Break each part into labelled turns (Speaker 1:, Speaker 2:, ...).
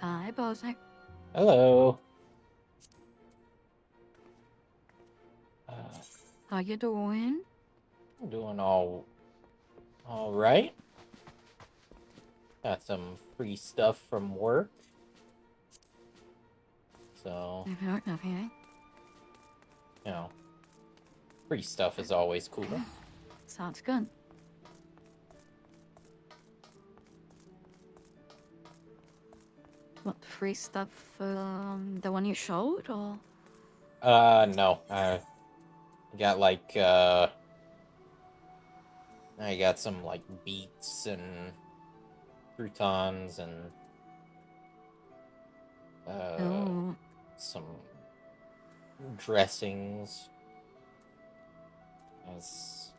Speaker 1: Hi, Bose.
Speaker 2: Hello. Uh,
Speaker 1: How you doing?
Speaker 2: I'm doing all right. Got some free stuff from work, so
Speaker 1: Okay.
Speaker 2: you know, free stuff is always cool.
Speaker 1: Sounds good. What free stuff? The one you showed, or?
Speaker 2: No, I got I got some like beets and croutons and uh,
Speaker 1: Oh,
Speaker 2: some dressings. As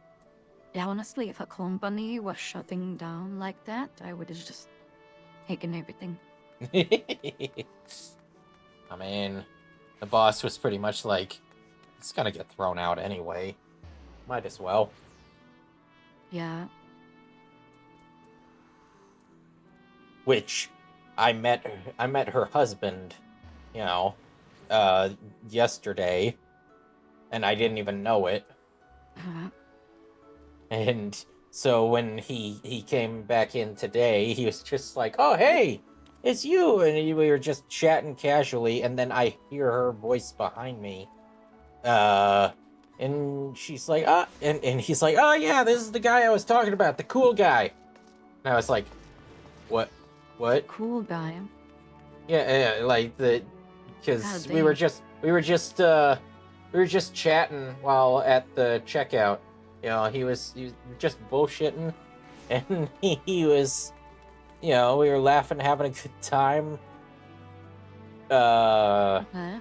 Speaker 1: yeah. Honestly, if a company was shutting down like that, I would have just taken everything.
Speaker 2: I mean, the boss was pretty much like, it's gonna get thrown out anyway. Might as well.
Speaker 1: Yeah.
Speaker 2: Which I met her husband, you know, uh yesterday, and I didn't even know it. And so when he came back in today, he was just like, "Oh, hey, it's you." And we were just chatting casually, and then I hear her voice behind me. Uh and she's like, and he's like, "Oh yeah, this is the guy I was talking about, the cool guy." And I was like, "What? What?"
Speaker 1: Cool guy.
Speaker 2: Yeah, like the
Speaker 1: God
Speaker 2: because
Speaker 1: damn.
Speaker 2: we were just chatting while at the checkout. He was just bullshitting, and he was, we were laughing, having a good time. Uh,
Speaker 1: Okay.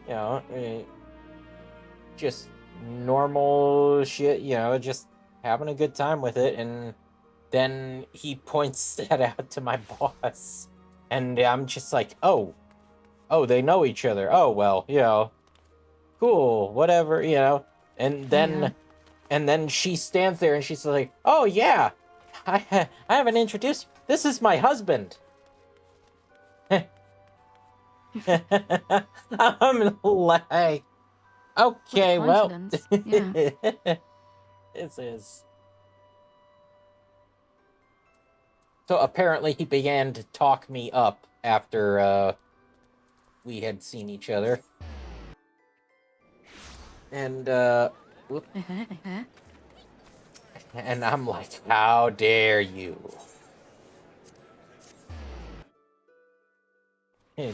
Speaker 2: you know, eh, just normal shit. Just having a good time with it, and then he points that out to my boss, and I'm just like, oh, they know each other. Oh well, cool, whatever, And
Speaker 1: Yeah.
Speaker 2: then she stands there and she's like, "Oh yeah, I haven't introduced. This is my husband." I'm like,
Speaker 1: What a
Speaker 2: okay, well,
Speaker 1: coincidence. Yeah.
Speaker 2: this is. So apparently he began to talk me up after we had seen each other, and whoop, and I'm like, how dare you?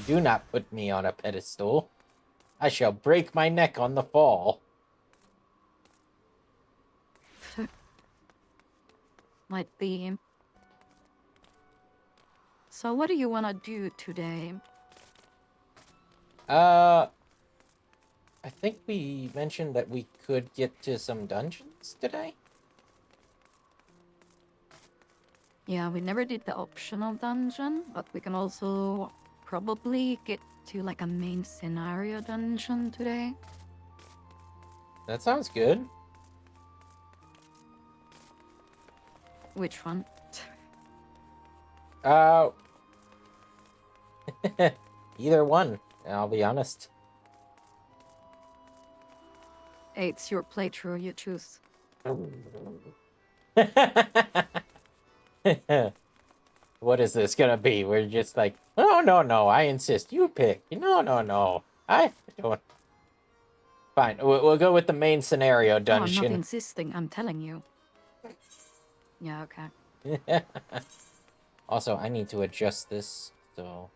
Speaker 2: Do not put me on a pedestal. I shall break my neck on the fall.
Speaker 1: Might be. So, what do you want to do today?
Speaker 2: Uh, I think we mentioned that we could get to some dungeons today.
Speaker 1: Yeah, we never did the optional dungeon, but we can also probably get to like a main scenario dungeon today.
Speaker 2: That sounds good.
Speaker 1: Which one?
Speaker 2: Uh, either one. I'll be honest.
Speaker 1: It's your playthrough, you choose.
Speaker 2: What is this gonna be? We're just like, no, no, no. I insist. You pick. No, no, no. I don't. Fine. We'll go with the main scenario
Speaker 1: Oh, I'm not
Speaker 2: dungeon.
Speaker 1: insisting, I'm telling you. Yeah, okay.
Speaker 2: Also, I need to adjust this so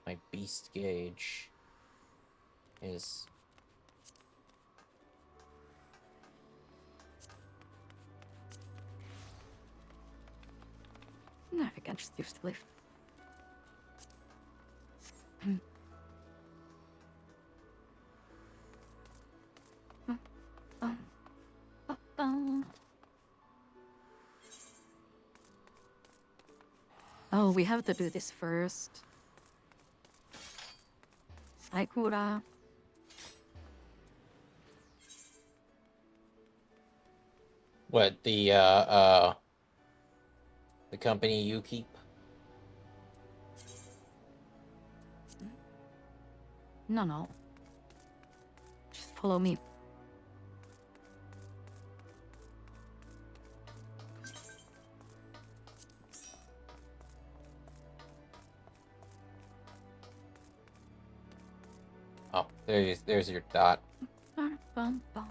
Speaker 2: my beast gauge is.
Speaker 1: No, I can just use the lift. Oh, we have to do this first. Aikura.
Speaker 2: What, the company you keep?
Speaker 1: No. Just follow me.
Speaker 2: Oh, there's your dot.
Speaker 1: Bum, bum, bum.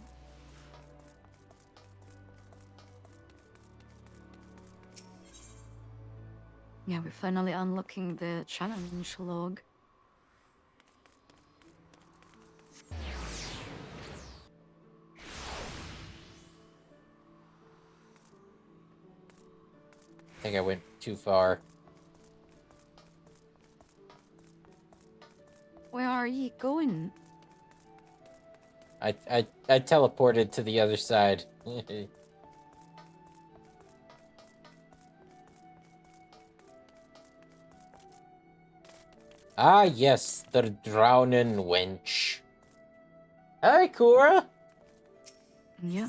Speaker 1: Yeah, we're finally unlocking the challenge log.
Speaker 2: I think I went too far.
Speaker 1: Where are ye going?
Speaker 2: I teleported to the other side. Ah, yes, the drowning wench. Hi, Cora.
Speaker 1: Yeah.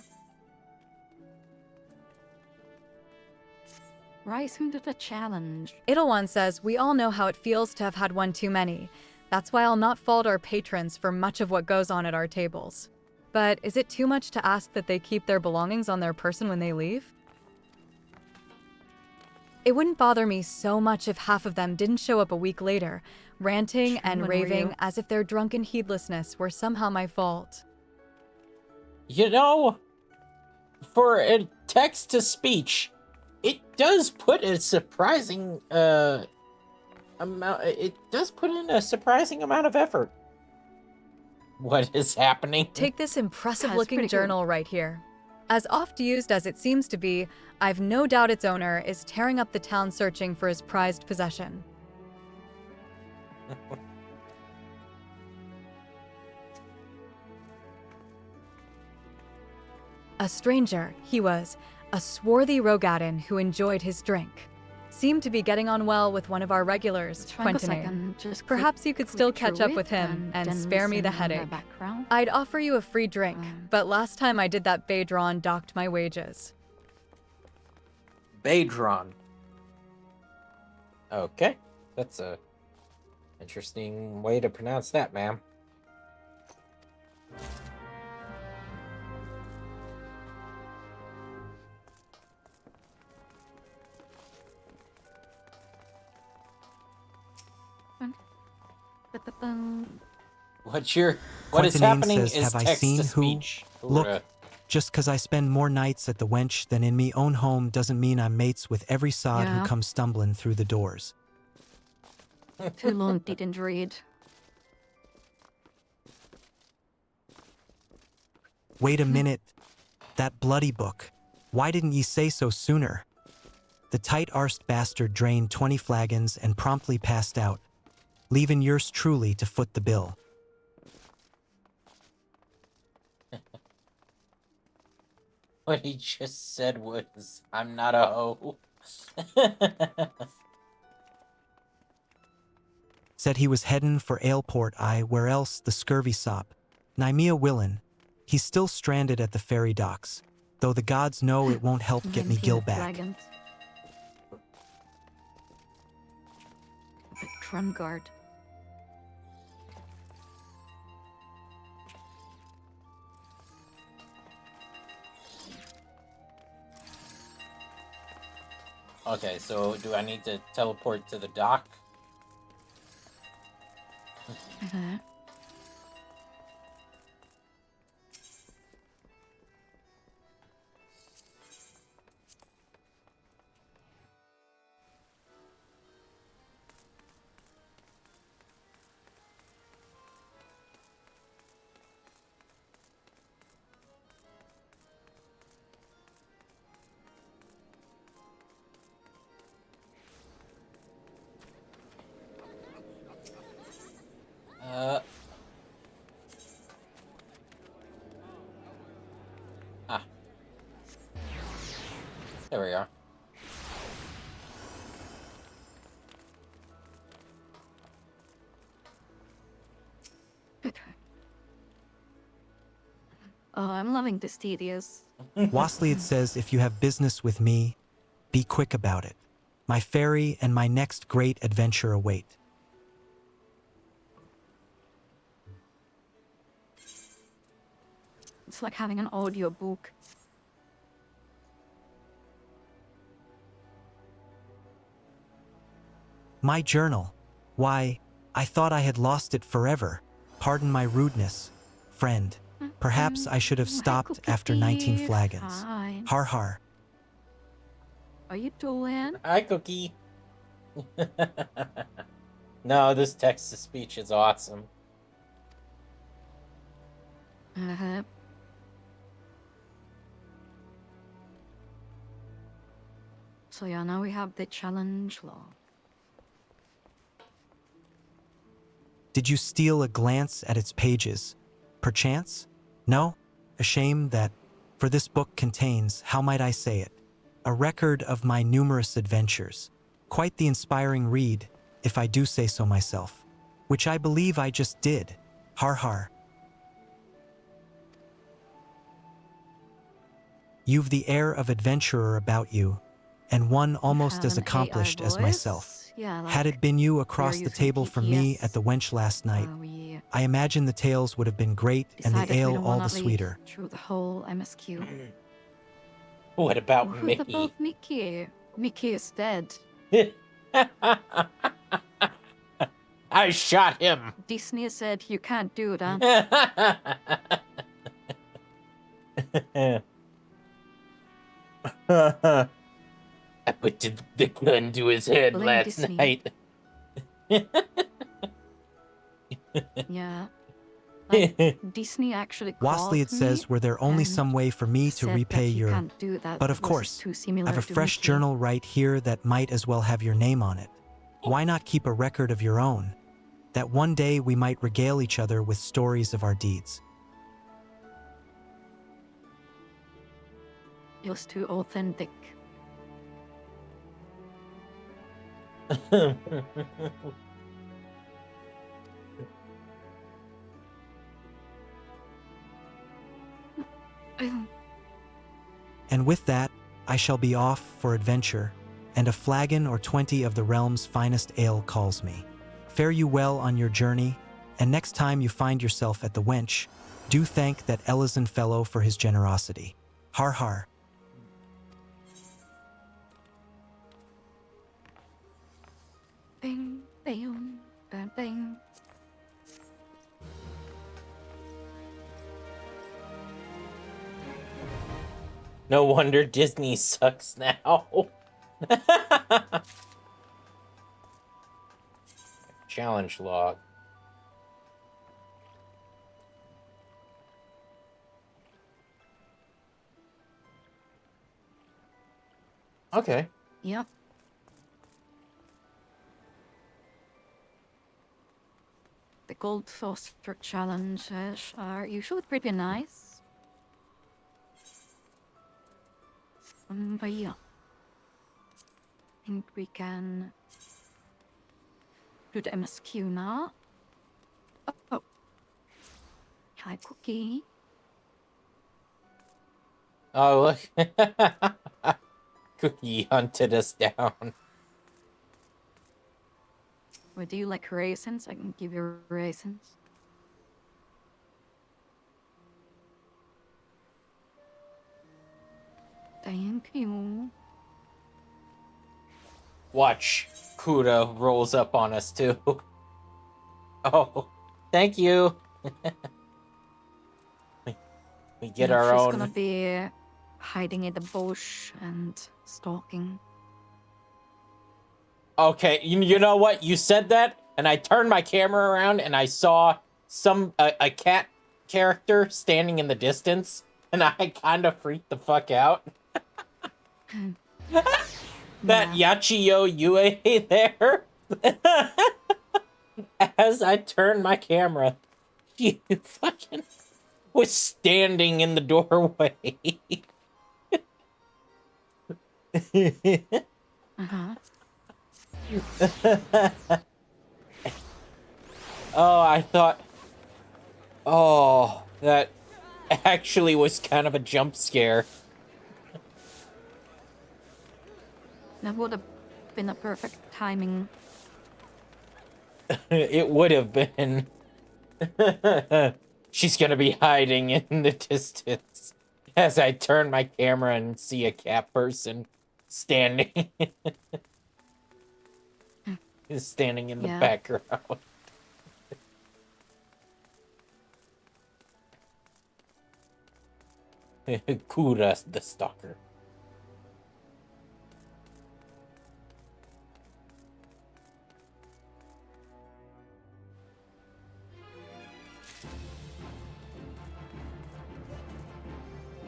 Speaker 1: Rising to the challenge.
Speaker 3: Idleone says we all know how it feels to have had one too many. That's why I'll not fault our patrons for much of what goes on at our tables. But is it too much to ask that they keep their belongings on their person when they leave? It wouldn't bother me so much if half of them didn't show up a week later, ranting and
Speaker 1: When were
Speaker 3: raving
Speaker 1: you?
Speaker 3: as if their drunken heedlessness were somehow my fault.
Speaker 2: You know, for a text to speech, it does put a surprising amount. It does put in a surprising amount of effort. What is happening?
Speaker 3: Take this impressive
Speaker 1: That's
Speaker 3: looking
Speaker 1: pretty cool.
Speaker 3: journal right here. As oft used as it seems to be, I've no doubt its owner is tearing up the town searching for his prized possession. A stranger, he was, a swarthy Rogadin who enjoyed his drink. Seemed to be getting on well with one of our regulars,
Speaker 1: Let's find a
Speaker 3: Quentine.
Speaker 1: second. Just
Speaker 3: Perhaps you could still
Speaker 1: click
Speaker 3: catch
Speaker 1: through
Speaker 3: up with
Speaker 1: it
Speaker 3: him and
Speaker 1: then
Speaker 3: spare me the
Speaker 1: listen in
Speaker 3: headache.
Speaker 1: background.
Speaker 3: I'd offer you a free drink,
Speaker 1: Um.
Speaker 3: but last time I did that Baydron docked my wages.
Speaker 2: Baydron. Okay, that's a interesting way to pronounce that, ma'am.
Speaker 1: Ba-ba-bum.
Speaker 2: What is
Speaker 4: Quentinane
Speaker 2: happening
Speaker 4: says,
Speaker 2: is
Speaker 4: "Have I
Speaker 2: text
Speaker 4: seen
Speaker 2: to
Speaker 4: who?
Speaker 2: speech.
Speaker 4: Look, just 'cause I spend more nights at the wench than in me own home doesn't mean I'm mates with every sod
Speaker 1: Yeah.
Speaker 4: who comes stumbling through the doors."
Speaker 1: Too long didn't read.
Speaker 4: Wait a minute. That bloody book. Why didn't ye say so sooner? The tight-arsed bastard drained 20 flagons and promptly passed out, leaving yours truly to foot the bill.
Speaker 2: What he just said was, "I'm not a hoe."
Speaker 4: Said he was headin' for Aleport where else the scurvy sop. Nymea willin'. He's still stranded at the ferry docks, though the gods know it won't help get me Gil back.
Speaker 1: The drum guard.
Speaker 2: Okay, so do I need to teleport to the dock?
Speaker 1: Okay.
Speaker 2: Ah. There we are.
Speaker 1: Okay. Oh, I'm loving this tedious.
Speaker 4: Wasley, it says, if you have business with me, be quick about it. My ferry and my next great adventure await.
Speaker 1: It's like having an audiobook.
Speaker 4: My journal. Why, I thought I had lost it forever. Pardon my rudeness, friend. Perhaps I should have
Speaker 1: Hey,
Speaker 4: stopped after 19
Speaker 1: Cookie.
Speaker 4: flagons.
Speaker 1: Fine.
Speaker 4: Har har.
Speaker 1: Are you doing?
Speaker 2: Hi, Cookie. No, this text-to-speech is awesome.
Speaker 1: Uh-huh. So yeah, now we have the challenge log.
Speaker 4: Did you steal a glance at its pages? Perchance? No? A shame that, for this book contains, how might I say it, a record of my numerous adventures. Quite the inspiring read, if I do say so myself. Which I believe I just did. Har har. You've the air of adventurer about you, and one almost
Speaker 1: have
Speaker 4: as
Speaker 1: an AI
Speaker 4: accomplished as myself.
Speaker 1: voice. Yeah,
Speaker 4: Had
Speaker 1: like
Speaker 4: it been you
Speaker 1: we are
Speaker 4: across the
Speaker 1: using
Speaker 4: table from me
Speaker 1: PTS.
Speaker 4: at the wench last night,
Speaker 1: We
Speaker 4: I imagine the tales would have been great and the
Speaker 1: decided we
Speaker 4: ale
Speaker 1: don't
Speaker 4: all
Speaker 1: want
Speaker 4: the
Speaker 1: to lead
Speaker 4: sweeter.
Speaker 1: through the whole MSQ.
Speaker 2: What about
Speaker 1: What
Speaker 2: me?
Speaker 1: about Mickey? Mickey is dead.
Speaker 2: I shot him.
Speaker 1: Disney said you can't do that.
Speaker 2: I put the gun to his head
Speaker 1: Blame
Speaker 2: last
Speaker 1: Disney.
Speaker 2: night.
Speaker 1: Yeah. Like, Disney actually called
Speaker 4: Wastly it says, were there only
Speaker 1: and
Speaker 4: some way for me to
Speaker 1: said
Speaker 4: repay
Speaker 1: that you
Speaker 4: your...
Speaker 1: can't do that
Speaker 4: But of
Speaker 1: because it's
Speaker 4: course,
Speaker 1: too
Speaker 4: I
Speaker 1: similar
Speaker 4: have a
Speaker 1: to
Speaker 4: fresh
Speaker 1: Mickey.
Speaker 4: journal right here that might as well have your name on it. Why not keep a record of your own? That one day we might regale each other with stories of our deeds.
Speaker 1: It was too authentic.
Speaker 4: And with that, I shall be off for adventure, and a flagon or 20 of the realm's finest ale calls me. Fare you well on your journey, and next time you find yourself at the wench, do thank that Ellison fellow for his generosity. Har har.
Speaker 1: Bing, bing, bang, bing.
Speaker 2: No wonder Disney sucks now. Challenge log. Okay.
Speaker 1: Yep. The Gold Foster challenges are usually pretty nice. But yeah. I think we can do the MSQ now. Oh. Hi, Cookie.
Speaker 2: Oh, look. Cookie hunted us down.
Speaker 1: Would you like raisins? I can give you raisins. Thank you.
Speaker 2: Watch. Kuda rolls up on us, too. Oh, thank you. we get
Speaker 1: Yeah,
Speaker 2: our
Speaker 1: she's
Speaker 2: own.
Speaker 1: gonna be hiding in the bush and stalking.
Speaker 2: Okay, you know what? You said that, and I turned my camera around, and I saw a cat character standing in the distance, and I kind of freaked the fuck out. That Yachiyo Yue there. As I turned my camera, she fucking was standing in the doorway.
Speaker 1: Uh-huh.
Speaker 2: Oh, I thought... Oh, that actually was kind of a jump scare.
Speaker 1: That would have been a perfect timing.
Speaker 2: It would have been. She's gonna be hiding in the distance as I turn my camera and see a cat person standing standing in the
Speaker 1: Yeah.
Speaker 2: background. Kura the stalker.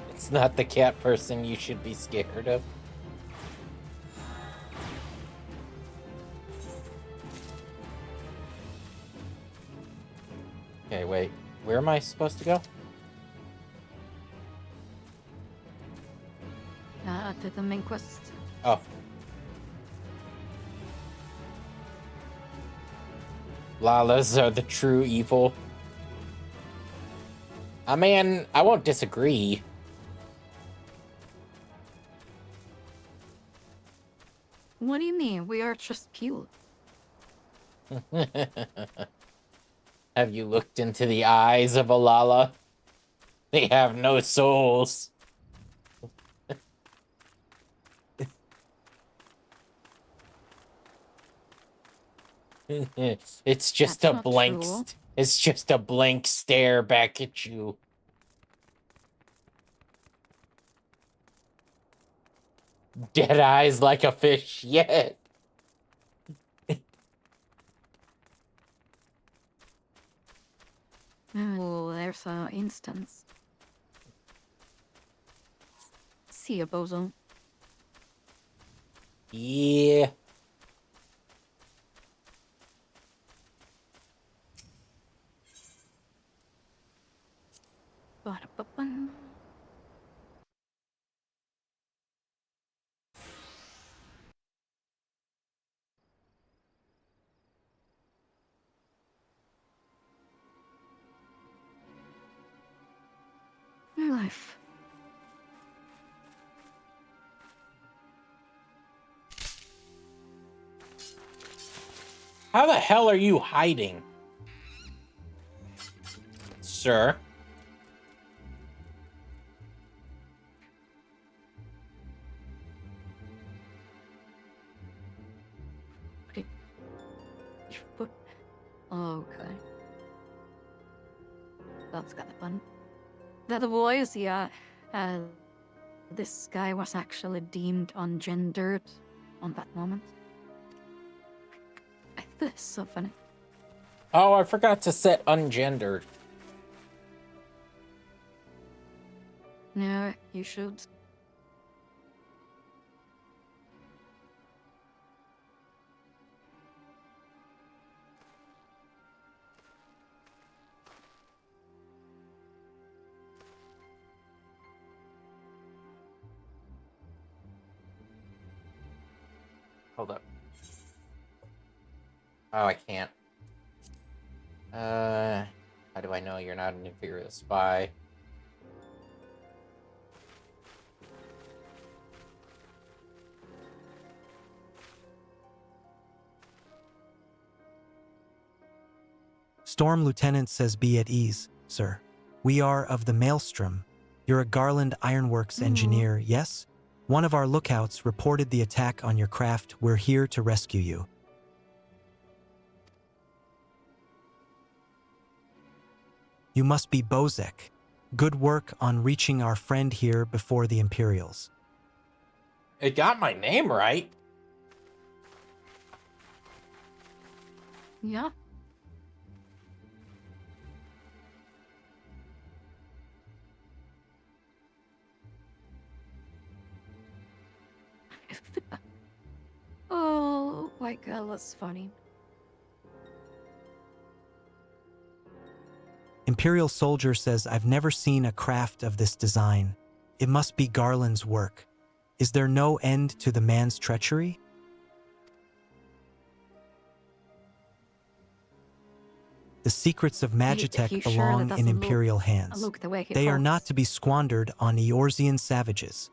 Speaker 2: It's not the cat person you should be scared of. Okay, wait. Where am I supposed to go?
Speaker 1: To the main quest.
Speaker 2: Oh. Lalas are the true evil. I mean, I won't disagree.
Speaker 1: What do you mean? We are just cute.
Speaker 2: Have you looked into the eyes of a Lala? They have no souls. It's just
Speaker 1: That's
Speaker 2: a
Speaker 1: not
Speaker 2: blank.
Speaker 1: true.
Speaker 2: It's just a blank stare back at you. Dead eyes like a fish. Yes.
Speaker 1: Oh, there's a instance. See you, bozo.
Speaker 2: Yeah.
Speaker 1: Ba-da-ba-bum. My life.
Speaker 2: How the hell are you hiding? Sir?
Speaker 1: Okay. That's kind of fun. That voice, yeah. This guy was actually deemed ungendered on that moment. This is so funny.
Speaker 2: Oh, I forgot to set ungendered.
Speaker 1: No, you should.
Speaker 2: Hold up. Oh, I can't. How do I know you're not an Imperial spy?
Speaker 4: Storm Lieutenant says be at ease, sir. We are of the Maelstrom. You're a Garland Ironworks engineer, yes? One of our lookouts reported the attack on your craft. We're here to rescue you. You must be Bozek. Good work on reaching our friend here before the Imperials.
Speaker 2: It got my name right.
Speaker 1: Yeah. Oh, my God, that's funny.
Speaker 4: Imperial soldier says I've never seen a craft of this design. It must be Garland's work. Is there no end to the man's treachery? The secrets of
Speaker 1: you
Speaker 4: Magitech
Speaker 1: sure that
Speaker 4: belong in
Speaker 1: doesn't
Speaker 4: Imperial hands.
Speaker 1: look the way he
Speaker 4: They are not
Speaker 1: talks?
Speaker 4: to be squandered on Eorzean savages.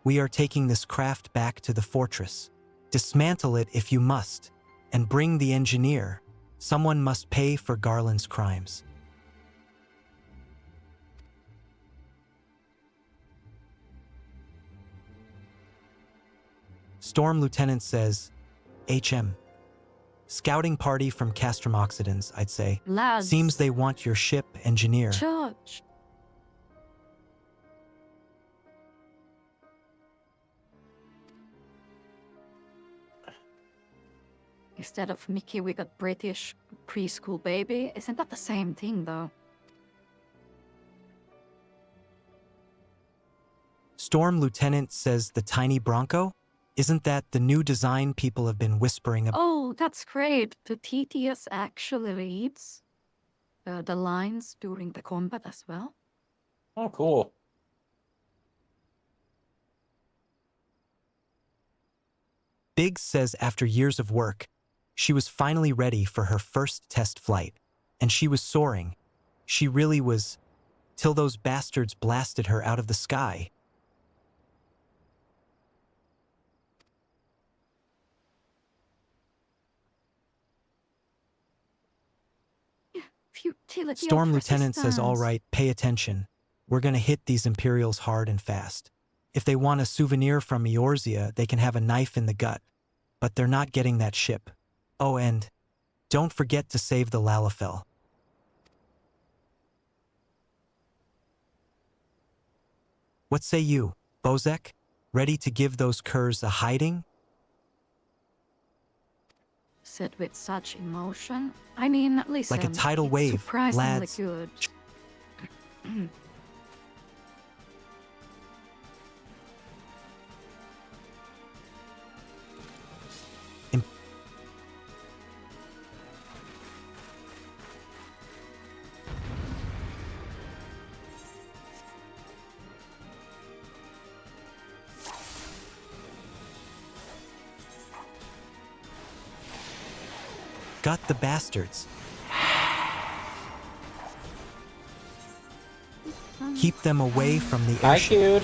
Speaker 4: We are taking this craft back to the fortress. Dismantle it if you must, and bring the engineer. Someone must pay for Garland's crimes. Storm Lieutenant says, HM. Scouting party from Castrum Oxidans, I'd say.
Speaker 1: Lads.
Speaker 4: Seems they want your ship engineer.
Speaker 1: Judge. Instead of Mickey, we got British preschool baby. Isn't that the same thing, though?
Speaker 4: Storm Lieutenant says the tiny Bronco? Isn't that the new design people have been whispering about?
Speaker 1: Oh, that's great. The TTS actually reads the lines during the combat as well.
Speaker 2: Oh, cool.
Speaker 4: Biggs says after years of work, she was finally ready for her first test flight, and she was soaring. She really was, till those bastards blasted her out of the sky.
Speaker 1: Futility
Speaker 4: Storm
Speaker 1: of
Speaker 4: Lieutenant says, all
Speaker 1: resistance.
Speaker 4: right, pay attention. We're gonna hit these Imperials hard and fast. If they want a souvenir from Eorzea, they can have a knife in the gut. But they're not getting that ship. Oh, and don't forget to save the Lalafell. What say you, Bozek? Ready to give those curs a hiding?
Speaker 1: Said with such emotion. I mean, listen.
Speaker 4: Like a tidal
Speaker 1: it's
Speaker 4: wave,
Speaker 1: surprisingly
Speaker 4: lads.
Speaker 1: good.
Speaker 4: Got the bastards. Keep them away from the
Speaker 2: Hi,
Speaker 4: airship.
Speaker 2: dude.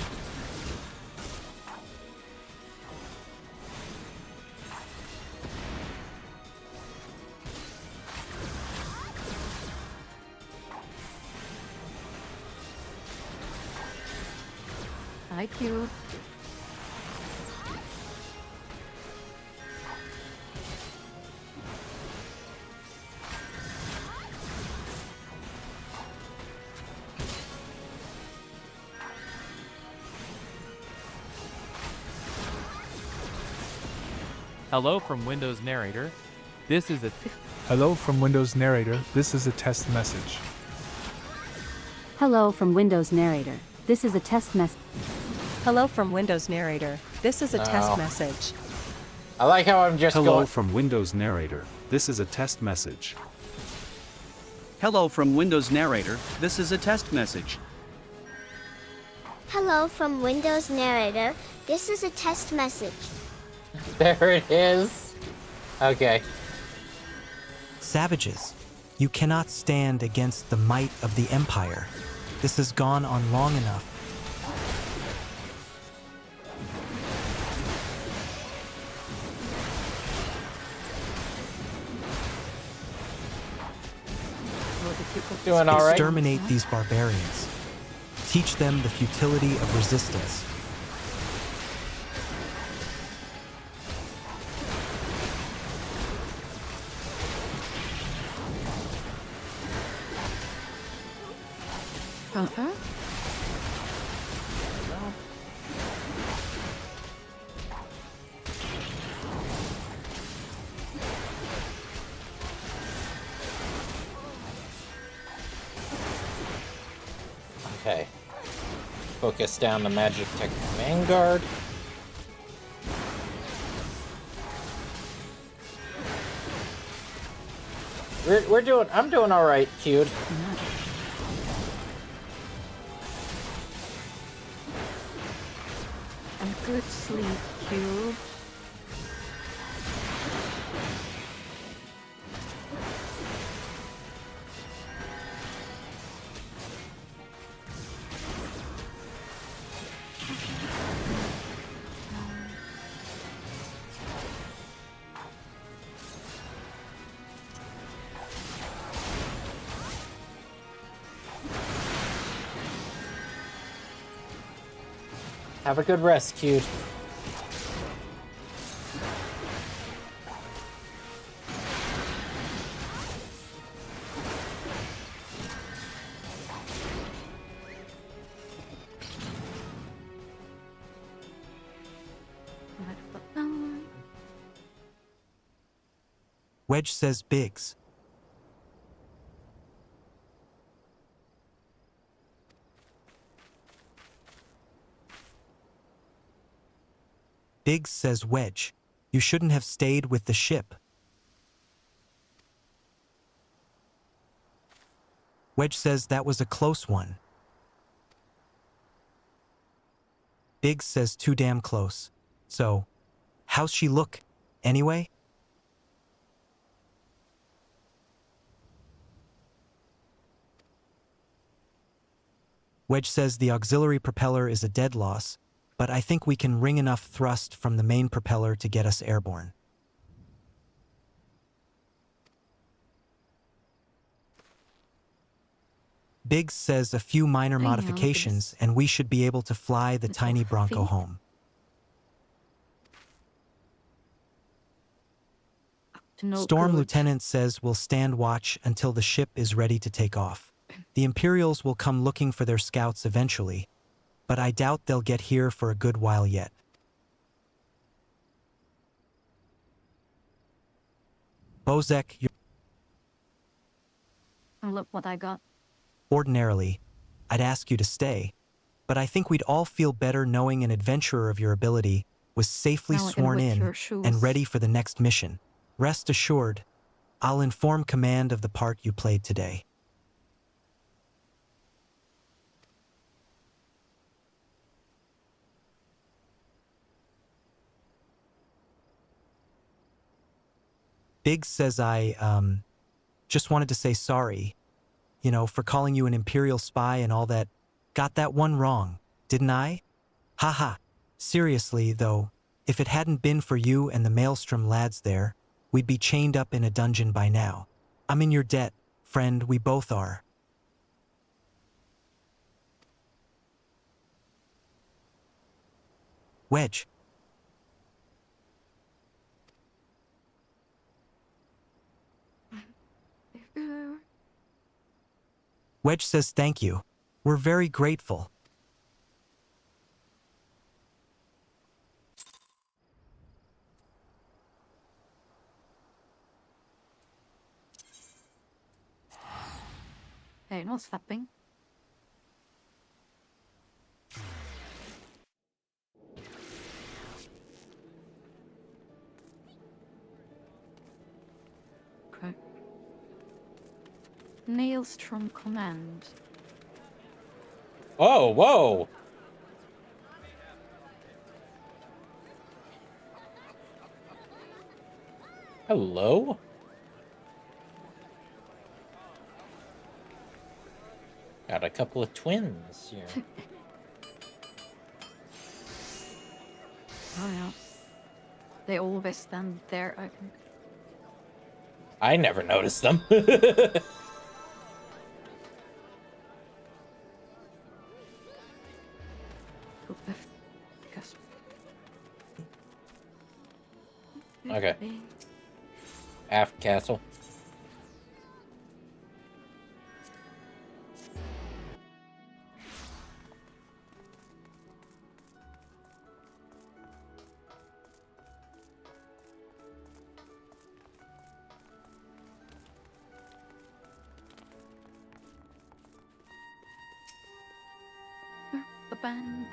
Speaker 1: Thank you.
Speaker 5: Hello from Windows Narrator. This is a
Speaker 6: Hello from Windows Narrator, this is a test message.
Speaker 7: Hello from Windows Narrator. This is a test message.
Speaker 8: Hello from Windows Narrator. This is a
Speaker 2: Oh.
Speaker 8: test message.
Speaker 2: I like how I'm just
Speaker 9: Hello
Speaker 2: going.
Speaker 9: from Windows Narrator. This is a test message.
Speaker 10: Hello from Windows Narrator, this is a test message.
Speaker 11: Hello from Windows Narrator. This is a test message.
Speaker 2: There it is. Okay.
Speaker 4: Savages, you cannot stand against the might of the Empire. This has gone on long enough.
Speaker 2: Doing all right.
Speaker 4: Exterminate these barbarians. Teach them the futility of resistance.
Speaker 1: Uh-huh.
Speaker 2: Okay. Focus down the Magic Tech Vanguard. I'm doing all right, Cute.
Speaker 1: And good sleep, Cube.
Speaker 2: Have a good rest, cute.
Speaker 4: Wedge says Biggs. Biggs says Wedge, you shouldn't have stayed with the ship. Wedge says that was a close one. Biggs says too damn close. So, how's she look, anyway? Wedge says the auxiliary propeller is a dead loss, but I think we can wring enough thrust from the main propeller to get us airborne. Biggs says a few minor
Speaker 1: I know,
Speaker 4: modifications and we should be able to fly the
Speaker 1: Little
Speaker 4: tiny Bronco
Speaker 1: feet.
Speaker 4: home.
Speaker 1: To no
Speaker 4: Storm
Speaker 1: good.
Speaker 4: Lieutenant says we'll stand watch until the ship is ready to take off. The Imperials will come looking for their scouts eventually, but I doubt they'll get here for a good while yet. Bozek, you're
Speaker 1: And look what I got.
Speaker 4: ordinarily, I'd ask you to stay, but I think we'd all feel better knowing an adventurer of your ability was safely
Speaker 1: Now I can
Speaker 4: sworn
Speaker 1: whip
Speaker 4: in
Speaker 1: your shoes.
Speaker 4: and ready for the next mission. Rest assured, I'll inform command of the part you played today. Biggs says just wanted to say sorry, for calling you an Imperial spy and all that. Got that one wrong, didn't I? Haha. Seriously, though, if it hadn't been for you and the Maelstrom lads there, we'd be chained up in a dungeon by now. I'm in your debt, friend, we both are. Wedge. Wedge says thank you. We're very grateful.
Speaker 1: Hey, no slapping. Okay. Maelstrom command.
Speaker 2: Oh, whoa! Hello? Got a couple of twins here.
Speaker 1: Oh yeah. They always stand there.
Speaker 2: I never noticed them. Okay. Aft castle.
Speaker 1: The band.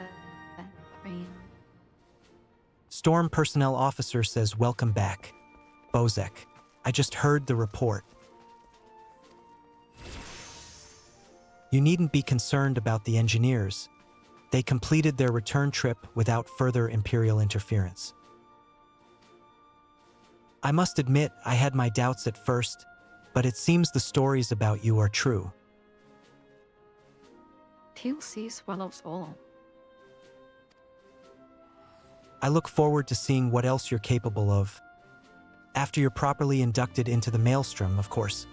Speaker 4: Storm personnel officer says welcome back. Bozek, I just heard the report. You needn't be concerned about the engineers. They completed their return trip without further Imperial interference. I must admit I had my doubts at first, but it seems the stories about you are true.
Speaker 1: TLC swallows all.
Speaker 4: I look forward to seeing what else you're capable of. After you're properly inducted into the Maelstrom, of course.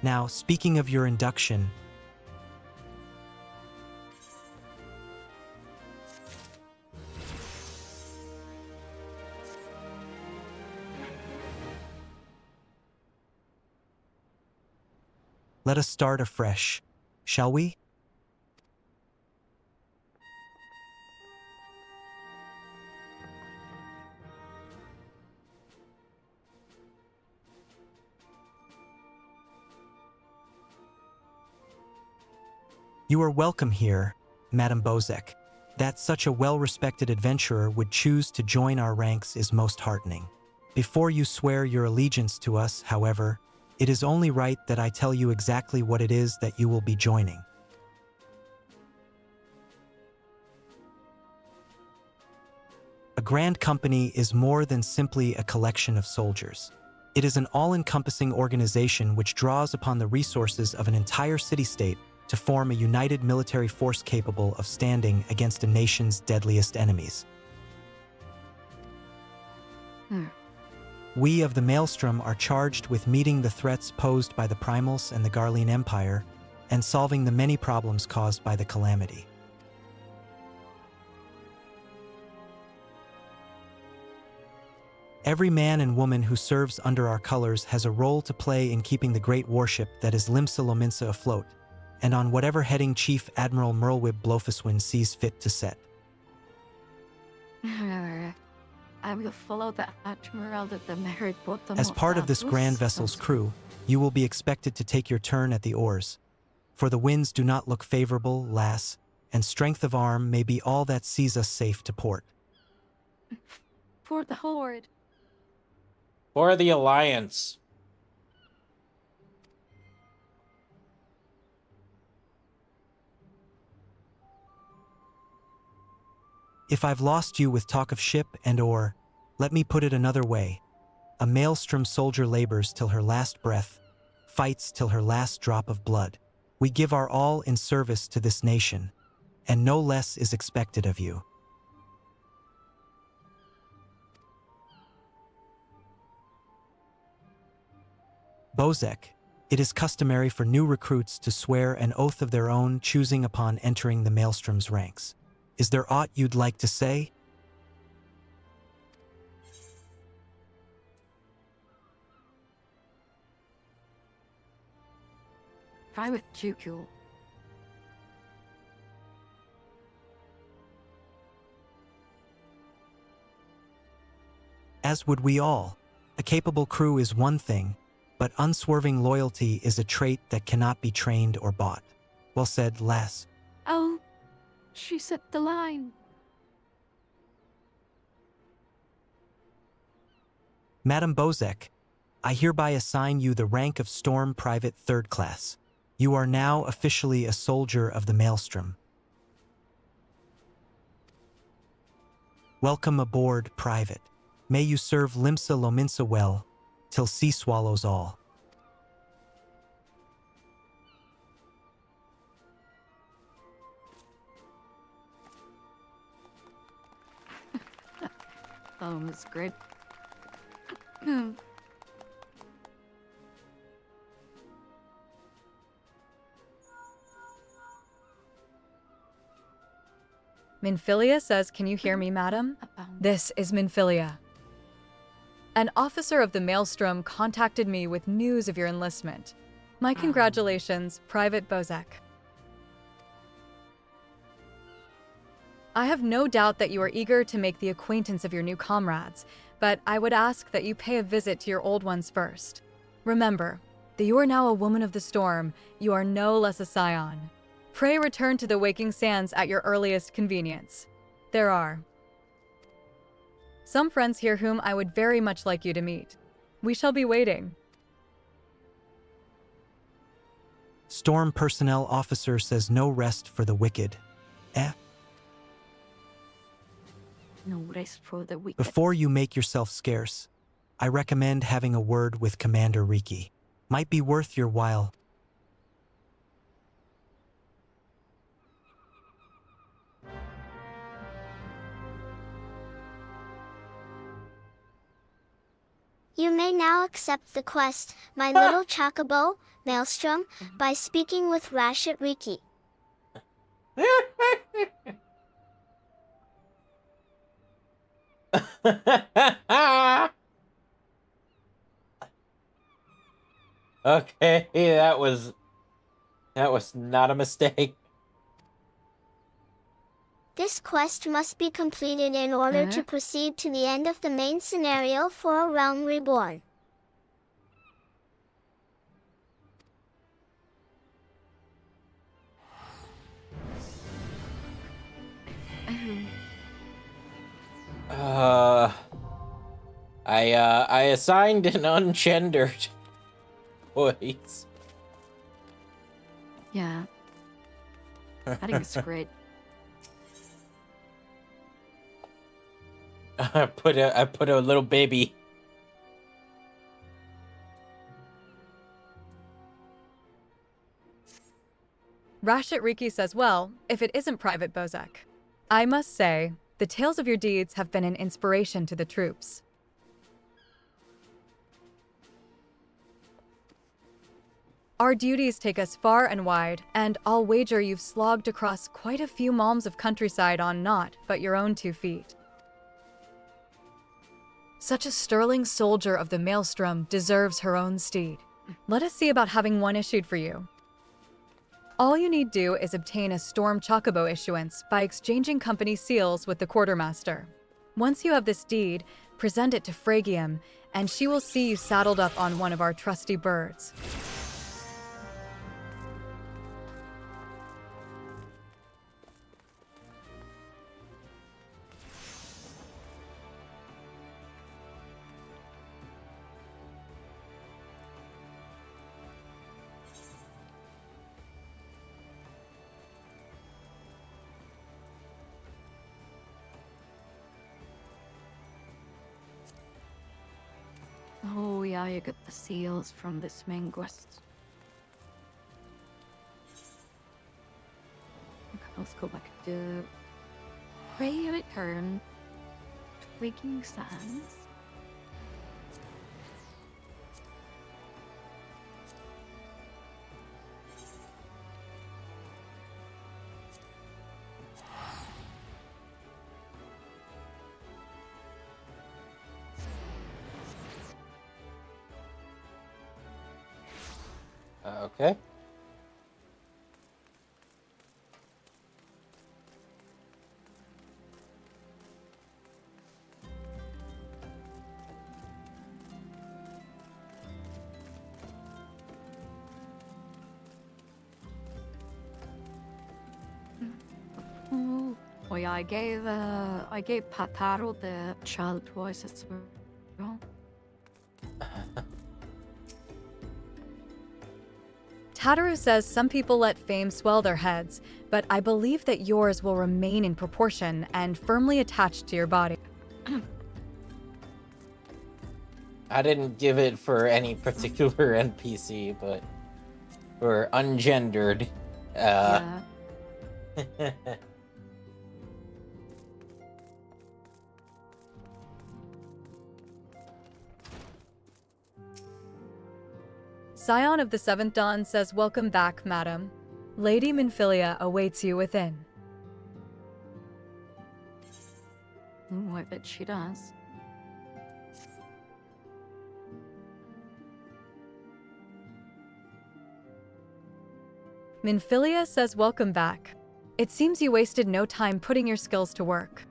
Speaker 4: Now, speaking of your induction, Let us start afresh, shall we? You are welcome here, Madame Bozek. That such a well-respected adventurer would choose to join our ranks is most heartening. Before you swear your allegiance to us, however, it is only right that I tell you exactly what it is that you will be joining. A grand company is more than simply a collection of soldiers. It is an all-encompassing organization which draws upon the resources of an entire city-state to form a united military force capable of standing against a nation's deadliest enemies. We of the Maelstrom are charged with meeting the threats posed by the Primals and the Garlean Empire, and solving the many problems caused by the calamity. Every man and woman who serves under our colors has a role to play in keeping the great warship that is Limsa Lominsa afloat, and on whatever heading Chief Admiral Merlwib Blofuswin sees fit to set.
Speaker 1: I will follow the Admiral at the very bottom
Speaker 4: As part of this grand vessel's crew, you will be expected to take your turn at the oars. For the winds do not look favorable, lass, and strength of arm may be all that sees us safe to port.
Speaker 1: For the Horde.
Speaker 2: For the Alliance.
Speaker 4: If I've lost you with talk of ship and oar, let me put it another way. A Maelstrom soldier labors till her last breath, fights till her last drop of blood. We give our all in service to this nation, and no less is expected of you. Bozek, it is customary for new recruits to swear an oath of their own choosing upon entering the Maelstrom's ranks. Is there aught you'd like to say?
Speaker 1: Private Juku.
Speaker 4: As would we all. A capable crew is one thing, but unswerving loyalty is a trait that cannot be trained or bought. Well said, lass.
Speaker 1: Oh, she set the line.
Speaker 4: Madame Bozek, I hereby assign you the rank of Storm Private 3rd Class. You are now officially a soldier of the Maelstrom. Welcome aboard, Private. May you serve Limsa Lominsa well, till sea swallows all.
Speaker 1: It's great.
Speaker 3: Minfilia says, "Can you hear me, madam? This is Minfilia. An officer of the Maelstrom contacted me with news of your enlistment. My congratulations, Private Bozek. I have no doubt that you are eager to make the acquaintance of your new comrades, but I would ask that you pay a visit to your old ones first. Remember that you are now a woman of the storm, you are no less a scion. Pray return to the Waking Sands at your earliest convenience. There are some friends here whom I would very much like you to meet. We shall be waiting."
Speaker 4: Storm Personnel Officer says no rest for the wicked.
Speaker 1: No rest for the wicked.
Speaker 4: Before you make yourself scarce, I recommend having a word with Commander Riki. Might be worth your while.
Speaker 11: You may now accept the quest, my little chocobo, Maelstrom, by speaking with Rashid Riki.
Speaker 2: Okay, that was That was not a mistake.
Speaker 11: This quest must be completed in order to proceed to the end of the main scenario for A Realm Reborn.
Speaker 2: I assigned an ungendered voice.
Speaker 1: Yeah. I think it's great.
Speaker 2: I put a little baby.
Speaker 3: Rashit Riki says, well, if it isn't Private Bozek. I must say, the tales of your deeds have been an inspiration to the troops. Our duties take us far and wide, and I'll wager you've slogged across quite a few malms of countryside on naught but your own 2 feet. Such a sterling soldier of the Maelstrom deserves her own steed. Let us see about having one issued for you. All you need do is obtain a Storm Chocobo issuance by exchanging company seals with the quartermaster. Once you have this deed, present it to Phrygium, and she will see you saddled up on one of our trusty birds.
Speaker 1: Oh yeah, you get the seals from this main quest. Okay, let's go back to Pray Return. Twigging Sands.
Speaker 2: Okay.
Speaker 1: Oh yeah, I gave Pataro the child voice as well.
Speaker 3: Tataru says some people let fame swell their heads, but I believe that yours will remain in proportion and firmly attached to your body.
Speaker 2: I didn't give it for any particular NPC, but for ungendered.
Speaker 1: Yeah.
Speaker 3: Scion of the Seventh Dawn says, welcome back, madam. Lady Minfilia awaits you within.
Speaker 1: Ooh, I bet she does.
Speaker 3: Minfilia says, welcome back. It seems you wasted no time putting your skills to work.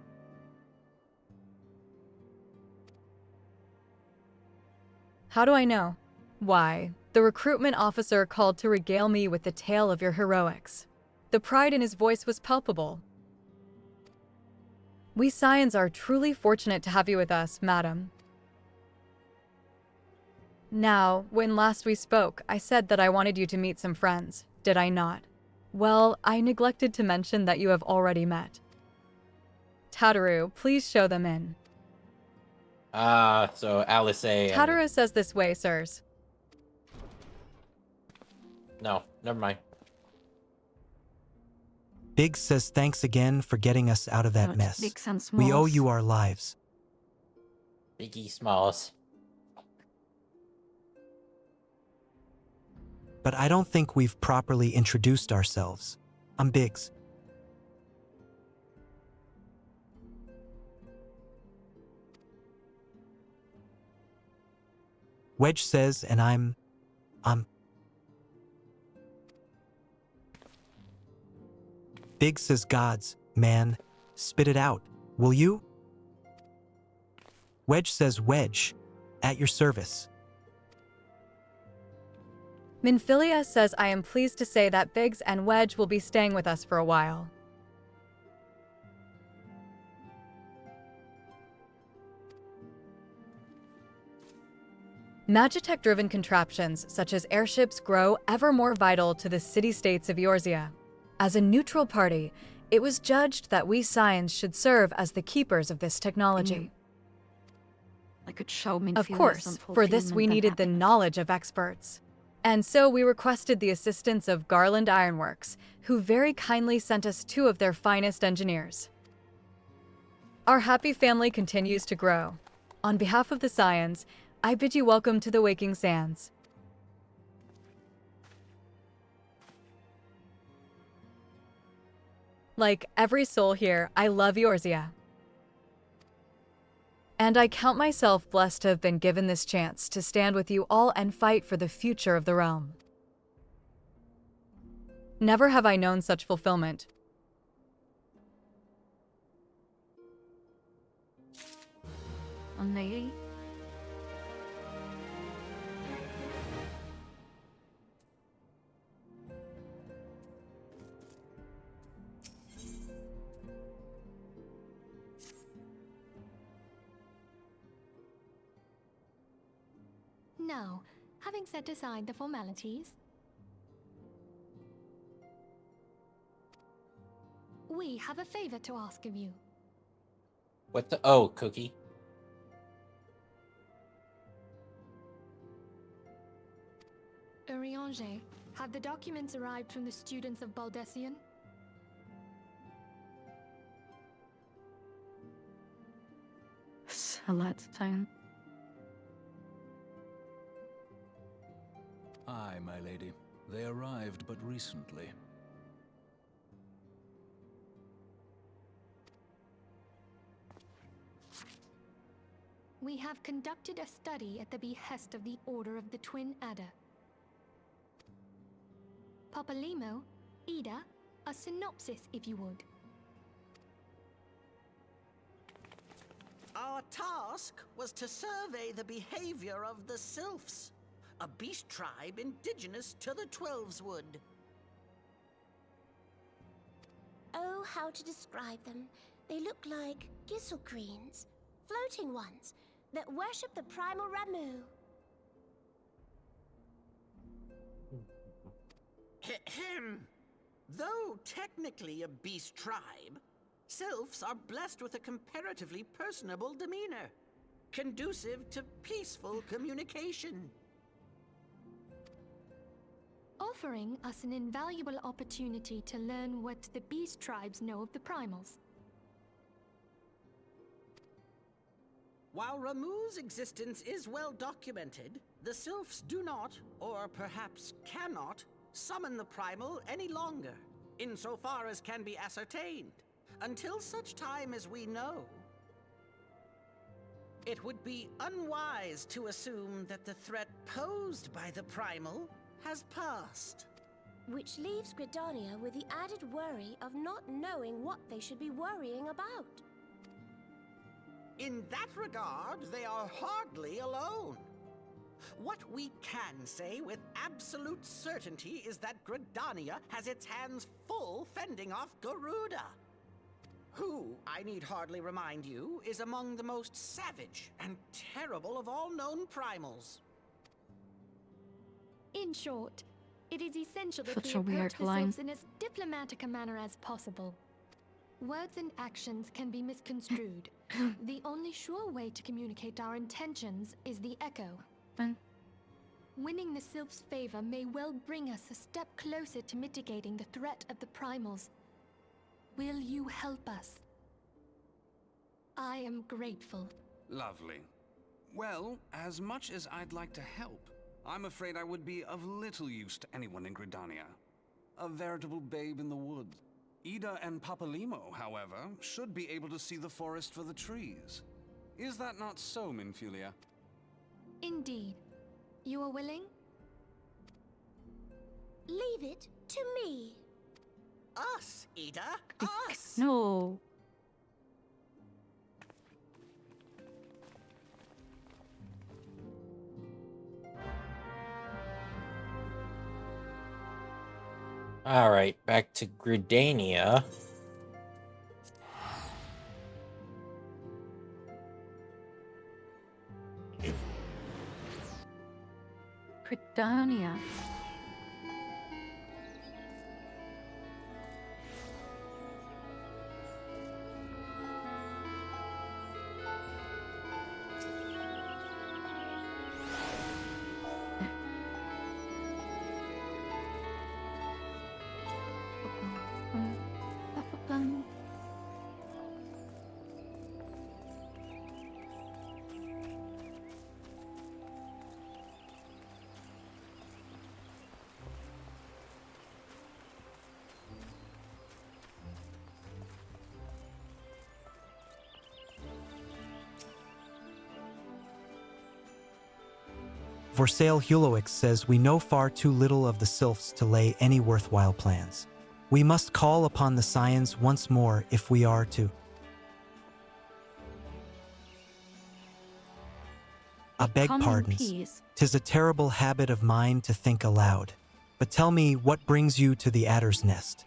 Speaker 3: How do I know? Why, the recruitment officer called to regale me with the tale of your heroics. The pride in his voice was palpable. We Scions are truly fortunate to have you with us, madam. Now, when last we spoke, I said that I wanted you to meet some friends, did I not? Well, I neglected to mention that you have already met. Tataru, please show them in.
Speaker 2: So Alice A.
Speaker 3: Tataru says this way, sirs.
Speaker 2: No, never mind.
Speaker 4: Biggs says thanks again for getting us out of that
Speaker 1: Oh, it's
Speaker 4: mess.
Speaker 1: Biggs and
Speaker 4: We owe
Speaker 1: Smalls.
Speaker 4: you our lives.
Speaker 2: Biggie Smalls.
Speaker 4: But I don't think we've properly introduced ourselves. I'm Biggs. Wedge says, and I'm Biggs says gods, man. Spit it out, will you? Wedge says wedge. At your service.
Speaker 3: Minfilia says I am pleased to say that Biggs and Wedge will be staying with us for a while. Magitech-driven contraptions such as airships grow ever more vital to the city-states of Eorzea. As a neutral party, it was judged that we Scions should serve as the keepers of this technology.
Speaker 1: I could show
Speaker 3: Of course, for this we needed the knowledge of experts. And so we requested the assistance of Garland Ironworks, who very kindly sent us 2 of their finest engineers. Our happy family continues to grow. On behalf of the Scions, I bid you welcome to the Waking Sands. Like every soul here, I love Eorzea. And I count myself blessed to have been given this chance to stand with you all and fight for the future of the realm. Never have I known such fulfillment.
Speaker 1: Lady?
Speaker 12: Now, having set aside the formalities, we have a favor to ask of you.
Speaker 2: What the? Oh, Cookie.
Speaker 12: Urianger, have the documents arrived from the students of Baldessian?
Speaker 1: Celestine.
Speaker 13: Aye, my lady. They arrived but recently.
Speaker 12: We have conducted a study at the behest of the Order of the Twin Adder. Papalimo, Ida, a synopsis if you would.
Speaker 14: Our task was to survey the behavior of the Sylphs, a beast tribe indigenous to the Twelveswood.
Speaker 15: Oh, how to describe them. They look like gisselcreens, floating ones, that worship the primal Ramu.
Speaker 14: Though technically a beast tribe, Sylphs are blessed with a comparatively personable demeanor, conducive to peaceful communication.
Speaker 12: Offering us an invaluable opportunity to learn what the beast tribes know of the primals.
Speaker 14: While Ramu's existence is well documented, the Sylphs do not, or perhaps cannot, summon the primal any longer, insofar as can be ascertained, until such time as we know. It would be unwise to assume that the threat posed by the primal has passed.
Speaker 15: Which leaves Gridania with the added worry of not knowing what they should be worrying about.
Speaker 14: In that regard, they are hardly alone. What we can say with absolute certainty is that Gridania has its hands full fending off Garuda, who, I need hardly remind you, is among the most savage and terrible of all known primals.
Speaker 12: In short, it is essential that
Speaker 1: Such
Speaker 12: we
Speaker 1: a weird
Speaker 12: approach the
Speaker 1: line.
Speaker 12: Sylphs in as diplomatic a manner as possible. Words and actions can be misconstrued. The only sure way to communicate our intentions is the echo. Winning the Sylphs' favor may well bring us a step closer to mitigating the threat of the primals. Will you help us? I am grateful.
Speaker 16: Lovely. Well, as much as I'd like to help, I'm afraid I would be of little use to anyone in Gridania. A veritable babe in the woods. Ida and Papalimo, however, should be able to see the forest for the trees. Is that not so, Minfilia?
Speaker 12: Indeed. You are willing?
Speaker 15: Leave it to me.
Speaker 14: Us, Ida, us!
Speaker 1: No.
Speaker 2: Alright, back to Gridania.
Speaker 1: Gridania.
Speaker 4: Vorsail Huloix says we know far too little of the sylphs to lay any worthwhile plans. We must call upon the scions once more if we are to. I beg
Speaker 1: Come in
Speaker 4: pardons.
Speaker 1: peace.
Speaker 4: 'Tis a terrible habit of mine to think aloud. But tell me, what brings you to the adder's nest?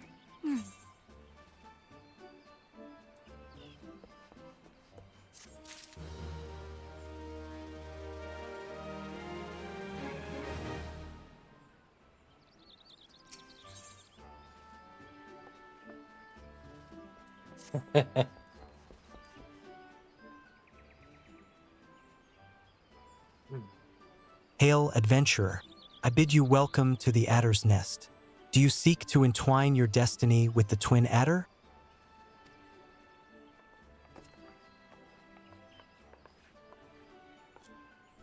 Speaker 4: Hail, adventurer. I bid you welcome to the adder's nest. Do you seek to entwine your destiny with the twin adder?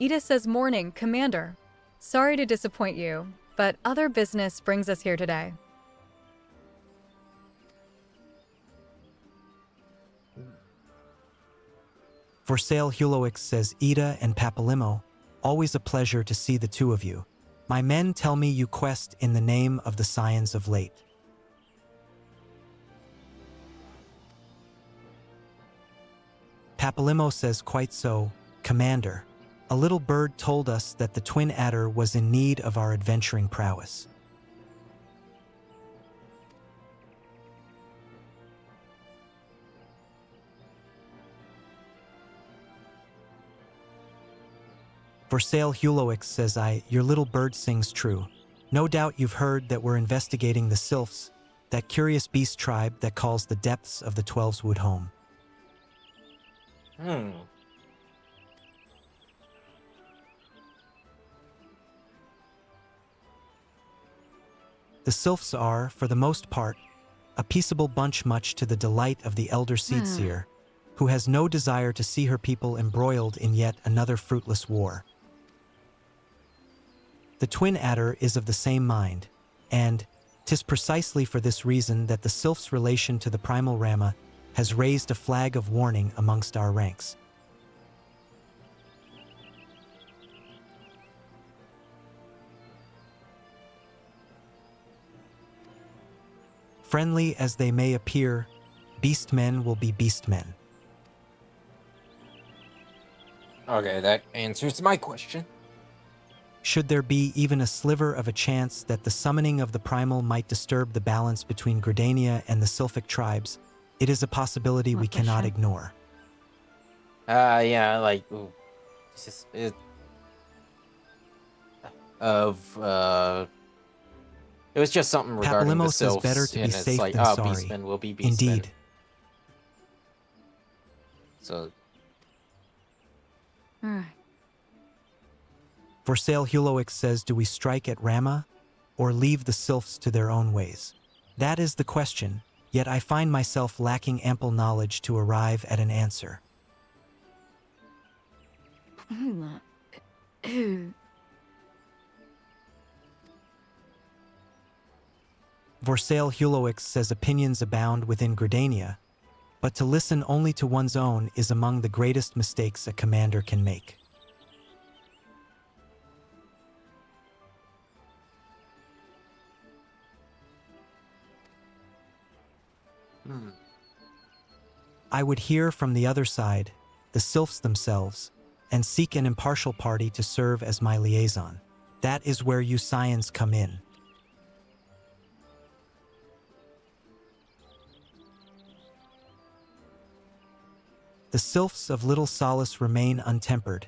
Speaker 3: Ida says, "Morning, Commander. Sorry to disappoint you, but other business brings us here today."
Speaker 4: Vorsail Huloix says, Ida and Papalimo, always a pleasure to see the two of you. My men tell me you quest in the name of the scions of late. Papalimo says, quite so, Commander. A little bird told us that the twin adder was in need of our adventuring prowess. Vorsail Huloix says, your little bird sings true. No doubt you've heard that we're investigating the sylphs, that curious beast tribe that calls the depths of the Twelves Wood home. The sylphs are, for the most part, a peaceable bunch much to the delight of the elder Seedseer, who has no desire to see her people embroiled in yet another fruitless war. The twin adder is of the same mind, and 'tis precisely for this reason that the sylph's relation to the primal Rama has raised a flag of warning amongst our ranks. Friendly as they may appear, beastmen will be beastmen.
Speaker 2: Okay, that answers my question.
Speaker 4: Should there be even a sliver of a chance that the summoning of the primal might disturb the balance between Gridania and the sylphic tribes, it is a possibility we cannot ignore.
Speaker 2: Yeah, like, ooh, it's just, it was just something regarding the
Speaker 4: Papalimo says
Speaker 2: sylphs,
Speaker 4: better to be
Speaker 2: and it's
Speaker 4: safe
Speaker 2: like,
Speaker 4: than
Speaker 2: oh,
Speaker 4: sorry.
Speaker 2: beastmen will be beastmen.
Speaker 4: Indeed.
Speaker 2: So,
Speaker 4: Vorsail Huloix says, do we strike at Rama, or leave the sylphs to their own ways? That is the question, yet I find myself lacking ample knowledge to arrive at an answer. Vorsail Huloix says opinions abound within Gridania, but to listen only to one's own is among the greatest mistakes a commander can make. I would hear from the other side, the sylphs themselves, and seek an impartial party to serve as my liaison. That is where you scions come in. The sylphs of Little Solace remain untempered,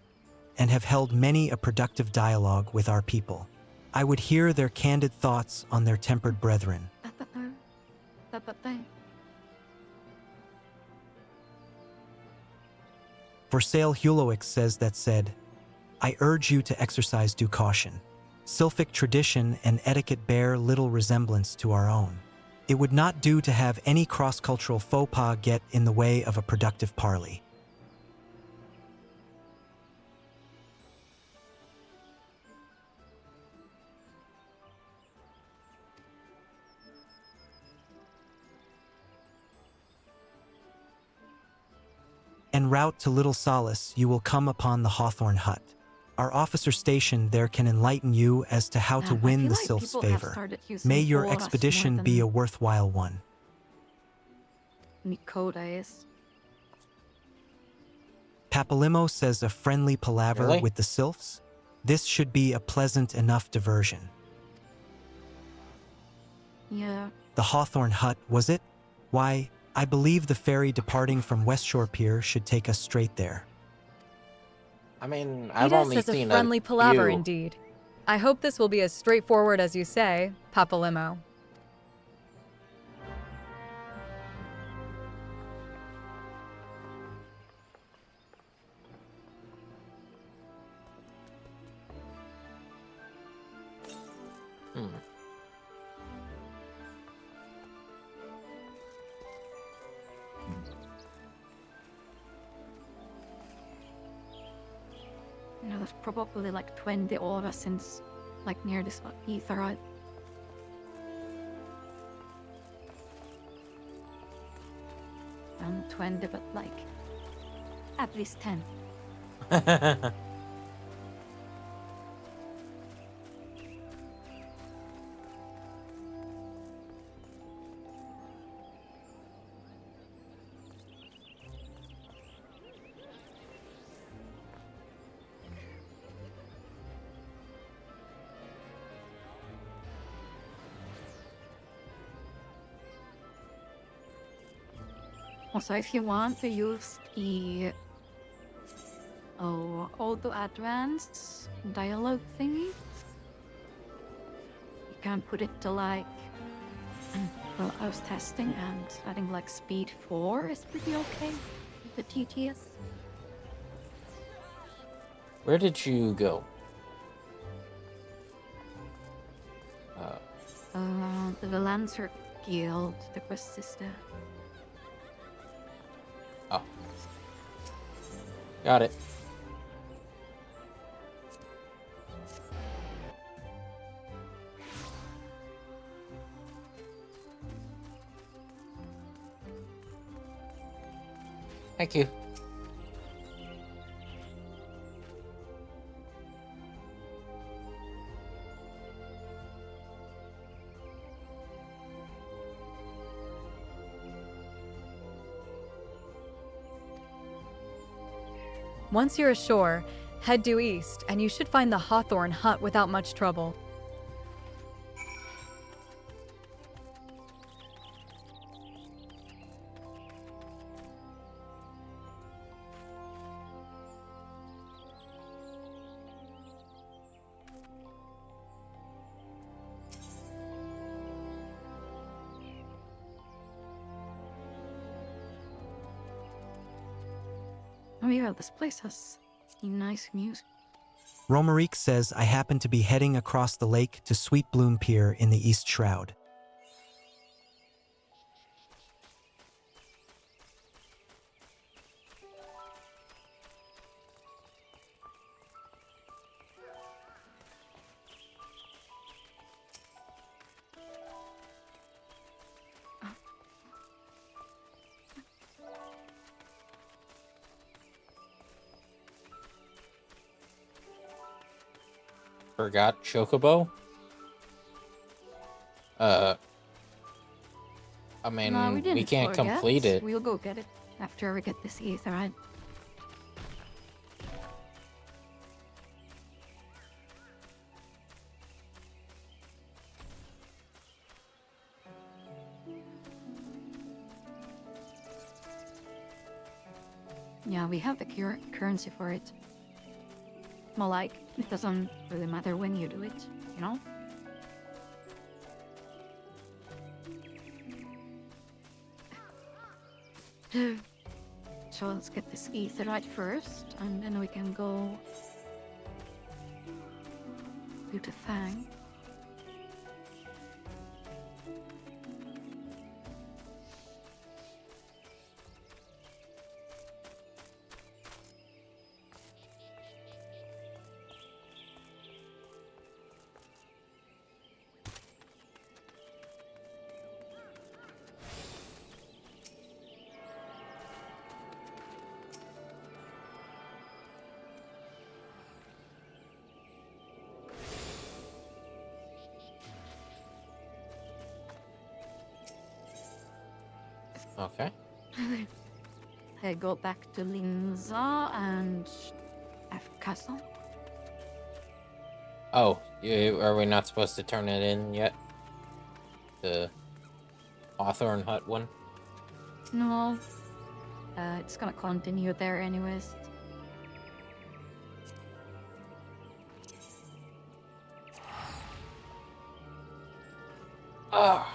Speaker 4: and have held many a productive dialogue with our people. I would hear their candid thoughts on their tempered brethren. For Sale Huloic says that said, I urge you to exercise due caution. Sylphic tradition and etiquette bear little resemblance to our own. It would not do to have any cross-cultural faux pas get in the way of a productive parley. En route to Little Solace, you will come upon the Hawthorne Hut. Our officer stationed there can enlighten you as to how to win the sylph's favor. May your expedition be a worthwhile one.
Speaker 1: Mikoda is.
Speaker 4: Papalimo says a friendly palaver
Speaker 2: Really?
Speaker 4: with the sylphs? This should be a pleasant enough diversion.
Speaker 1: Yeah.
Speaker 4: The Hawthorne Hut, was it? Why, I believe the ferry departing from Westshore Pier should take us straight there.
Speaker 2: I mean, I've
Speaker 3: Ida
Speaker 2: only
Speaker 3: says
Speaker 2: seen
Speaker 3: a friendly palaver
Speaker 2: few.
Speaker 3: indeed. I hope this will be as straightforward as you say, Papalimo.
Speaker 1: You know, there's probably like 20 aura since like near this ether. And 20, but like at least 10. Also, if you want to use the auto advance dialogue thingy, you can put it to like, well, I was testing and I think like speed 4 is pretty okay with the TTS.
Speaker 2: Where did you go?
Speaker 1: The Lancer Guild, the quest is there.
Speaker 2: Oh. Got it. Thank you.
Speaker 3: Once you're ashore, head due east, and you should find the Hawthorne Hut without much trouble.
Speaker 1: Oh yeah, this place has nice music.
Speaker 4: Romarique says I happen to be heading across the lake to Sweet Bloom Pier in the East Shroud.
Speaker 2: Forgot Chocobo? I mean,
Speaker 1: No, we didn't
Speaker 2: we can't
Speaker 1: forget.
Speaker 2: complete it.
Speaker 1: We'll go get it. after we get this etherite. Yeah, we have the currency for it. Well, like, it doesn't really matter when you do it, you know? So let's get this etherite first, and then we can go to the Fang.
Speaker 2: Okay.
Speaker 1: I go back to Linza and F Castle.
Speaker 2: Oh, are we not supposed to turn it in yet? The Hawthorne Hut one?
Speaker 1: No, it's gonna continue there anyways.
Speaker 2: Ah.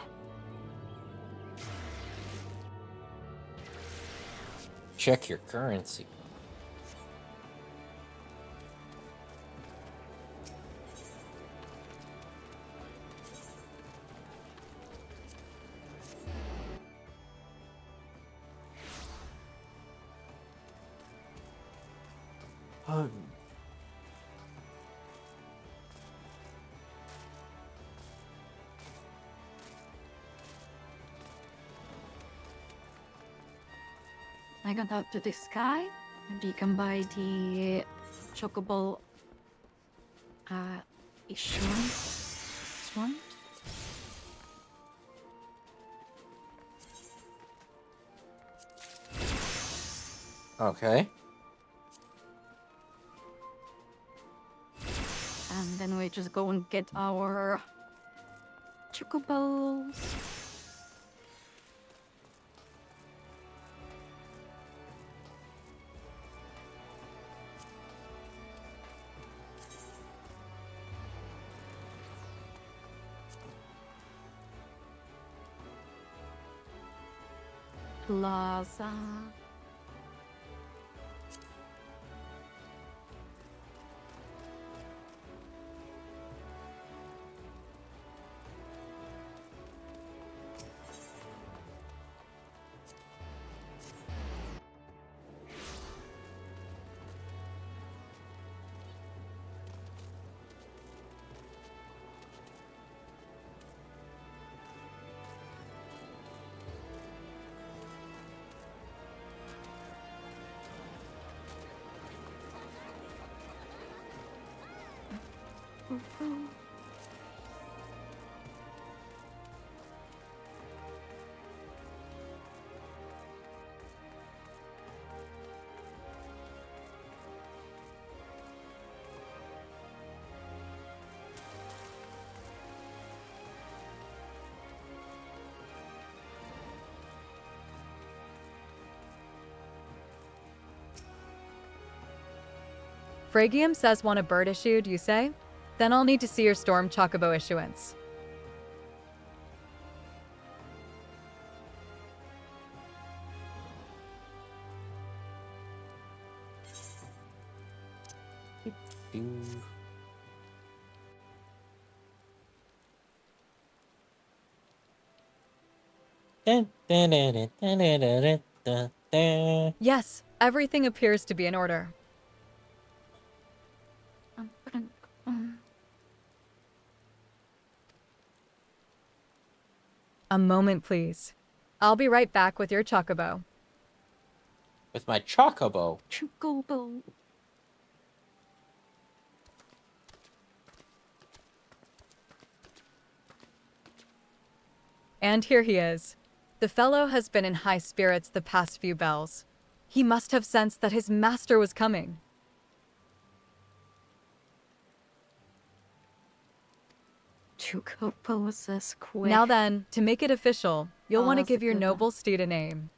Speaker 2: Check your currency.
Speaker 1: I got out to the sky, and you can buy the Chocobo issuance one.
Speaker 2: Okay.
Speaker 1: And then we just go and get our Chocobos. Plaza.
Speaker 3: Phrygium says want a bird issued, you say? Then I'll need to see your Storm Chocobo issuance. Yes, everything appears to be in order. A moment, please. I'll be right back with your Chocobo.
Speaker 2: With my Chocobo.
Speaker 1: Chocobo.
Speaker 3: And here he is. The fellow has been in high spirits the past few bells. He must have sensed that his master was coming.
Speaker 1: Chocobo says quick.
Speaker 3: Now then, to make it official, you'll
Speaker 1: Oh,
Speaker 3: want to
Speaker 1: that's a
Speaker 3: give your
Speaker 1: good one.
Speaker 3: noble steed a name.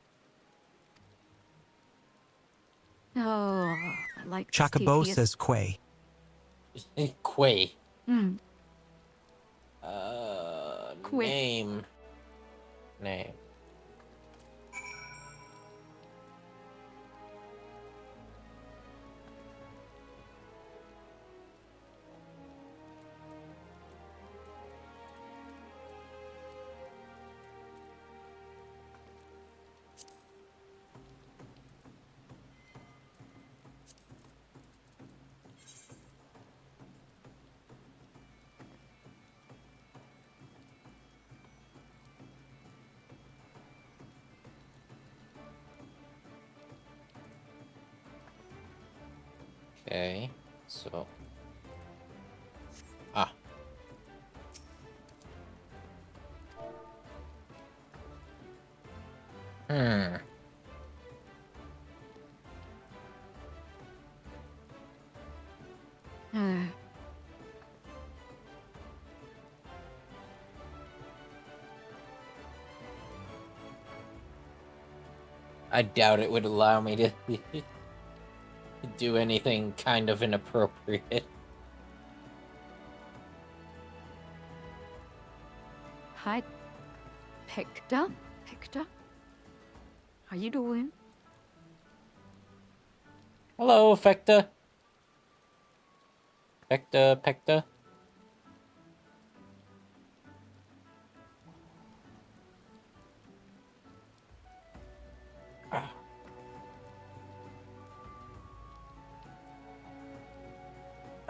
Speaker 1: Oh, I like this
Speaker 4: Chocobo
Speaker 1: TTS.
Speaker 4: says Quay.
Speaker 2: Quay.
Speaker 1: Hmm. Quay.
Speaker 2: Name. Name. Okay, so. Ah. Hmm. I doubt it would allow me to do anything kind of inappropriate.
Speaker 1: Hi, Pecta. Pecta, how you doing?
Speaker 2: Hello, Fecta. Pecta.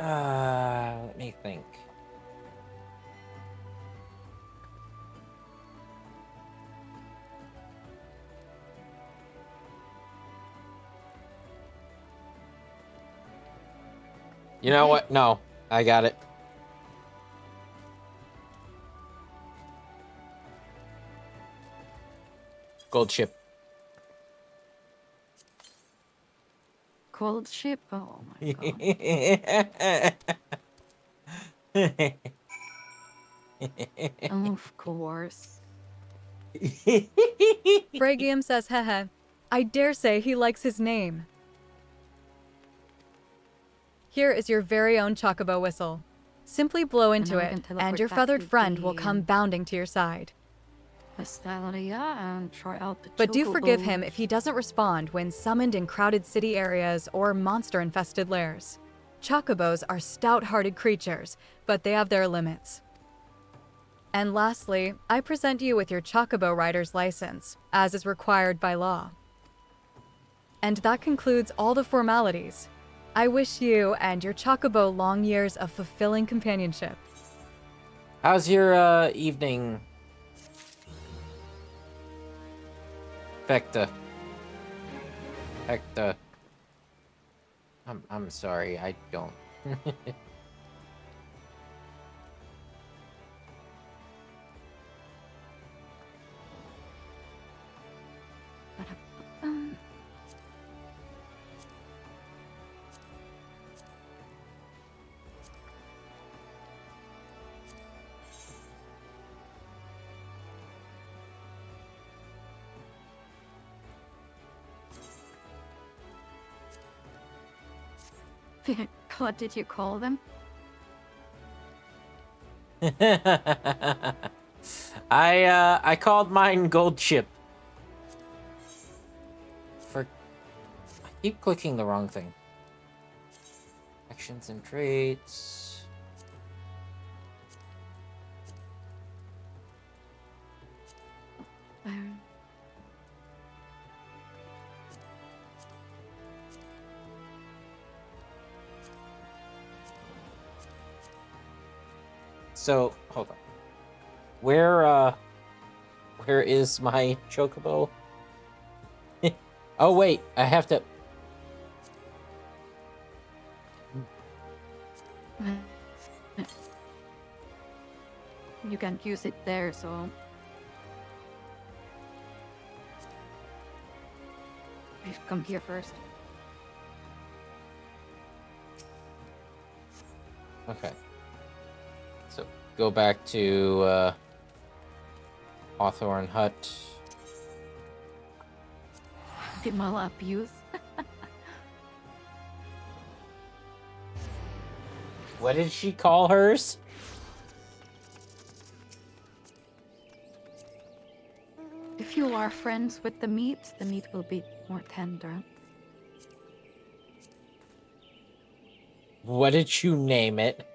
Speaker 2: Let me think. You know what? No, I got it. Gold ship.
Speaker 1: Cold ship? Oh my god. Of course.
Speaker 3: Phrygium says, hehe. I dare say he likes his name. Here is your very own Chocobo whistle. Simply blow into
Speaker 1: now we
Speaker 3: it,
Speaker 1: can
Speaker 3: and
Speaker 1: teleport
Speaker 3: your
Speaker 1: back
Speaker 3: feathered
Speaker 1: to
Speaker 3: friend will
Speaker 1: the,
Speaker 3: come bounding to your side.
Speaker 1: Vestalia and try out the
Speaker 3: But do forgive him
Speaker 1: chocobos.
Speaker 3: if he doesn't respond when summoned in crowded city areas or monster-infested lairs. Chocobos are stout-hearted creatures, but they have their limits. And lastly, I present you with your Chocobo rider's license, as is required by law. And that concludes all the formalities. I wish you and your Chocobo long years of fulfilling companionship.
Speaker 2: How's your evening, Fecta? Fecta. I'm sorry, I don't.
Speaker 1: What did you call them?
Speaker 2: I called mine gold chip. I keep clicking the wrong thing. Actions and traits. So, hold on. Where is my chocobo? Oh, wait, I have to...
Speaker 1: You can't use it there, so... come here first.
Speaker 2: Okay. So go back to Hawthorne Hut.
Speaker 1: Dimala abuse.
Speaker 2: What did she call hers?
Speaker 1: If you are friends with the meat will be more tender.
Speaker 2: What did you name it?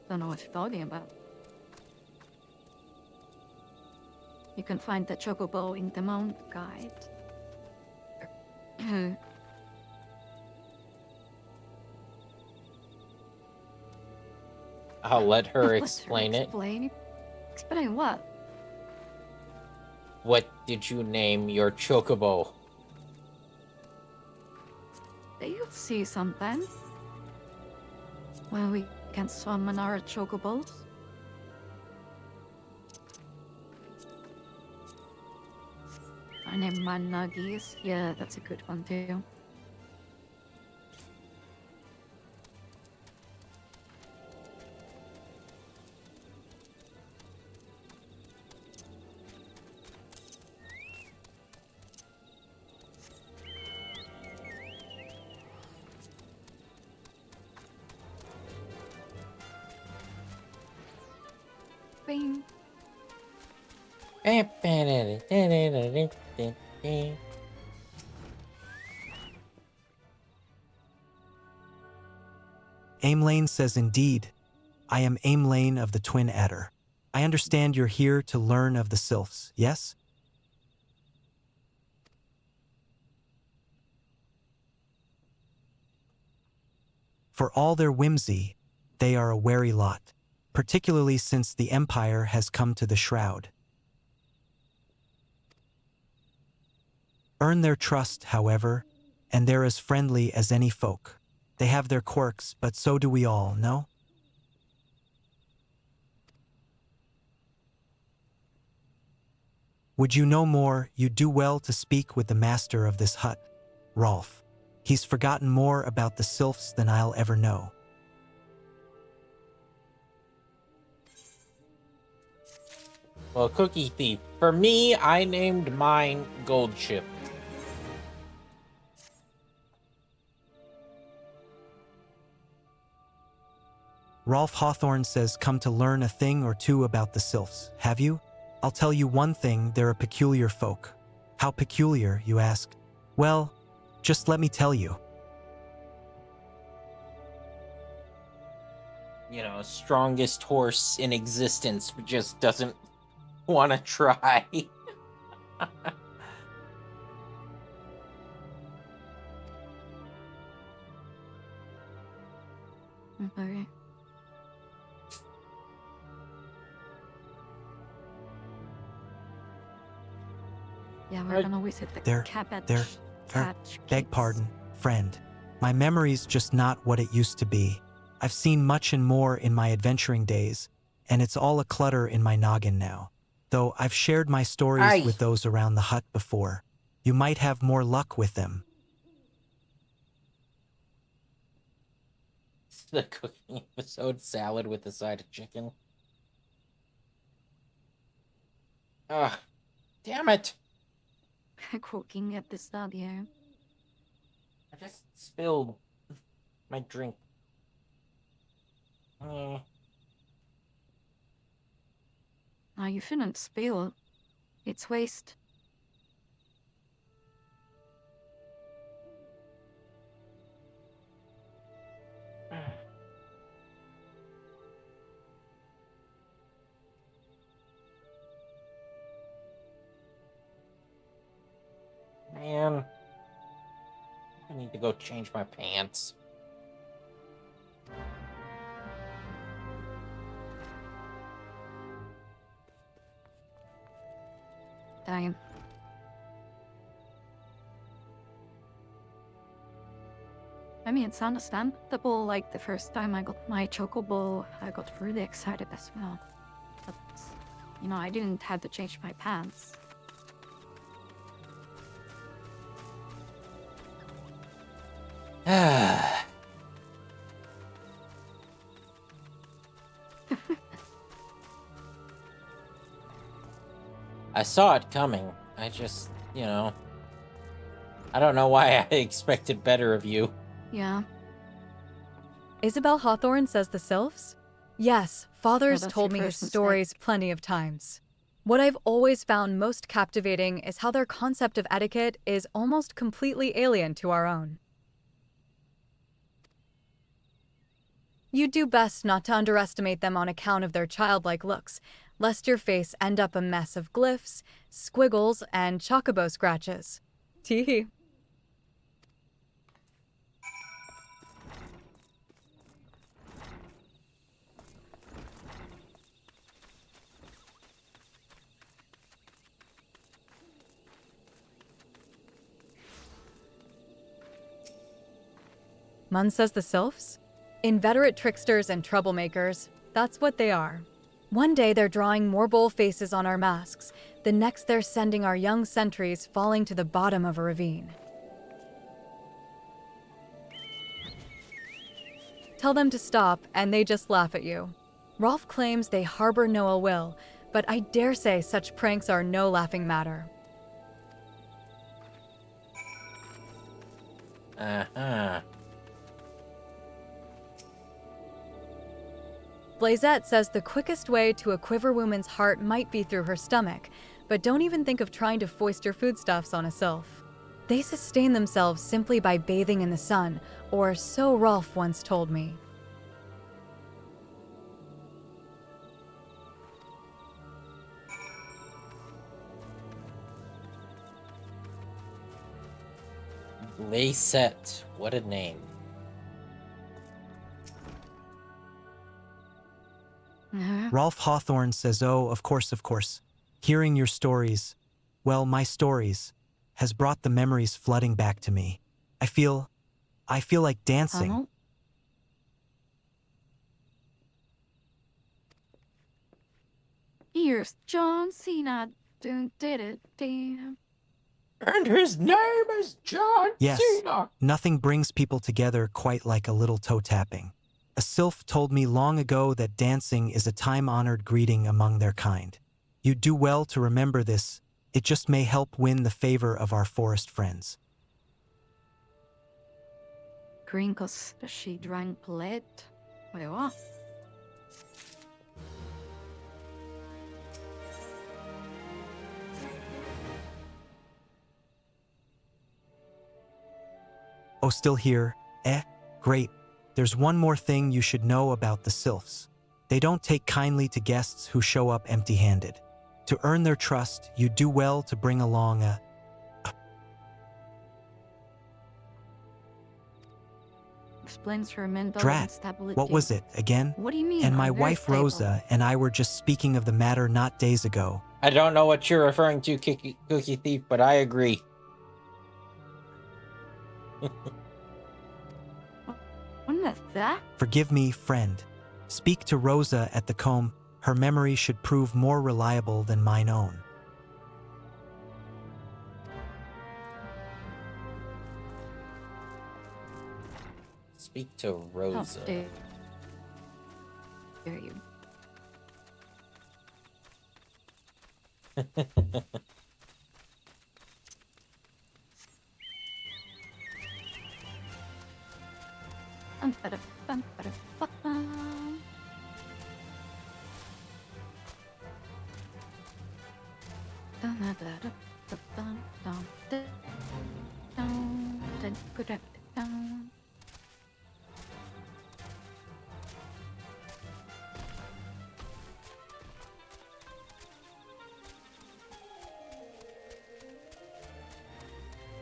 Speaker 1: Don't know what you're talking about. You can find the chocobo in the Mount Guide.
Speaker 2: I'll let her
Speaker 1: Let her
Speaker 2: explain it.
Speaker 1: explain? Explain what?
Speaker 2: What did you name your chocobo?
Speaker 1: You'll see something. When we can summon our chocobos. I name my nuggies. Yeah, that's a good one too. Bing.
Speaker 4: Aimlane says, indeed, I am Aimlane of the Twin Adder. I understand you're here to learn of the sylphs, yes? For all their whimsy, they are a wary lot, particularly since the Empire has come to the Shroud. Earn their trust, however, and they're as friendly as any folk. They have their quirks, but so do we all, no? Would you know more, you'd do well to speak with the master of this hut, Rolf. He's forgotten more about the sylphs than I'll ever know.
Speaker 2: Well, Cookie Thief. For me, I named mine Gold Chip.
Speaker 4: Rolf Hawthorne says, come to learn a thing or two about the sylphs, have you? I'll tell you one thing, they're a peculiar folk. How peculiar, you ask? Well, just let me tell you.
Speaker 2: You know, strongest horse in existence just doesn't want to try.
Speaker 1: Okay. Yeah, we're gonna visit the cabbage.
Speaker 4: Beg pardon, friend. My memory's just not what it used to be. I've seen much and more in my adventuring days, and it's all a clutter in my noggin now. Though I've shared my stories with those around the hut before. You might have more luck with them.
Speaker 2: The cooking episode, salad with a side of chicken. Ugh, damn it.
Speaker 1: Cooking at the studio.
Speaker 2: I just spilled my drink.
Speaker 1: Now you shouldn't spill. It's waste.
Speaker 2: Man, I need to go change my pants.
Speaker 1: Damn. I mean, it's understandable, like the first time I got my chocobo, I got really excited as well. But You know, I didn't have to change my pants.
Speaker 2: I saw it coming. I just, I don't know why I expected better of you.
Speaker 1: Yeah.
Speaker 3: Isabel Hawthorne says the sylphs? Yes, Father's
Speaker 1: that's
Speaker 3: told
Speaker 1: your
Speaker 3: me his
Speaker 1: first mistake.
Speaker 3: stories plenty of times. What I've always found most captivating is how their concept of etiquette is almost completely alien to our own. You'd do best not to underestimate them on account of their childlike looks, lest your face end up a mess of glyphs, squiggles, and chocobo scratches. Tee. Munn says the sylphs? Inveterate tricksters and troublemakers, that's what they are. One day they're drawing more bowl faces on our masks, the next they're sending our young sentries falling to the bottom of a ravine. Tell them to stop, and they just laugh at you. Rolf claims they harbor no ill will, but I dare say such pranks are no laughing matter.
Speaker 2: Uh-huh.
Speaker 3: Blazette says the quickest way to a quiver woman's heart might be through her stomach, but don't even think of trying to foist your foodstuffs on a sylph. They sustain themselves simply by bathing in the sun, or so Rolf once told me.
Speaker 2: Blazette, what a name.
Speaker 4: Rolf Hawthorne says, oh, of course, of course. Hearing your stories, well, my stories, has brought the memories flooding back to me. I feel like dancing.
Speaker 1: Tunnel? Here's John Cena. Dun, did it, damn.
Speaker 2: And his name is John
Speaker 4: Yes,
Speaker 2: Cena.
Speaker 4: nothing brings people together quite like a little toe tapping. A sylph told me long ago that dancing is a time-honored greeting among their kind. You'd do well to remember this. It just may help win the favor of our forest friends.
Speaker 1: Green 'cause she drank blood. Wait, what?
Speaker 4: Oh, still here? Great. There's one more thing you should know about the sylphs. They don't take kindly to guests who show up empty-handed. To earn their trust, you do well to bring along a...
Speaker 1: Explains her mental
Speaker 4: Drat,
Speaker 1: instability.
Speaker 4: what was it, again?
Speaker 1: What do you mean?
Speaker 4: And my
Speaker 1: I'm very
Speaker 4: wife
Speaker 1: stable.
Speaker 4: Rosa and I were just speaking of the matter not days ago.
Speaker 2: I don't know what you're referring to, Cookie Thief, but I agree.
Speaker 1: What is that?
Speaker 4: Forgive me, friend. Speak to Rosa at the comb. Her memory should prove more reliable than mine own.
Speaker 2: Speak to Rosa.
Speaker 1: How dare you?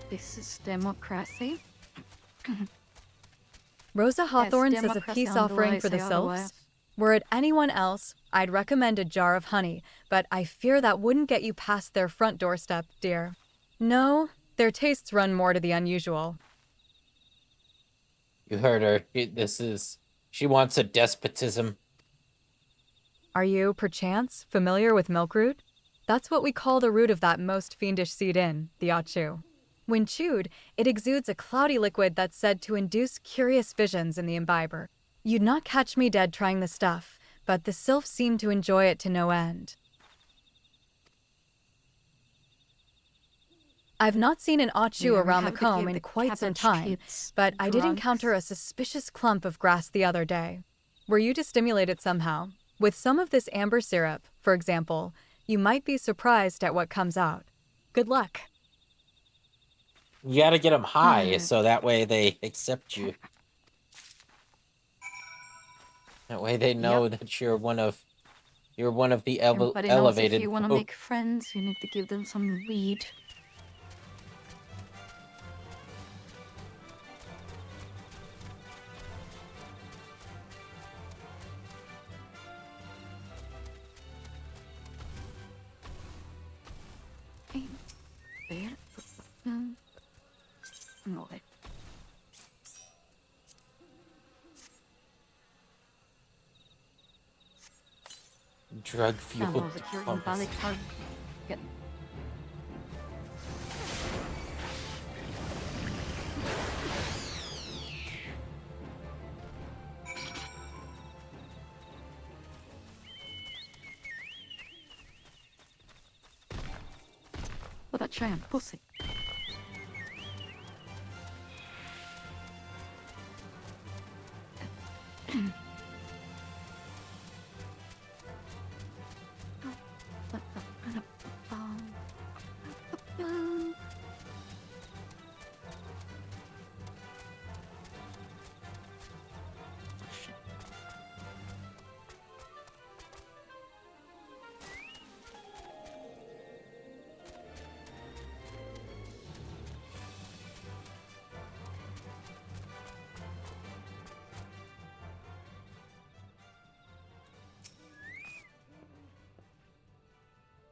Speaker 1: This is democracy.
Speaker 3: Rosa Hawthorne says a
Speaker 1: democracy
Speaker 3: peace
Speaker 1: on the
Speaker 3: offering
Speaker 1: way,
Speaker 3: for the
Speaker 1: say
Speaker 3: sylphs.
Speaker 1: otherwise.
Speaker 3: Were it anyone else, I'd recommend a jar of honey, but I fear that wouldn't get you past their front doorstep, dear. No, their tastes run more to the unusual.
Speaker 2: You heard her. She wants a despotism.
Speaker 3: Are you, perchance, familiar with milkroot? That's what we call the root of that most fiendish seed in, the achu. When chewed, it exudes a cloudy liquid that's said to induce curious visions in the imbiber. You'd not catch me dead trying the stuff, but the sylphs seem to enjoy it to no end. I've not seen an achu
Speaker 1: Yeah, we
Speaker 3: around the
Speaker 1: have to give
Speaker 3: comb in
Speaker 1: the
Speaker 3: quite some
Speaker 1: cabbage
Speaker 3: time,
Speaker 1: kids
Speaker 3: but I did
Speaker 1: drugs.
Speaker 3: encounter a suspicious clump of grass the other day. Were you to stimulate it somehow? With some of this amber syrup, for example, you might be surprised at what comes out. Good luck.
Speaker 2: You gotta get them high, so that way they accept you. That way they know that you're one of the
Speaker 1: Everybody knows if
Speaker 2: elevated
Speaker 1: you want to
Speaker 2: folk.
Speaker 1: make friends, you need to give them some weed. There. No, wait.
Speaker 2: Drug fueled
Speaker 1: Balik target. What a giant pussy.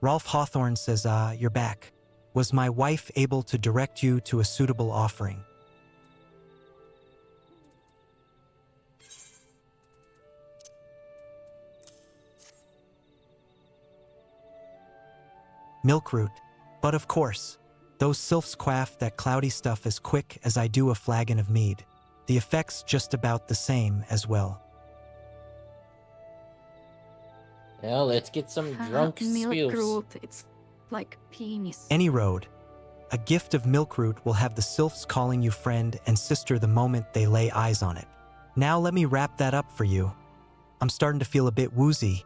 Speaker 4: Rolf Hawthorne says, you're back. Was my wife able to direct you to a suitable offering? Milkroot. But of course, those sylphs quaff that cloudy stuff as quick as I do a flagon of mead. The effect's just about the same as well.
Speaker 2: Well, let's get some drunk spills.
Speaker 1: Milkroot, it's like penis.
Speaker 4: Any road. A gift of milkroot will have the sylphs calling you friend and sister the moment they lay eyes on it. Now let me wrap that up for you. I'm starting to feel a bit woozy.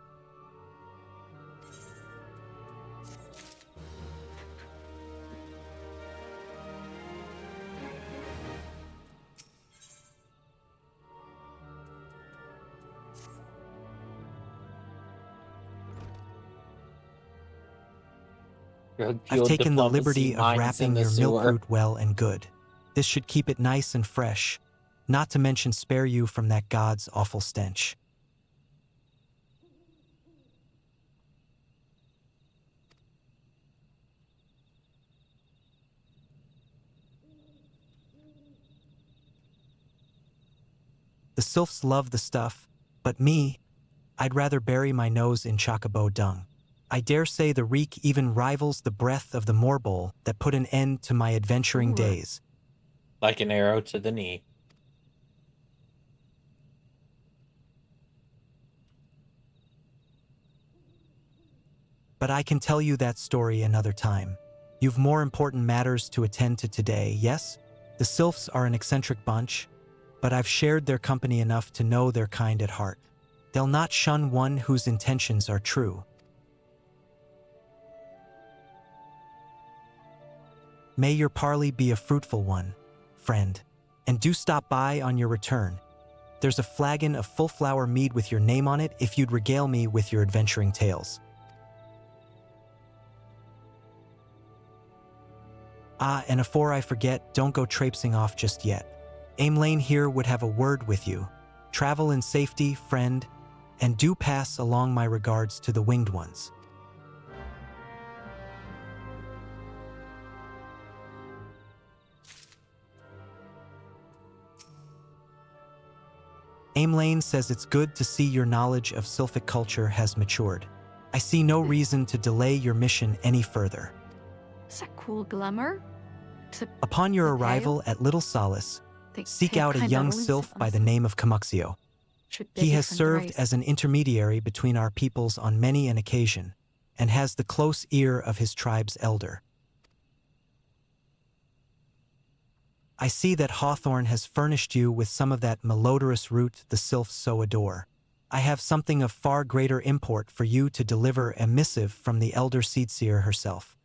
Speaker 4: I've taken the liberty of wrapping your milkroot well and good. This should keep it nice and fresh, not to mention spare you from that god's awful stench. The sylphs love the stuff, but me, I'd rather bury my nose in chocobo dung. I dare say the reek even rivals the breath of the morbol that put an end to my adventuring days.
Speaker 2: Like an arrow to the knee.
Speaker 4: But I can tell you that story another time. You've more important matters to attend to today, yes? The sylphs are an eccentric bunch, but I've shared their company enough to know they're kind at heart. They'll not shun one whose intentions are true. May your parley be a fruitful one, friend. And do stop by on your return. There's a flagon of full flower mead with your name on it if you'd regale me with your adventuring tales. And afore I forget, don't go traipsing off just yet. Aim Lane here would have a word with you. Travel in safety, friend, and do pass along my regards to the winged ones. Aimlane says it's good to see your knowledge of Sylphic culture has matured. I see no reason to delay your mission any further.
Speaker 1: It's a cool glamour.
Speaker 4: Upon your arrival at Little Solace, seek out a young sylph by the name of Camuxio. He has served as an intermediary between our peoples on many an occasion, and has the close ear of his tribe's elder. I see that Hawthorne has furnished you with some of that malodorous root the sylphs so adore. I have something of far greater import for you to deliver, a missive from the elder Seedseer herself.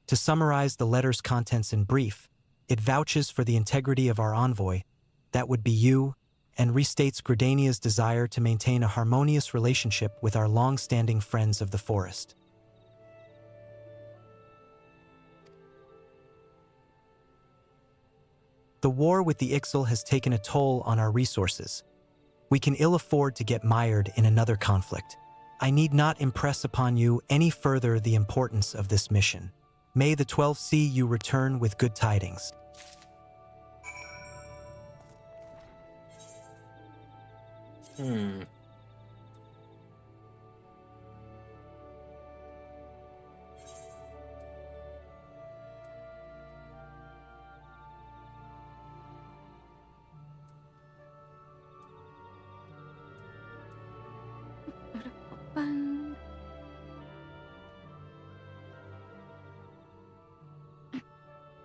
Speaker 4: To summarize the letter's contents in brief, it vouches for the integrity of our envoy, that would be you, and restates Gridania's desire to maintain a harmonious relationship with our long-standing friends of the forest. The war with the Ixal has taken a toll on our resources. We can ill afford to get mired in another conflict. I need not impress upon you any further the importance of this mission. May the 12 see you return with good tidings.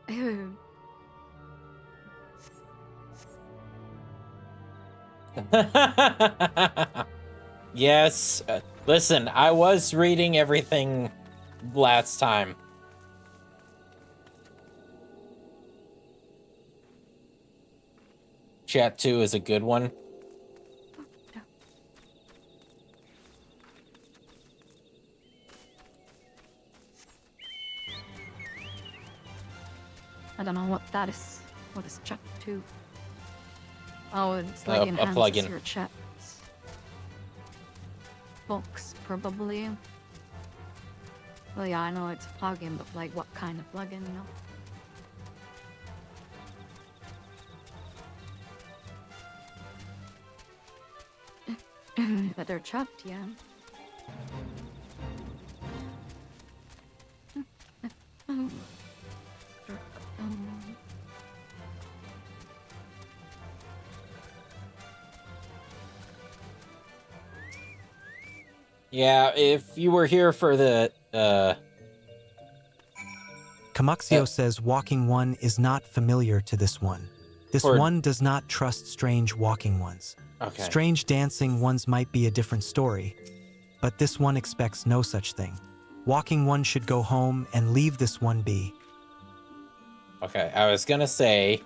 Speaker 1: Ew.
Speaker 2: Yes. Listen, I was reading everything last time. Chat 2 is a good one.
Speaker 1: I don't know what that is. What is chat 2? Oh, it's like
Speaker 2: A
Speaker 1: enhances
Speaker 2: plugin.
Speaker 1: your chats. Box, probably. Well, yeah, I know it's a plugin, but like what kind of plugin, you know? Better chat, yeah.
Speaker 2: Yeah, if you were here for the,
Speaker 4: Camuxio says Walking One is not familiar to this one. This one does not trust strange walking ones.
Speaker 2: Okay.
Speaker 4: Strange dancing ones might be a different story, but this one expects no such thing. Walking One should go home and leave this one be.
Speaker 2: Okay, I was gonna say,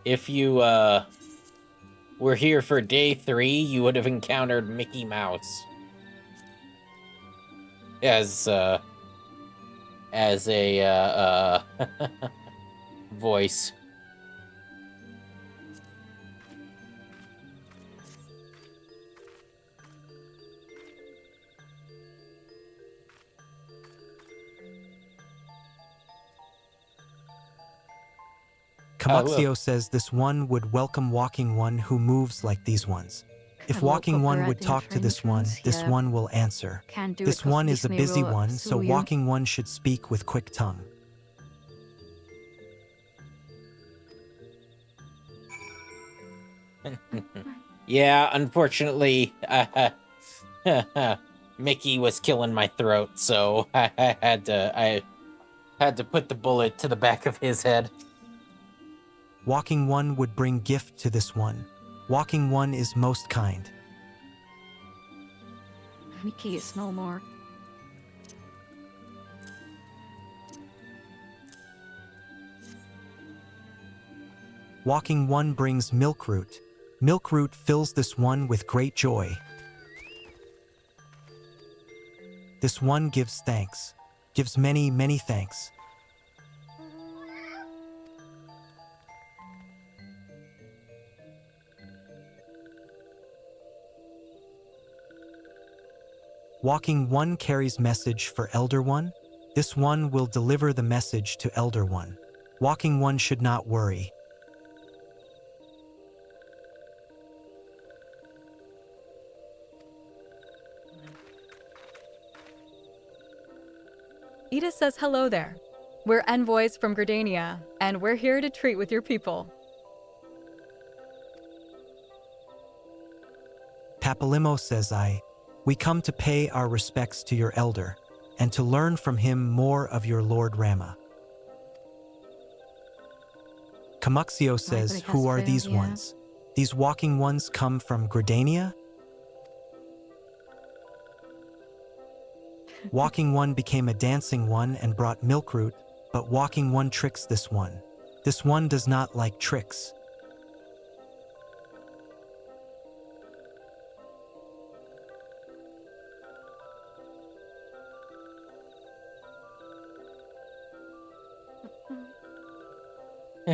Speaker 2: if you, were here for day 3, you would have encountered Mickey Mouse. As a, voice.
Speaker 4: Camuxio says this one would welcome Walking One who moves like these ones. If Walking One would talk to this one will answer. This one is a busy one, so Walking One should speak with quick tongue.
Speaker 2: Yeah, unfortunately, Mickey was killing my throat, so I had to put the bullet to the back of his head.
Speaker 4: Walking One would bring gift to this one. Walking One is most kind.
Speaker 1: Mickey is no more.
Speaker 4: Walking One brings Milkroot. Milkroot fills this one with great joy. This one gives thanks. Gives many, many thanks. Walking One carries message for Elder One. This one will deliver the message to Elder One. Walking One should not worry.
Speaker 3: Ida says hello there. We're envoys from Gridania, and we're here to treat with your people.
Speaker 4: Papalimo says we come to pay our respects to your elder, and to learn from him more of your Lord Rama. Camuxio says,
Speaker 1: Nobody has
Speaker 4: who are
Speaker 1: food,
Speaker 4: these
Speaker 1: yeah.
Speaker 4: ones? These walking ones come from Gridania? Walking One became a dancing one and brought milkroot, but Walking One tricks this one. This one does not like tricks.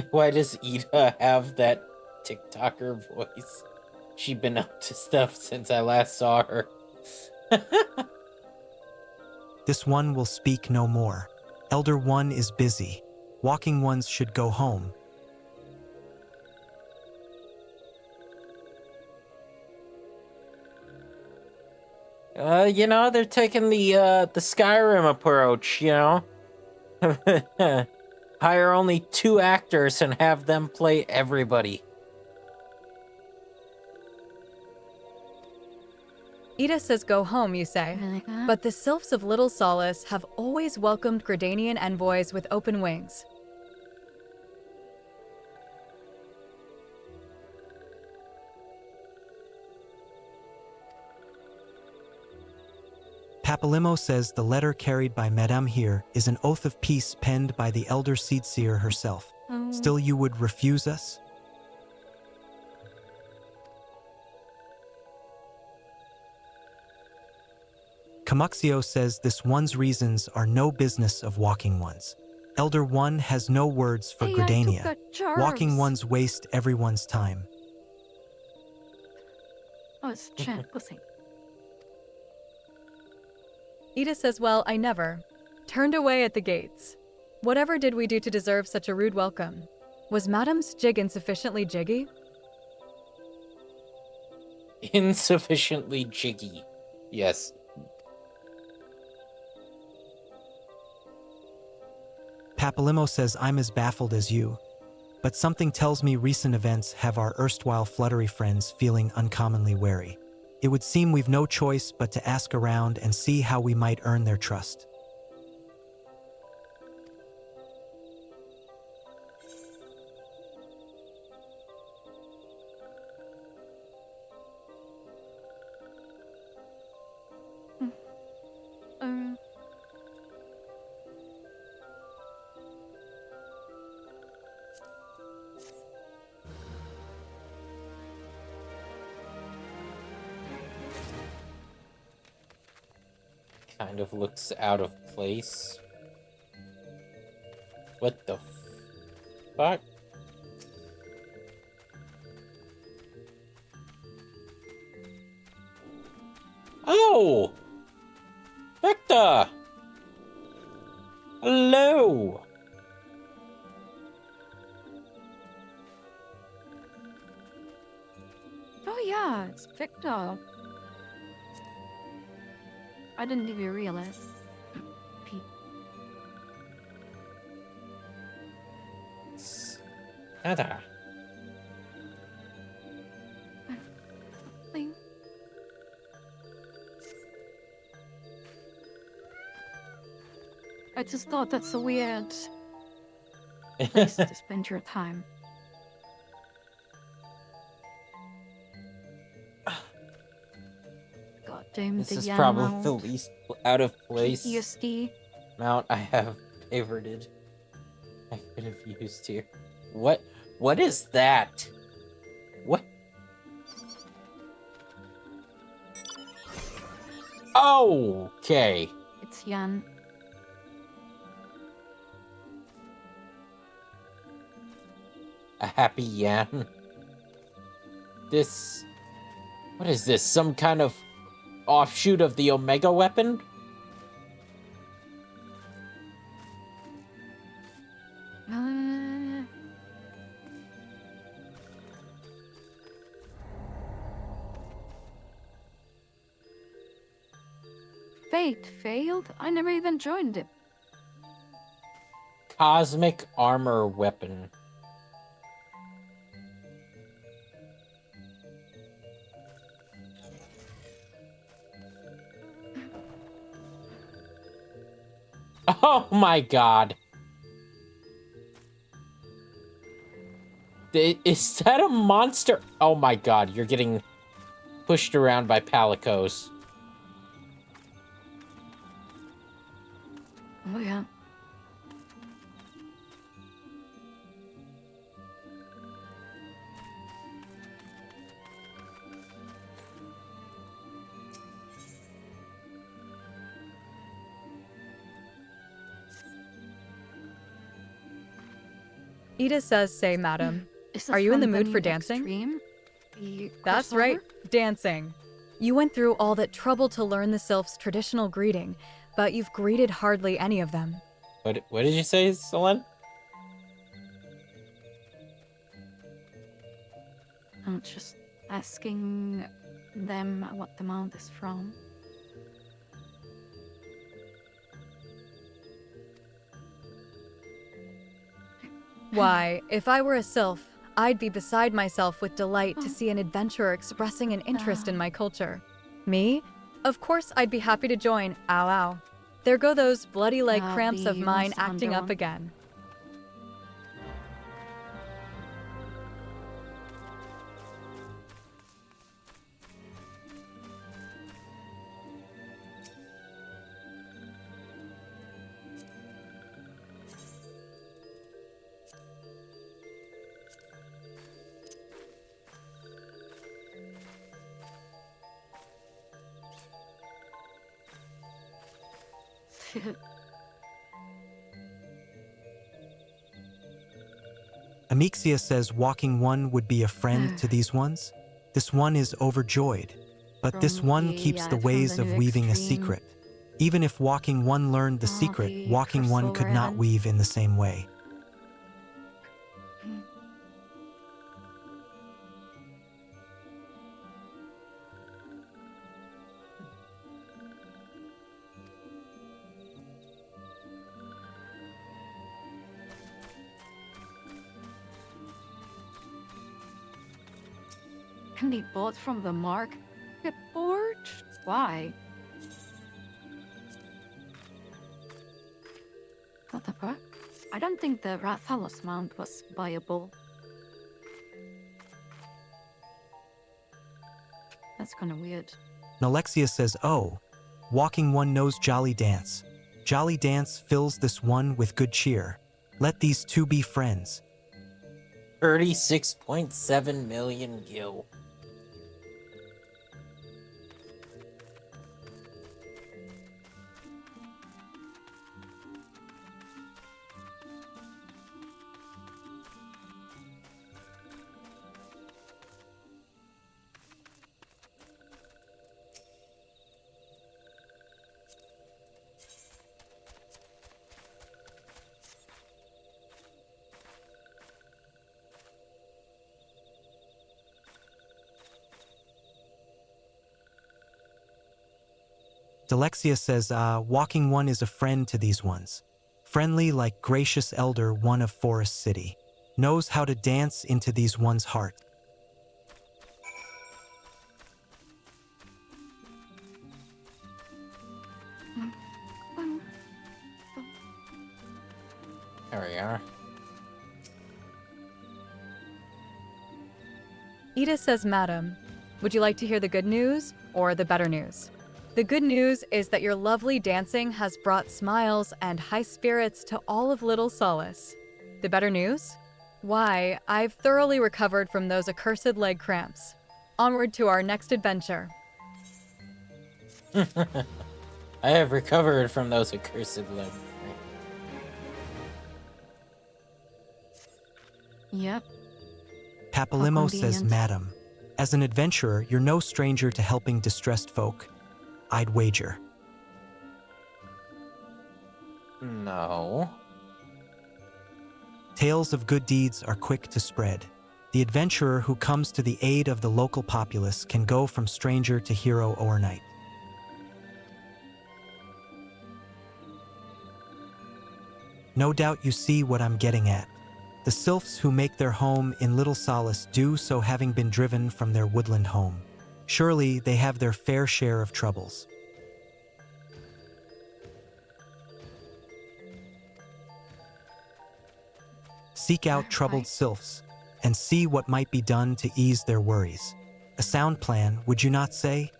Speaker 2: Why does Ida have that TikToker voice? She's been up to stuff since I last saw her.
Speaker 4: This one will speak no more. Elder One is busy. Walking Ones should go home.
Speaker 2: They're taking the Skyrim approach, Hire only 2 actors and have them play everybody.
Speaker 3: Ida says go home, you say. But the Sylphs of Little Solace have always welcomed Gridanian envoys with open wings.
Speaker 4: Papalimo says the letter carried by Madame here is an oath of peace penned by the Elder Seedseer herself. Still you would refuse us? Camuxio says this one's reasons are no business of Walking Ones. Elder One has no words for
Speaker 1: Hey, I took
Speaker 4: Gridania.
Speaker 1: the charms.
Speaker 4: Walking Ones waste everyone's time.
Speaker 1: Oh, it's Chan pussy.
Speaker 3: Ida says, well, I never. Turned away at the gates. Whatever did we do to deserve such a rude welcome? Was Madame's jig insufficiently jiggy?
Speaker 2: Insufficiently jiggy. Yes.
Speaker 4: Papalimo says I'm as baffled as you, but something tells me recent events have our erstwhile fluttery friends feeling uncommonly wary. It would seem we've no choice but to ask around and see how we might earn their trust.
Speaker 2: Kind of looks out of place. What the fuck? Oh! Victor! Hello!
Speaker 1: Oh yeah, it's Victor. I didn't even realize. Pete.
Speaker 2: Nada.
Speaker 1: Thing. I just thought that's a weird place to spend your time. God damn
Speaker 2: This
Speaker 1: the
Speaker 2: is
Speaker 1: yen
Speaker 2: probably
Speaker 1: amount.
Speaker 2: the least out of place
Speaker 1: PTSD.
Speaker 2: amount I have favorited. I could have used here. What is that? What? Oh, okay.
Speaker 1: It's yen.
Speaker 2: A happy yan. This... What is this? Some kind of offshoot of the Omega weapon?
Speaker 1: fate failed, I never even joined it.
Speaker 2: Cosmic armor weapon. Oh my god. Is that a monster? Oh my god, you're getting pushed around by palicos.
Speaker 1: Oh yeah.
Speaker 3: Ida says, say, madam.
Speaker 1: Is that
Speaker 3: Are you in the
Speaker 1: from
Speaker 3: mood
Speaker 1: new
Speaker 3: for dancing?
Speaker 1: Extreme? The
Speaker 3: That's
Speaker 1: crossover?
Speaker 3: right, dancing. You went through all that trouble to learn the sylph's traditional greeting, but you've greeted hardly any of them.
Speaker 2: What did you say, Selene?
Speaker 1: I'm just asking them what the mount is from.
Speaker 3: Why, if I were a sylph, I'd be beside myself with delight to see an adventurer expressing an interest in my culture. Me? Of course I'd be happy to join, ow ow. There go those bloody leg cramps of
Speaker 1: The
Speaker 3: mine
Speaker 1: Monster Hunter
Speaker 3: acting up
Speaker 1: one.
Speaker 3: again.
Speaker 4: Amixia says walking one would be a friend to these ones. This one is overjoyed, but this
Speaker 1: From
Speaker 4: one
Speaker 1: the-
Speaker 4: keeps
Speaker 1: yeah,
Speaker 4: the
Speaker 1: from
Speaker 4: ways
Speaker 1: the
Speaker 4: of
Speaker 1: new
Speaker 4: weaving a
Speaker 1: Extreme.
Speaker 4: secret. Even if walking one learned the secret,
Speaker 1: the
Speaker 4: walking one could
Speaker 1: crossover
Speaker 4: not
Speaker 1: event.
Speaker 4: weave in the same way.
Speaker 1: Can be bought from the market board? Why? What the fuck? I don't think the Rathalos mount was buyable. That's kind of weird.
Speaker 4: Alexia says, oh, walking one knows Jolly Dance. Jolly Dance fills this one with good cheer. Let these two be friends.
Speaker 2: 36.7 million gil.
Speaker 4: Alexia says, walking one is a friend to these ones. Friendly like gracious elder one of Forest City. Knows how to dance into these one's heart.
Speaker 2: There we are.
Speaker 3: Ida says, madam, would you like to hear the good news or the better news? The good news is that your lovely dancing has brought smiles and high spirits to all of Little Solace. The better news? Why, I've thoroughly recovered from those accursed leg cramps. Onward to our next adventure.
Speaker 2: I have recovered from those accursed legs.
Speaker 1: Yep.
Speaker 4: Papalimo says,
Speaker 1: convenient.
Speaker 4: madam, as an adventurer, you're no stranger to helping distressed folk. I'd wager.
Speaker 2: No.
Speaker 4: Tales of good deeds are quick to spread. The adventurer who comes to the aid of the local populace can go from stranger to hero overnight. No doubt you see what I'm getting at. The sylphs who make their home in Little Solace do so having been driven from their woodland home. Surely they have their fair share of troubles. Seek out troubled sylphs and see what might be done to ease their worries. A sound plan, would you not say?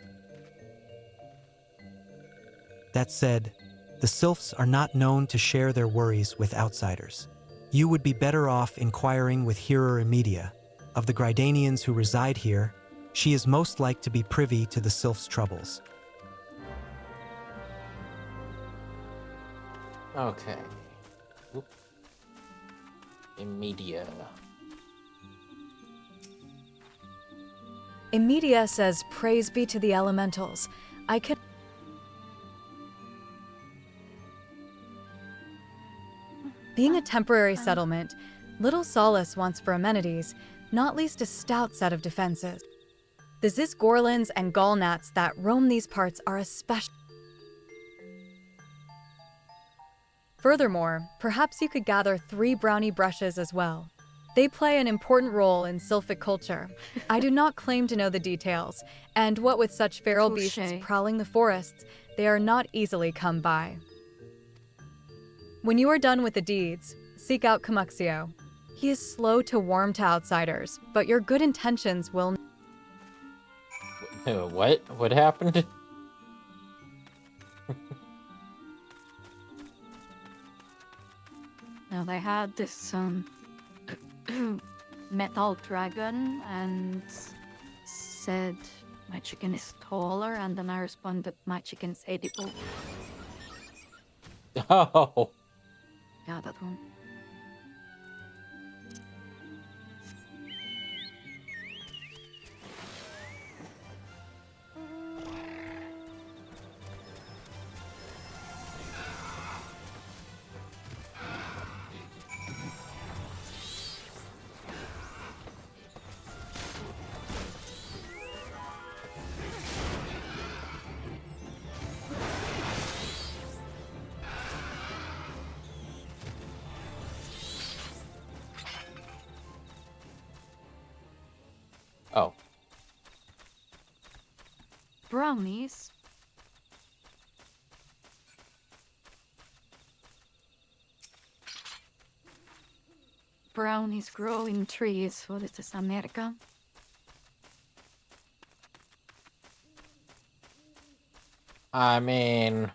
Speaker 4: That said, the sylphs are not known to share their worries with outsiders. You would be better off inquiring with Hearer Imedia. Of the Grydanians who reside here, she is most like to be privy to the sylphs' troubles.
Speaker 2: Okay. Oop. Imedia.
Speaker 3: Imedia says, "Praise be to the elementals. I could..." Being a temporary settlement, Little Solace wants for amenities, not least a stout set of defenses. The Zizgorlins and Gallnats that roam these parts are especially... Furthermore, perhaps you could gather 3 brownie brushes as well. They play an important role in sylphic culture. I do not claim to know the details, and what with such feral beasts prowling the forests, they are not easily come by. When you are done with the deeds, seek out Camuxio. He is slow to warm to outsiders, but your good intentions will...
Speaker 2: What? What happened?
Speaker 1: Now they had this metal dragon and said my chicken is taller, and then I responded my chicken's edible.
Speaker 2: Oh.
Speaker 1: Yeah, that one.
Speaker 2: Oh.
Speaker 1: Brownies? Brownies grow in trees. What is this, America?
Speaker 2: I mean...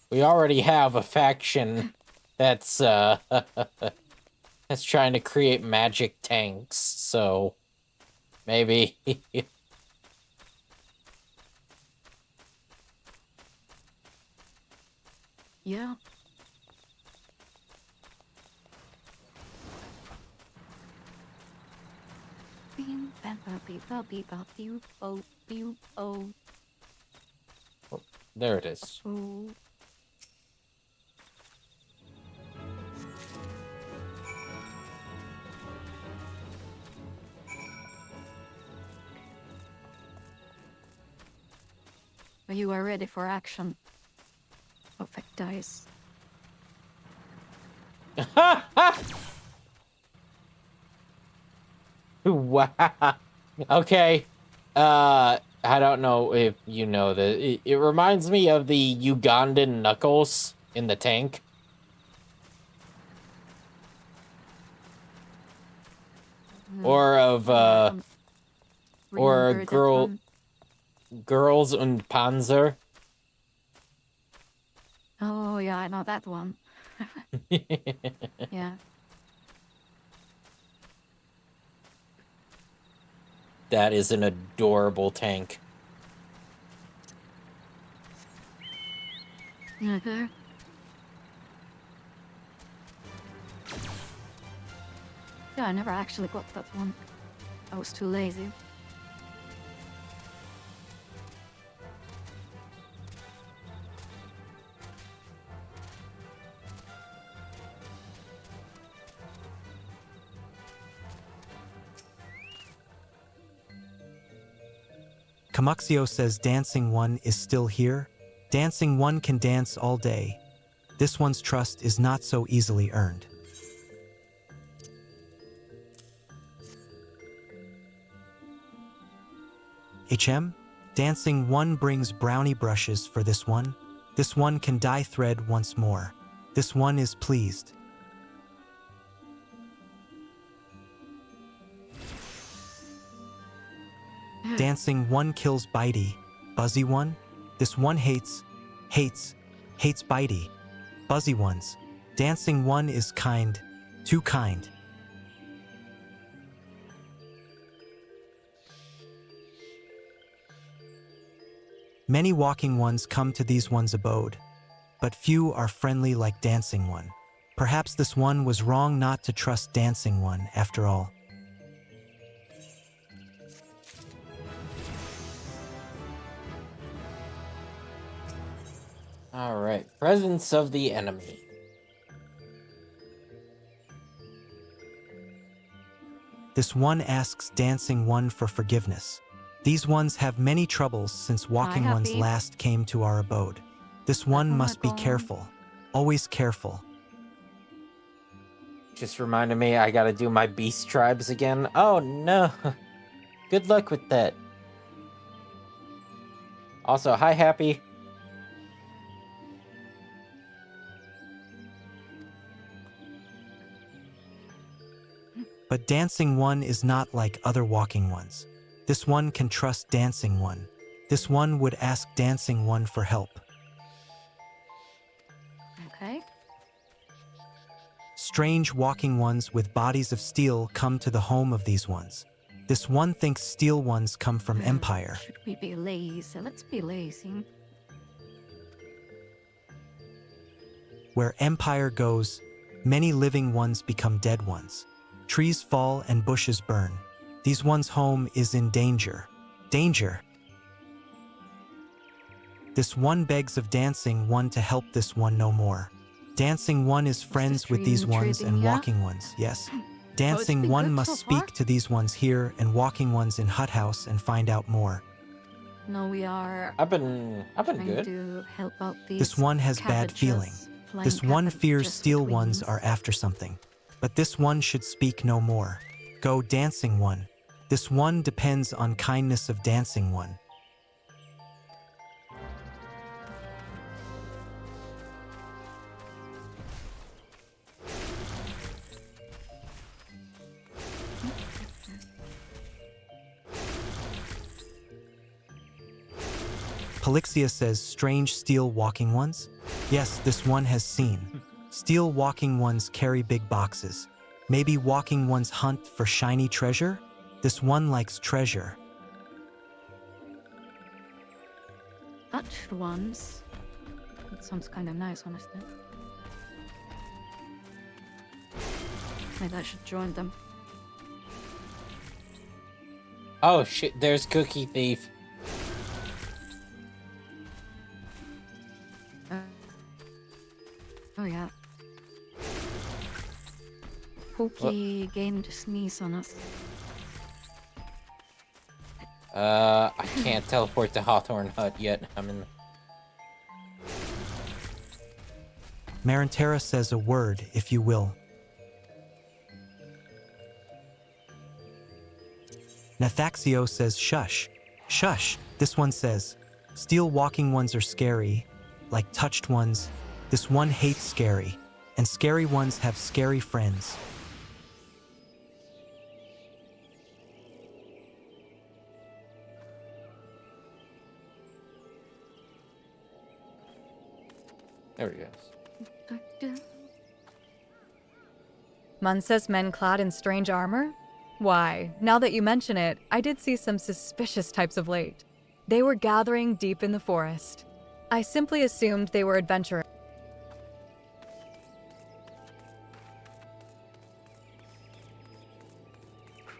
Speaker 2: we already have a faction that's, that's trying to create magic tanks, so... maybe...
Speaker 1: Yeah.
Speaker 2: Oh, there it is.
Speaker 1: Oh. You are ready for action. Perfect dice.
Speaker 2: Wow. Okay. I don't know if you know that. It reminds me of the Ugandan Knuckles in the tank. Or of, or Girls und Panzer.
Speaker 1: Oh, yeah, I know that one. Yeah.
Speaker 2: That is an adorable tank.
Speaker 1: Okay. Yeah, I never actually got that one. I was too lazy.
Speaker 4: Camuxio says Dancing One is still here. Dancing one can dance all day. This one's trust is not so easily earned. Dancing one brings brownie brushes for this one. This one can dye thread once more. This one is pleased. Dancing one kills Bitey. Buzzy one? This one hates Bitey. Buzzy ones. Dancing one is kind, too kind. Many walking ones come to these ones' abode, but few are friendly like dancing one. Perhaps this one was wrong not to trust dancing one after all.
Speaker 2: All right, presence of the enemy.
Speaker 4: This one asks dancing one for forgiveness. These ones have many troubles since walking ones last came to our abode. This one must be careful, always careful.
Speaker 2: Just reminded me I gotta do my beast tribes again. Oh no. Good luck with that. Also, hi Happy.
Speaker 4: But dancing one is not like other walking ones. This one can trust dancing one. This one would ask dancing one for help.
Speaker 1: Okay.
Speaker 4: Strange walking ones with bodies of steel come to the home of these ones. This one thinks steel ones come from Empire.
Speaker 1: Should we be lazy? Let's be lazy.
Speaker 4: Where Empire goes, many living ones become dead ones. Trees fall and bushes burn. These ones' home is in danger. Danger! This one begs of dancing one to help this one no more. Dancing one is friends with these ones and walking ones, yes. Dancing one must speak to these ones here and walking ones in Hut House and find out more.
Speaker 1: No, we are.
Speaker 2: I've been good.
Speaker 1: To help out these
Speaker 4: this one has bad feeling. This one fears steel ones are after something. But this one should speak no more. Go dancing one. This one depends on kindness of dancing one. Polixia says strange steel walking ones? Yes, this one has seen. Steel walking ones carry big boxes. Maybe walking ones hunt for shiny treasure? This one likes treasure.
Speaker 1: Touched ones. That sounds kind of nice, honestly. Maybe I should join them.
Speaker 2: Oh shit, there's Cookie Thief.
Speaker 1: Oh yeah. Pookie gained a sneeze on us.
Speaker 2: I can't teleport to Hawthorne Hut yet. I'm in.
Speaker 4: Marantera says a word, if you will. Nathaxio says shush. Shush. This one says, steel walking ones are scary, like touched ones. This one hates scary, and scary ones have scary friends.
Speaker 2: There he goes.
Speaker 3: Mun says men clad in strange armor? Why, now that you mention it, I did see some suspicious types of late. They were gathering deep in the forest. I simply assumed they were adventurers.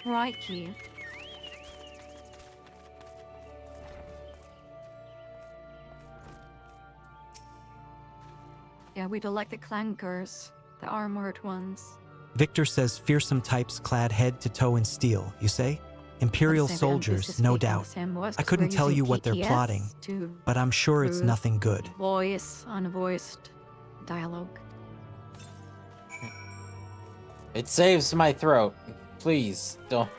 Speaker 1: Crikey. Yeah, we do like the clankers, the armored ones.
Speaker 4: Victor says fearsome types clad head to toe in steel, you say? Imperial
Speaker 1: Let's say we
Speaker 4: soldiers, no
Speaker 1: anticipate on the
Speaker 4: doubt.
Speaker 1: same voice,
Speaker 4: I
Speaker 1: 'cause
Speaker 4: couldn't
Speaker 1: we're
Speaker 4: tell
Speaker 1: using
Speaker 4: you what they're
Speaker 1: PTS
Speaker 4: plotting,
Speaker 1: to
Speaker 4: but I'm sure it's
Speaker 1: through
Speaker 4: nothing good.
Speaker 1: Voice, unvoiced dialogue.
Speaker 2: It saves my throat. Please don't.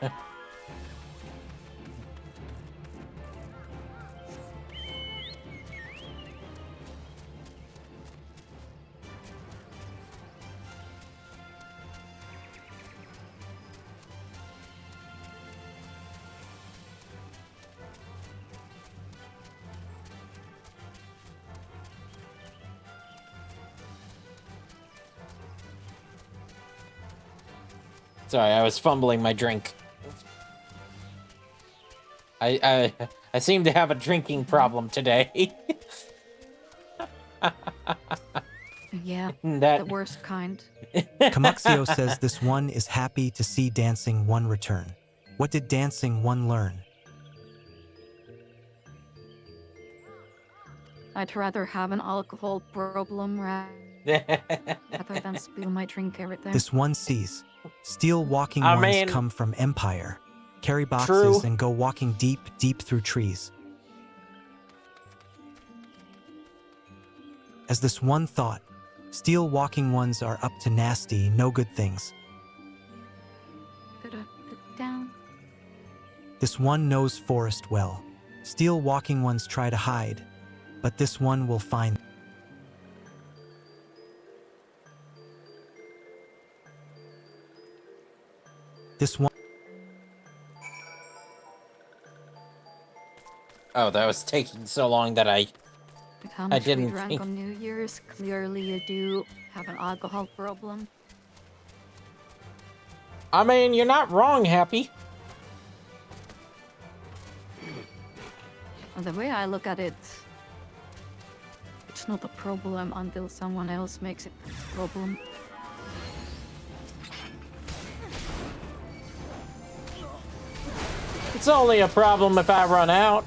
Speaker 2: Sorry, I was fumbling my drink. I seem to have a drinking problem today.
Speaker 1: Yeah,
Speaker 2: That-
Speaker 1: the worst kind.
Speaker 4: Camuxio says this one is happy to see Dancing One return. What did Dancing One learn?
Speaker 1: I'd rather have an alcohol problem rather than spill my drink every time.
Speaker 4: This one sees. Steel walking
Speaker 2: I
Speaker 4: ones
Speaker 2: mean,
Speaker 4: come from Empire. Carry boxes
Speaker 2: true.
Speaker 4: and go walking deep, deep through trees. As this one thought, steel walking ones are up to nasty, no good things.
Speaker 1: Put it down.
Speaker 4: This one knows forest well. Steel walking ones try to hide, but this one will find. This one.
Speaker 2: Oh, that was taking so long that
Speaker 1: With how much we
Speaker 2: didn't
Speaker 1: drank
Speaker 2: think.
Speaker 1: on New Year's, clearly you do have an alcohol problem.
Speaker 2: I mean, you're not wrong, Happy.
Speaker 1: And the way I look at it, it's not a problem until someone else makes it a problem.
Speaker 2: It's only a problem if I run out.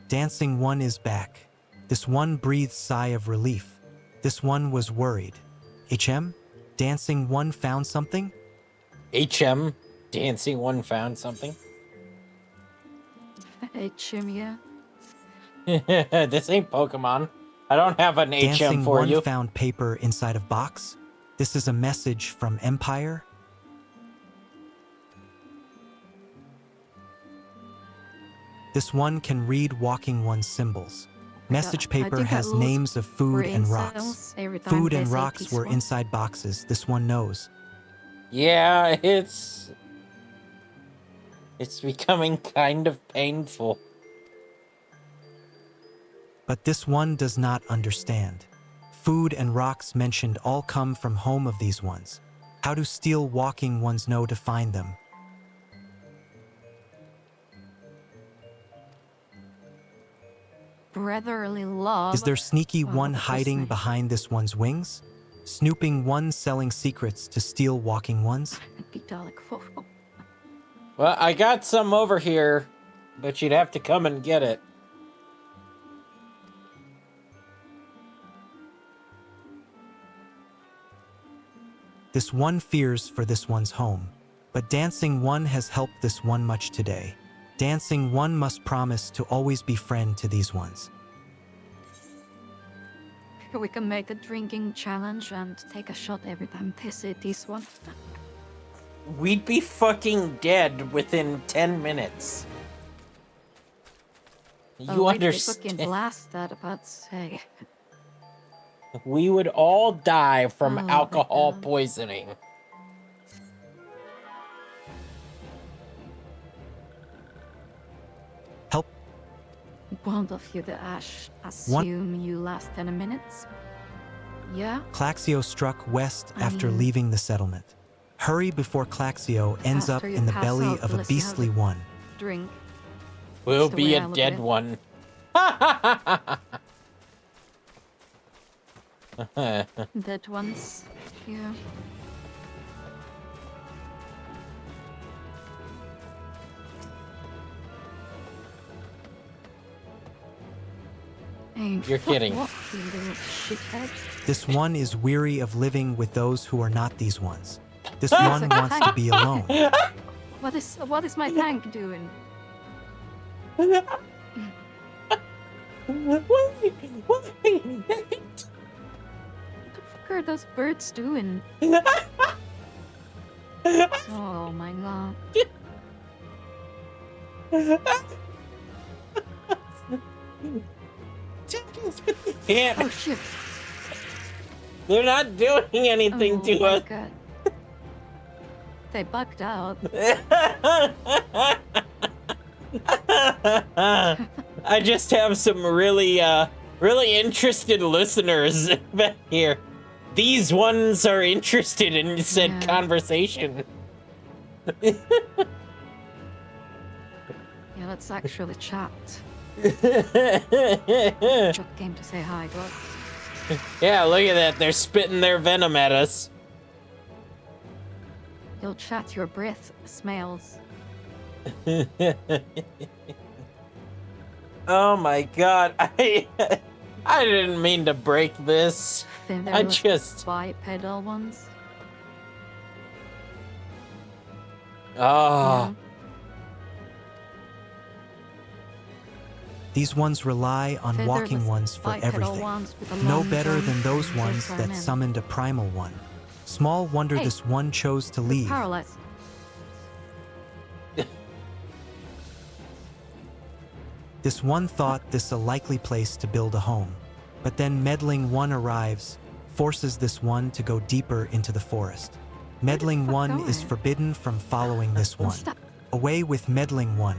Speaker 4: Dancing One is back. This one breathed sigh of relief. This one was worried. HM? Dancing One found something?
Speaker 2: HM? Dancing One found something?
Speaker 1: HM, yeah.
Speaker 2: This ain't Pokemon. I don't have an HM
Speaker 4: Dancing
Speaker 2: for
Speaker 4: One
Speaker 2: you.
Speaker 4: found paper inside of box. This is a message from Empire. This one can read Walking One's symbols. Message
Speaker 1: I
Speaker 4: paper
Speaker 1: think I
Speaker 4: has
Speaker 1: lose
Speaker 4: names of food
Speaker 1: brain
Speaker 4: and rocks.
Speaker 1: cells every time
Speaker 4: Food
Speaker 1: they
Speaker 4: and
Speaker 1: say
Speaker 4: rocks were
Speaker 1: peaceful.
Speaker 4: inside boxes. This one knows.
Speaker 2: Yeah, it's becoming kind of painful.
Speaker 4: But this one does not understand. Food and rocks mentioned all come from home of these ones. How do steel walking ones know to find them?
Speaker 1: Brotherly love.
Speaker 4: Is there sneaky
Speaker 1: Well,
Speaker 4: one
Speaker 1: that was
Speaker 4: hiding
Speaker 1: me.
Speaker 4: behind this one's wings? Snooping one selling secrets to steel walking ones?
Speaker 2: Well, I got some over here, but you'd have to come and get it.
Speaker 4: This one fears for this one's home. But Dancing One has helped this one much today. Dancing One must promise to always be friend to these ones.
Speaker 1: We can make a drinking challenge and take a shot every time they say this one.
Speaker 2: We'd be fucking dead within 10 minutes. You
Speaker 1: We'd be
Speaker 2: understand?
Speaker 1: fucking blasted, but hey.
Speaker 2: We would all die from
Speaker 1: Oh,
Speaker 2: alcohol
Speaker 1: damn.
Speaker 2: poisoning.
Speaker 1: Won't of you, the Ash, assume you last 10 minutes? Yeah?
Speaker 4: Claxio struck west after leaving the settlement. Hurry before Claxio ends up
Speaker 1: Faster you
Speaker 4: in the
Speaker 1: pass
Speaker 4: belly
Speaker 1: out,
Speaker 4: of a
Speaker 1: the less you have
Speaker 4: beastly
Speaker 1: to
Speaker 4: one.
Speaker 1: Drink.
Speaker 2: We'll
Speaker 1: the
Speaker 2: be
Speaker 1: way
Speaker 2: a
Speaker 1: I look at
Speaker 2: dead
Speaker 1: it.
Speaker 2: one.
Speaker 1: Dead ones. Yeah. Ain't
Speaker 2: You're
Speaker 1: fuck
Speaker 2: kidding.
Speaker 1: off, you little shithead.
Speaker 4: This one is weary of living with those who are not these ones. This one wants to be alone.
Speaker 1: What is my tank doing? What the fuck are those birds doing? Oh my god.
Speaker 2: Can't.
Speaker 1: Oh shit.
Speaker 2: They're not doing anything to
Speaker 1: my
Speaker 2: us.
Speaker 1: god. They bugged out.
Speaker 2: I just have some really interested listeners back here. These ones are interested in said conversation.
Speaker 1: Yeah, let's actually chat. Chuck came to say hi to us.
Speaker 2: Yeah, look at that. They're spitting their venom at us.
Speaker 1: You'll chat, your breath smells.
Speaker 2: Oh my god. I didn't mean to break this. I just
Speaker 1: bipedal ones.
Speaker 2: Oh.
Speaker 4: These ones rely on walking ones for everything. No better than those ones that summoned a primal one. Small wonder this one chose to leave.
Speaker 1: Paralyzed.
Speaker 4: This one thought this a likely place to build a home. But then meddling one arrives, forces this one to go deeper into the forest. Meddling one is forbidden from following this one. Away with meddling one.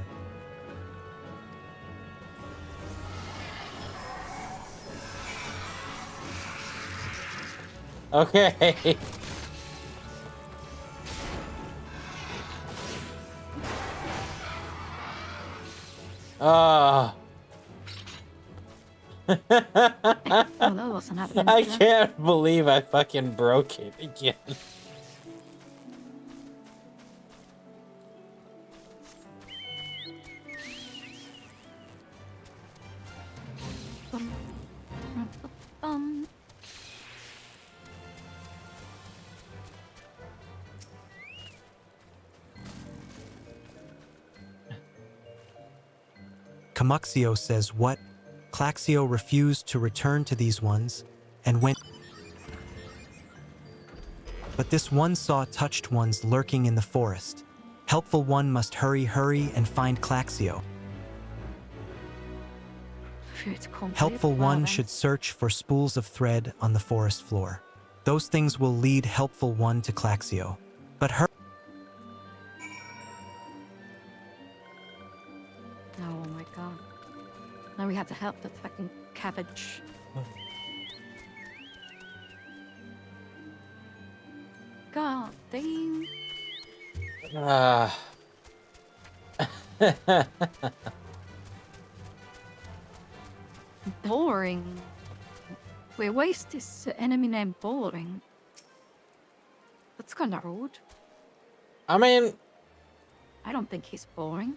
Speaker 2: Okay.
Speaker 1: Oh, that wasn't happening.
Speaker 2: I can't believe I fucking broke it again.
Speaker 4: Camuxio says what? Claxio refused to return to these ones, and went. But this one saw touched ones lurking in the forest. Helpful one must hurry and find Claxio. Helpful one should search for spools of thread on the forest floor. Those things will lead helpful one to Claxio. But her.
Speaker 1: Oh my god. Now we have to help the fucking cabbage. God damn. Boring. Wait, why is this enemy named Boring? That's kind of rude.
Speaker 2: I mean,
Speaker 1: I don't think he's boring.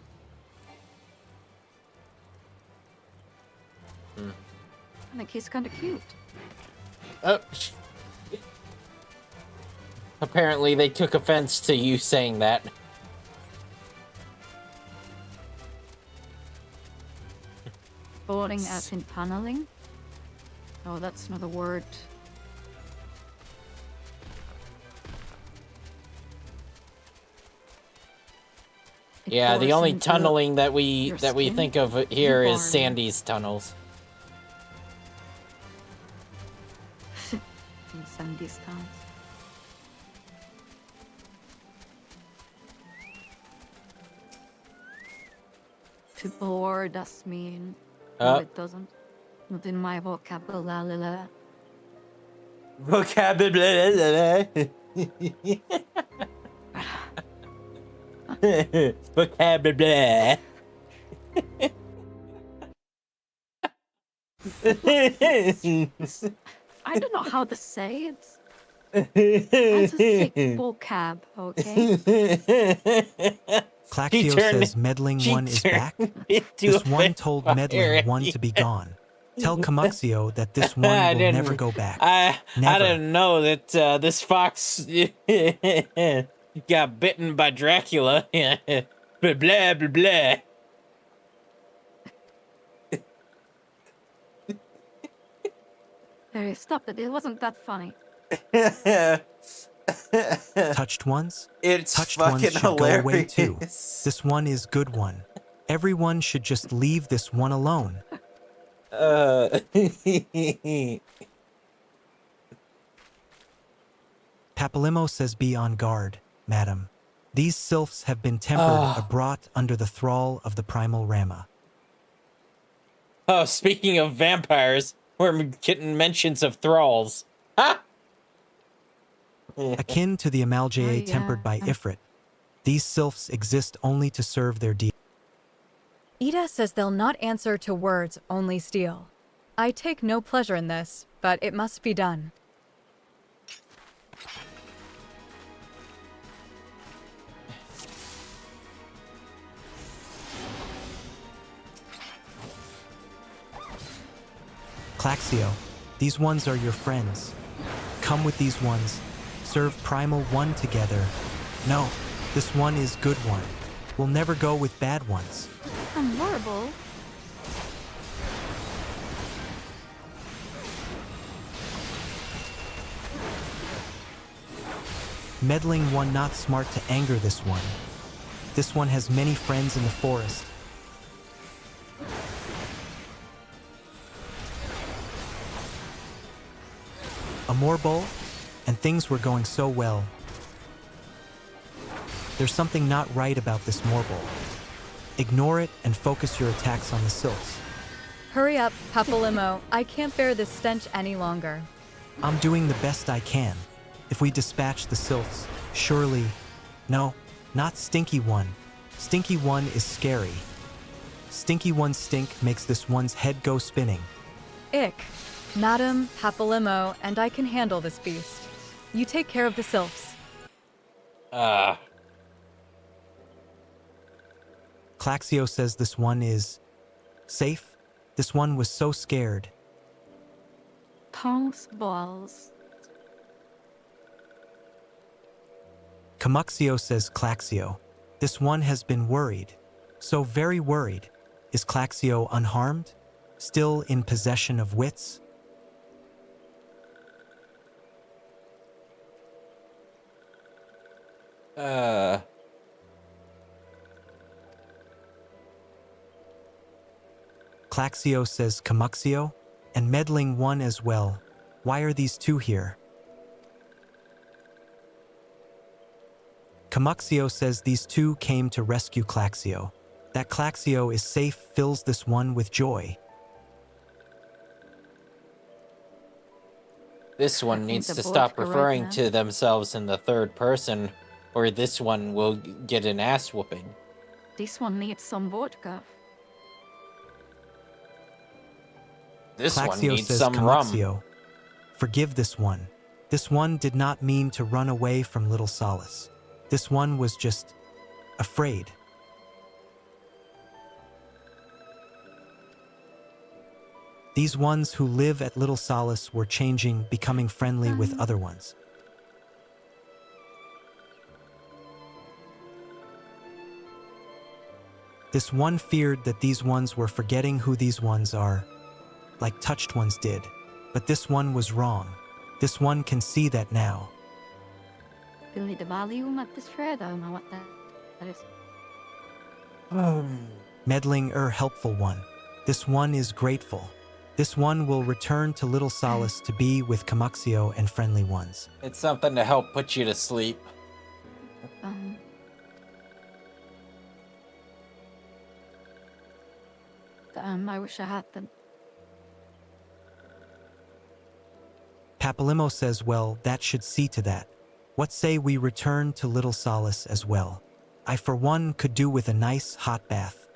Speaker 1: I think he's kind of cute.
Speaker 2: Oh. Apparently they took offense to you saying that.
Speaker 1: Boring as in tunneling? Oh, that's not a word.
Speaker 2: Yeah, the only tunneling that we think of here is Sandy's tunnels.
Speaker 1: Sandy's tunnels. To bore does mean No, it doesn't. Not in my vocabulary.
Speaker 2: Vocabulary. Vocabulary.
Speaker 1: I don't know how to say it. That's a sick vocab, okay?
Speaker 4: Claxio says meddling one is back. This one told meddling one to be gone. Tell Camuxio that this one will never go back.
Speaker 2: I
Speaker 4: Never.
Speaker 2: didn't know that this fox got bitten by Dracula. Blah blah blah blah.
Speaker 1: Harry, stop it. It wasn't that funny.
Speaker 4: Touched ones?
Speaker 2: It's
Speaker 4: Touched
Speaker 2: fucking
Speaker 4: ones should
Speaker 2: hilarious.
Speaker 4: go away too. This one is good one. Everyone should just leave this one alone. Papalimo says be on guard, madam. These sylphs have been tempered brought under the thrall of the primal Rama.
Speaker 2: Oh, speaking of vampires, we're getting mentions of thralls. Ha!
Speaker 4: Akin to the Amalgae tempered by Ifrit, these sylphs exist only to serve their deity.
Speaker 3: Ida says they'll not answer to words, only steal. I take no pleasure in this, but it must be done.
Speaker 4: Claxio, these ones are your friends. Come with these ones. Serve Primal One together. No, this one is good one. We'll never go with bad ones.
Speaker 1: I'm horrible.
Speaker 4: Meddling one not smart to anger this one. This one has many friends in the forest. A Morbull, and things were going so well. There's something not right about this Morbull. Ignore it and focus your attacks on the sylphs.
Speaker 3: Hurry up, Papalimo. I can't bear this stench any longer.
Speaker 4: I'm doing the best I can. If we dispatch the sylphs, surely... No, not Stinky One. Stinky One is scary. Stinky One's stink makes this one's head go spinning.
Speaker 3: Ick. Madam, Papalimo, and I can handle this beast. You take care of the sylphs.
Speaker 4: Claxio says this one is... safe? This one was so scared.
Speaker 1: Tongues, balls.
Speaker 4: Camuxio says Claxio. This one has been worried. So very worried. Is Claxio unharmed? Still in possession of wits? Claxio says Camuxio, and meddling one as well. Why are these two here? Camuxio says these two came to rescue Claxio. That Claxio is safe fills this one with joy.
Speaker 2: This one needs to stop referring to themselves in the third person, or this one will get an ass whooping.
Speaker 1: This one needs some vodka.
Speaker 2: This one
Speaker 4: Claxio
Speaker 2: needs
Speaker 4: says
Speaker 2: some
Speaker 4: Camuxio,
Speaker 2: rum.
Speaker 4: forgive this one. This one did not mean to run away from Little Solace. This one was just afraid. These ones who live at Little Solace were changing, becoming friendly with other ones. This one feared that these ones were forgetting who these ones are, like touched ones did. But this one was wrong. This one can see that now.
Speaker 1: You'll need the volume at this thread. I don't know what that is.
Speaker 4: Meddling helpful one. This one is grateful. This one will return to Little Solace to be with Camuxio and friendly ones.
Speaker 2: It's something to help put you to sleep.
Speaker 1: I wish I had them.
Speaker 4: Papalimo says, well, that should see to that. What say we return to Little Solace as well? I for one could do with a nice hot bath.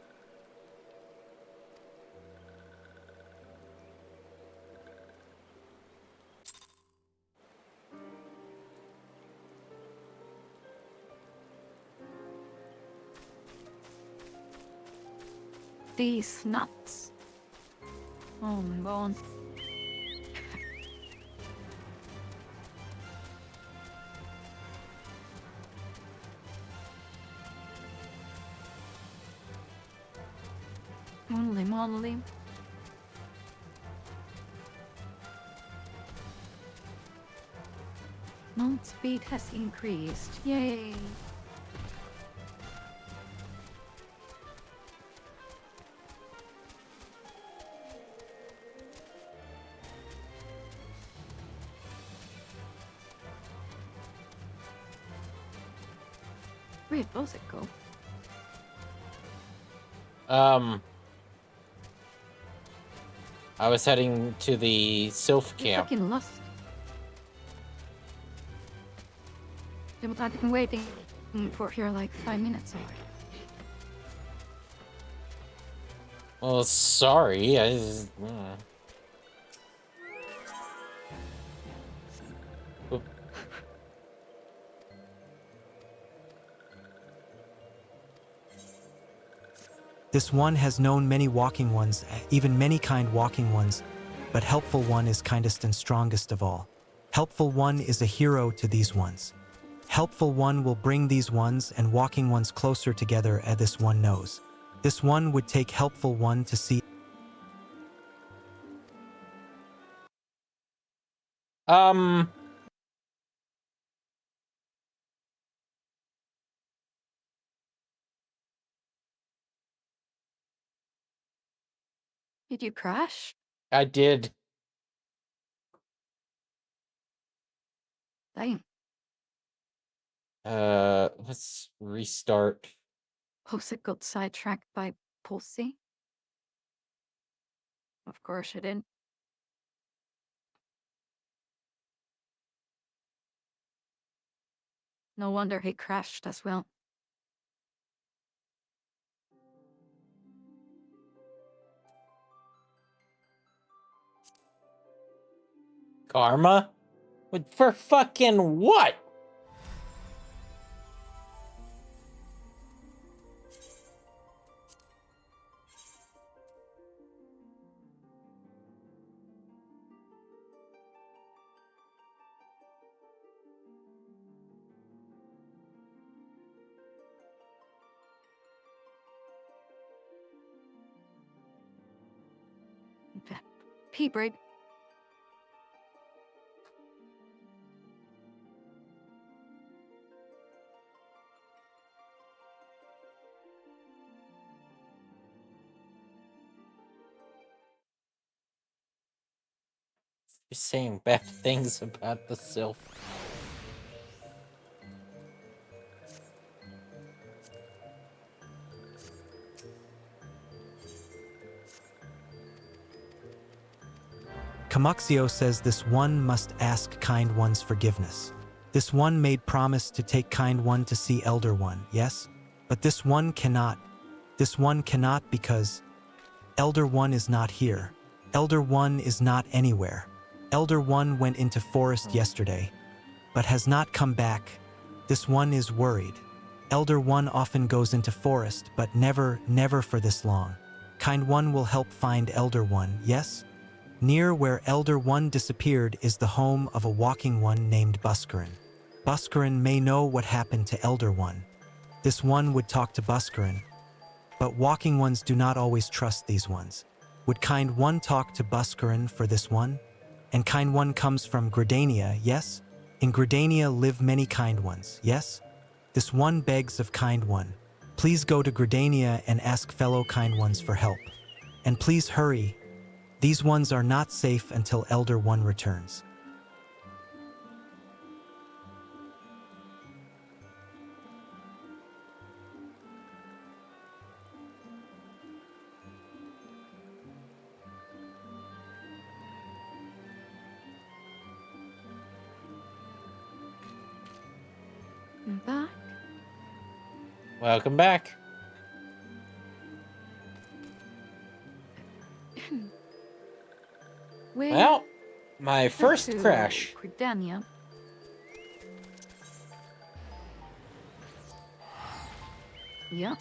Speaker 1: These nuts. Oh my god. Holy moly. Mount speed has increased. Yay. Where does it go?
Speaker 2: I was heading to the Sylph
Speaker 1: You
Speaker 2: camp.
Speaker 1: fucking lost. Yeah, but I've been waiting for here like 5 minutes already.
Speaker 2: Well, sorry. I just, Oop.
Speaker 4: This one has known many walking ones, even many kind walking ones, but Helpful One is kindest and strongest of all. Helpful One is a hero to these ones. Helpful One will bring these ones and walking ones closer together, as this one knows. This one would take Helpful One to see.
Speaker 1: Did you crash?
Speaker 2: I did.
Speaker 1: Dang.
Speaker 2: Let's restart.
Speaker 1: Pulse got sidetracked by Pulsey. Of course she did. No wonder he crashed as well.
Speaker 2: Karma? For fucking what?
Speaker 1: P-braid.
Speaker 2: You're saying bad things about the Sylph.
Speaker 4: Camuxio says this one must ask Kind One's forgiveness. This one made promise to take Kind One to see Elder One, yes? But this one cannot. This one cannot because Elder One is not here. Elder One is not anywhere. Elder One went into forest yesterday, but has not come back. This one is worried. Elder One often goes into forest, but never for this long. Kind One will help find Elder One, yes? Near where Elder One disappeared is the home of a walking one named Buscarin. Buscarin may know what happened to Elder One. This one would talk to Buscarin, but walking ones do not always trust these ones. Would Kind One talk to Buscarin for this one? And Kind One comes from Gridania, yes? In Gridania live many Kind Ones, yes? This one begs of Kind One. Please go to Gridania and ask fellow Kind Ones for help. And please hurry. These ones are not safe until Elder One returns.
Speaker 2: Welcome back. Well, my first crash.
Speaker 1: Gridania. Yeah.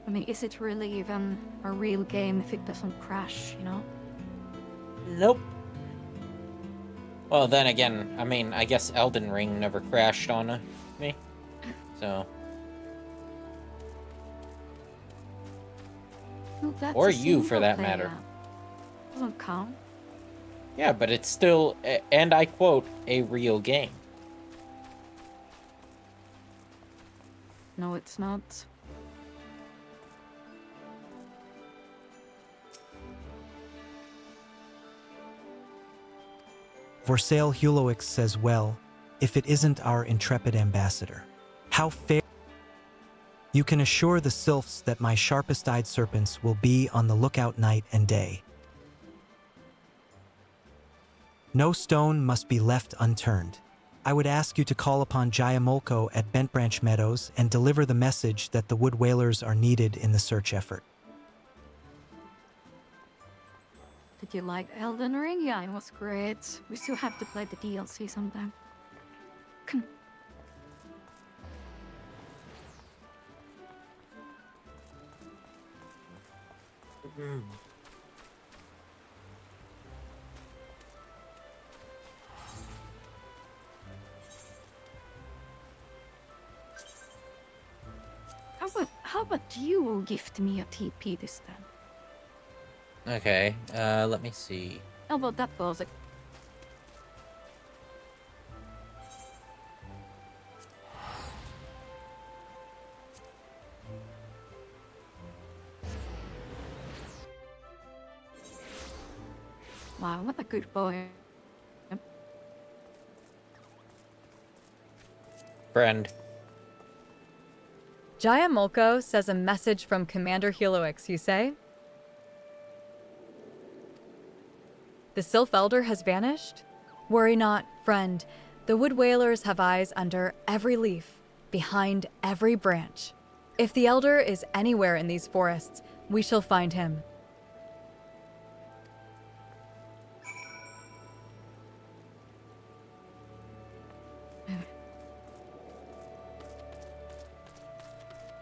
Speaker 1: I mean, is it really even a real game if it doesn't crash, you know?
Speaker 2: Nope. Well, then again, I mean, I guess Elden Ring never crashed on me, so...
Speaker 1: Well, that's
Speaker 2: or
Speaker 1: a
Speaker 2: you, for that
Speaker 1: single
Speaker 2: matter.
Speaker 1: player. Doesn't count.
Speaker 2: Yeah, but it's still, and I quote, a real game.
Speaker 1: No, it's not.
Speaker 4: Vorsale Huloix says, well, if it isn't our intrepid ambassador. How fair. You can assure the sylphs that my sharpest-eyed serpents will be on the lookout night and day. No stone must be left unturned. I would ask you to call upon Jayamolko at Bent Branch Meadows and deliver the message that the wood whalers are needed in the search effort.
Speaker 1: Did you like Elden Ring? Yeah, it was great. We still have to play the DLC sometime. How about you gift me a TP this time?
Speaker 2: Okay, let me see.
Speaker 1: How about that, Bozek? Wow, what a good boy.
Speaker 2: Friend.
Speaker 3: Jayamolko says a message from Commander Heloix, you say? The Sylph Elder has vanished? Worry not, friend. The Wood Whalers have eyes under every leaf, behind every branch. If the Elder is anywhere in these forests, we shall find him.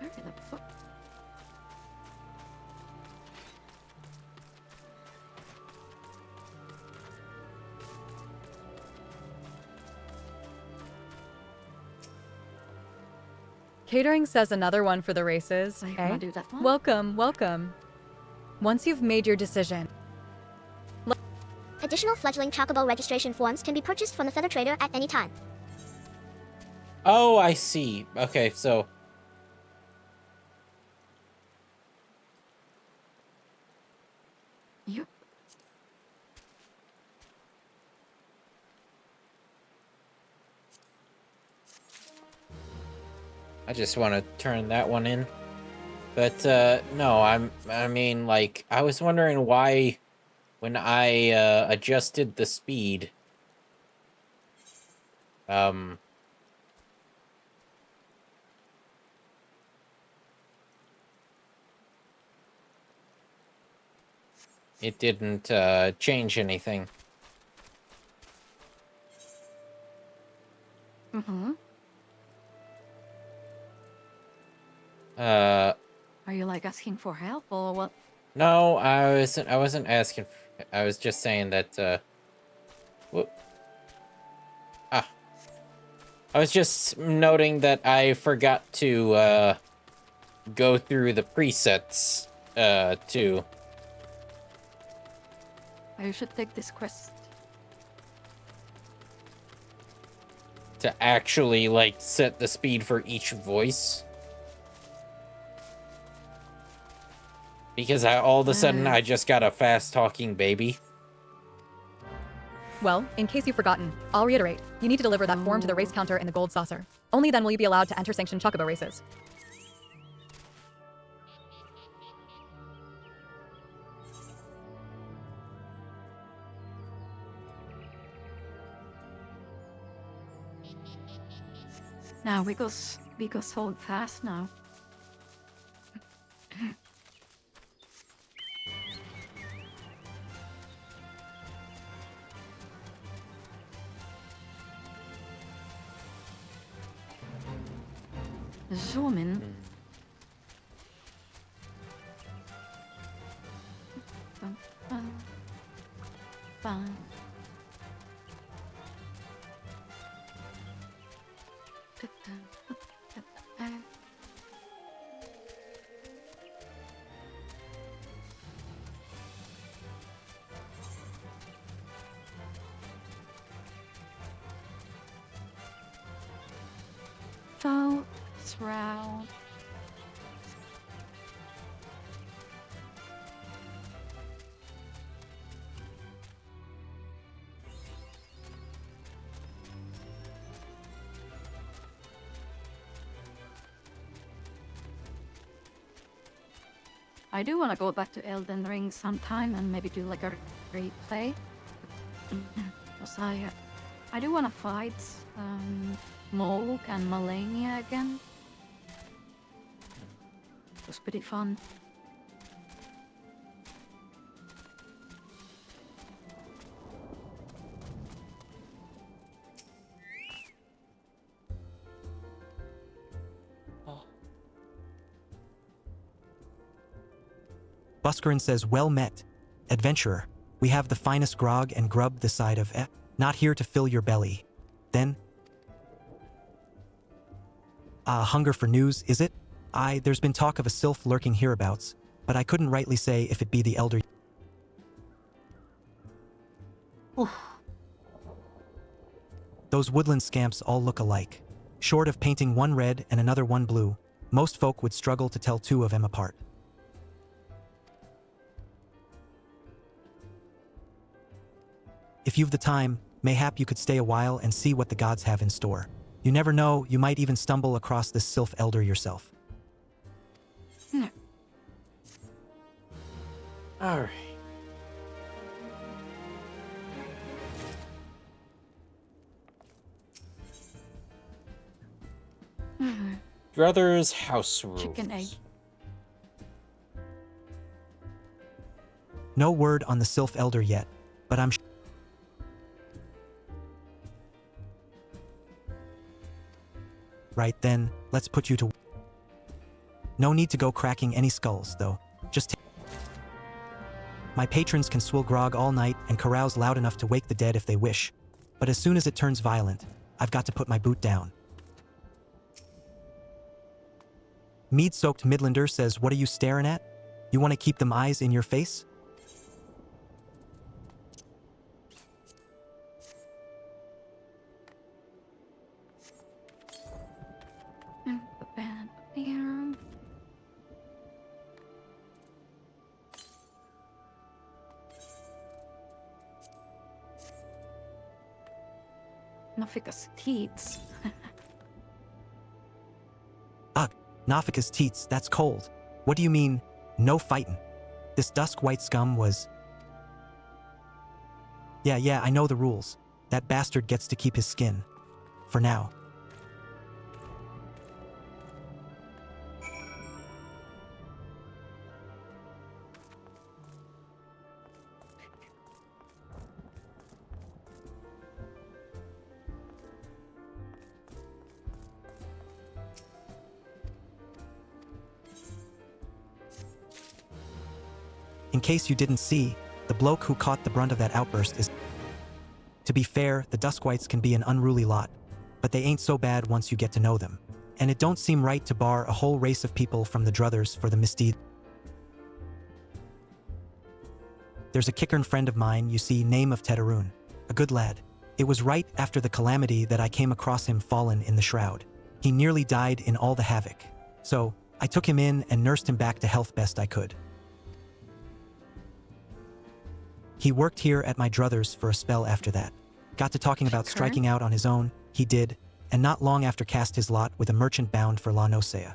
Speaker 1: Where the fuck?
Speaker 3: Catering says another one for the races.
Speaker 1: I
Speaker 3: eh?
Speaker 1: wanna do that one.
Speaker 3: Welcome, welcome. Once you've made your decision,
Speaker 11: Additional fledgling Chocobo registration forms can be purchased from the Feather Trader at any time.
Speaker 2: Oh, I see. Okay, so...
Speaker 1: You.
Speaker 2: I just want to turn that one in. But, no, I mean, like, I was wondering why, when I, adjusted the speed, it didn't, change anything.
Speaker 1: Mm-hmm. Are you like asking for help or what?
Speaker 2: No, I wasn't asking. I was just saying that. I was just noting that I forgot to go through the presets too.
Speaker 1: You should take this quest.
Speaker 2: To actually like set the speed for each voice. Because all of a sudden I just got a fast-talking baby.
Speaker 3: well, in case you've forgotten, I'll reiterate. You need to deliver that form to the race counter in the gold saucer. Only then will you be allowed to enter sanctioned Chocobo races.
Speaker 1: Now we go so fast now. Zoom in. Bum, bum, bum. So round. I do want to go back to Elden Ring sometime and maybe do like a replay. Because I do want to fight Molg and Malenia again. It was pretty fun.
Speaker 4: Buscarin says, well met, adventurer. We have the finest grog and grub this side of not here to fill your belly. Then? Hunger for news, is it? There's been talk of a sylph lurking hereabouts, but I couldn't rightly say if it be the elder.
Speaker 2: Oof.
Speaker 4: Those woodland scamps all look alike. Short of painting one red and another one blue, most folk would struggle to tell two of them apart. If you've the time, mayhap you could stay a while and see what the gods have in store. You never know, you might even stumble across this sylph elder yourself.
Speaker 1: No.
Speaker 2: All right. Brother's house rules.
Speaker 1: Chicken egg.
Speaker 4: No word on the sylph elder yet, but I'm right then, let's put you to. No need to go cracking any skulls, though. Just my patrons can swill grog all night and carouse loud enough to wake the dead if they wish. But as soon as it turns violent, I've got to put my boot down. Mead-soaked Midlander says, what are you staring at? You want to keep them eyes in your face?
Speaker 1: Nafika's teats.
Speaker 4: Ugh, Nafika's teats, that's cold. What do you mean, no fightin'? This dusk white scum was... Yeah, I know the rules. That bastard gets to keep his skin. For now. In case you didn't see, the bloke who caught the brunt of that outburst is... To be fair, the Duskwhites can be an unruly lot, but they ain't so bad once you get to know them. And it don't seem right to bar a whole race of people from the Druthers for the misdeed. There's a Kickern friend of mine, you see, name of Tetaroon. A good lad. It was right after the calamity that I came across him fallen in the shroud. He nearly died in all the havoc. So, I took him in and nursed him back to health best I could. He worked here at my druthers for a spell after that. Got to talking about striking out on his own, he did, and not long after cast his lot with a merchant bound for La Nosea.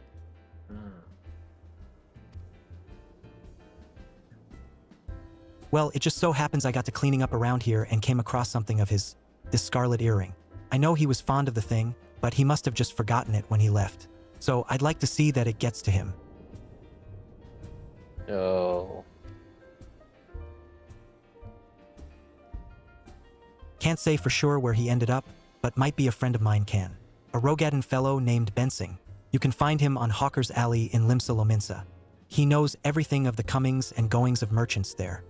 Speaker 4: Well, it just so happens I got to cleaning up around here and came across something of his, this scarlet earring. I know he was fond of the thing, but he must have just forgotten it when he left. So I'd like to see that it gets to him.
Speaker 2: Oh.
Speaker 4: Can't say for sure where he ended up, but might be a friend of mine can. A Rogadin fellow named Bensing. You can find him on Hawker's Alley in Limsa Lominsa. He knows everything of the comings and goings of merchants there.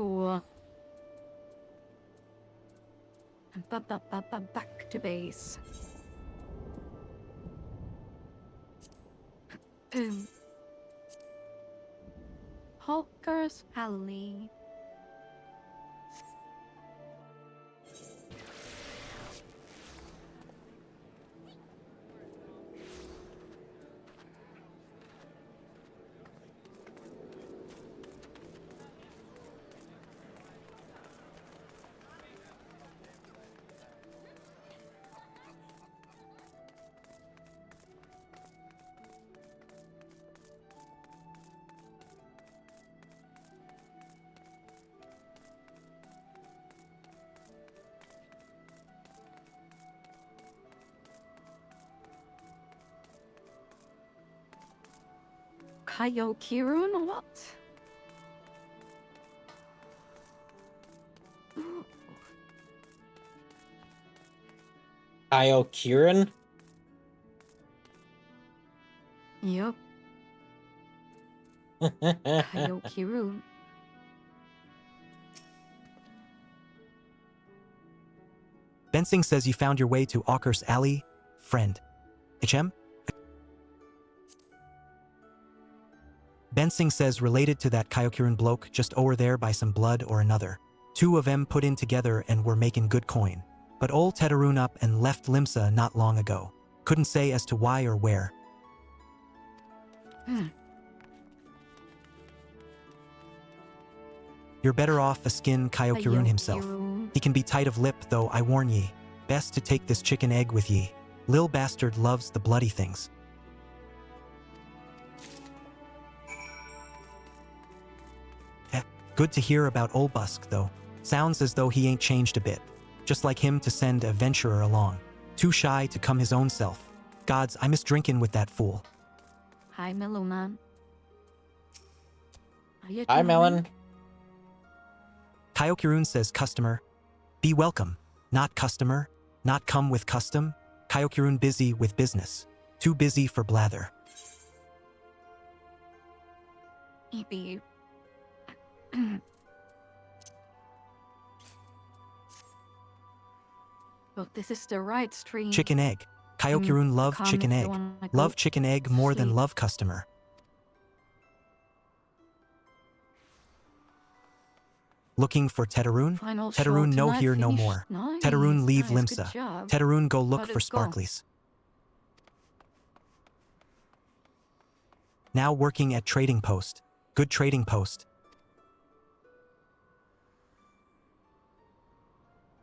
Speaker 1: Cool. Back to base. Hawker's Alley. Kaio Kirun? What? Ooh.
Speaker 2: Kaio Kirin?
Speaker 1: Yup. Kaio Kirun.
Speaker 4: Bensing says you found your way to Hawker's Alley, friend. HM? Bensing says related to that Kyokurun bloke just over there by some blood or another. Two of them put in together and were making good coin. But old Teddarun up and left Limsa not long ago. Couldn't say as to why or where. You're better off a skin Kyokurun himself. He can be tight of lip though, I warn ye. Best to take this chicken egg with ye. Lil bastard loves the bloody things. Good to hear about Old Busk, though. Sounds as though he ain't changed a bit. Just like him to send a venturer along. Too shy to come his own self. Gods, I miss drinking with that fool.
Speaker 1: Hi, Meloman.
Speaker 2: Hi, Melon.
Speaker 4: Kyokurun says customer. Be welcome. Not customer. Not come with custom. Kyokurun busy with business. Too busy for blather.
Speaker 1: Maybe. But this is the right stream.
Speaker 4: Chicken egg. Kyokurun love chicken egg. Love chicken egg more than love customer. Looking for Teddarun? Teddarun no here no more.
Speaker 1: Nice,
Speaker 4: Teddarun leave
Speaker 1: nice,
Speaker 4: Limsa.
Speaker 1: good job.
Speaker 4: Teddarun go look
Speaker 1: How'd
Speaker 4: for
Speaker 1: it go?
Speaker 4: sparklies. Now working at trading post. Good trading post.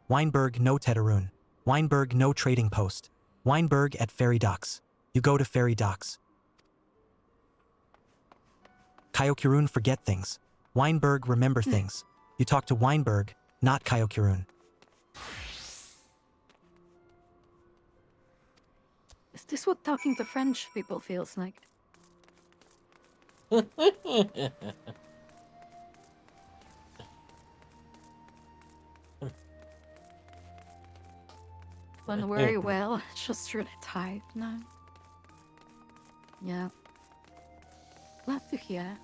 Speaker 4: Weinberg no Teddarun. Weinberg no trading post. Weinberg at ferry docks. You go to ferry docks. Kyokurun forget things. Weinberg remember things. You talk to Weinberg, not Kyokurun.
Speaker 1: Is this what talking to French people feels like? Done very well, just really tired now. Yeah. Glad to hear.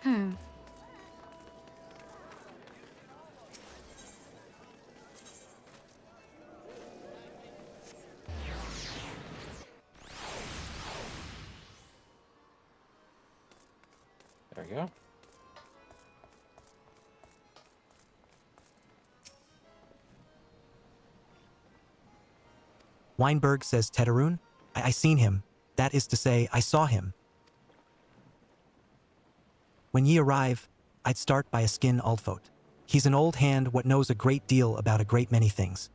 Speaker 2: There we go.
Speaker 4: Weinberg says Teddarun? I seen him. That is to say, I saw him. When ye arrive, I'd start by a skin Altfot. He's an old hand what knows a great deal about a great many things.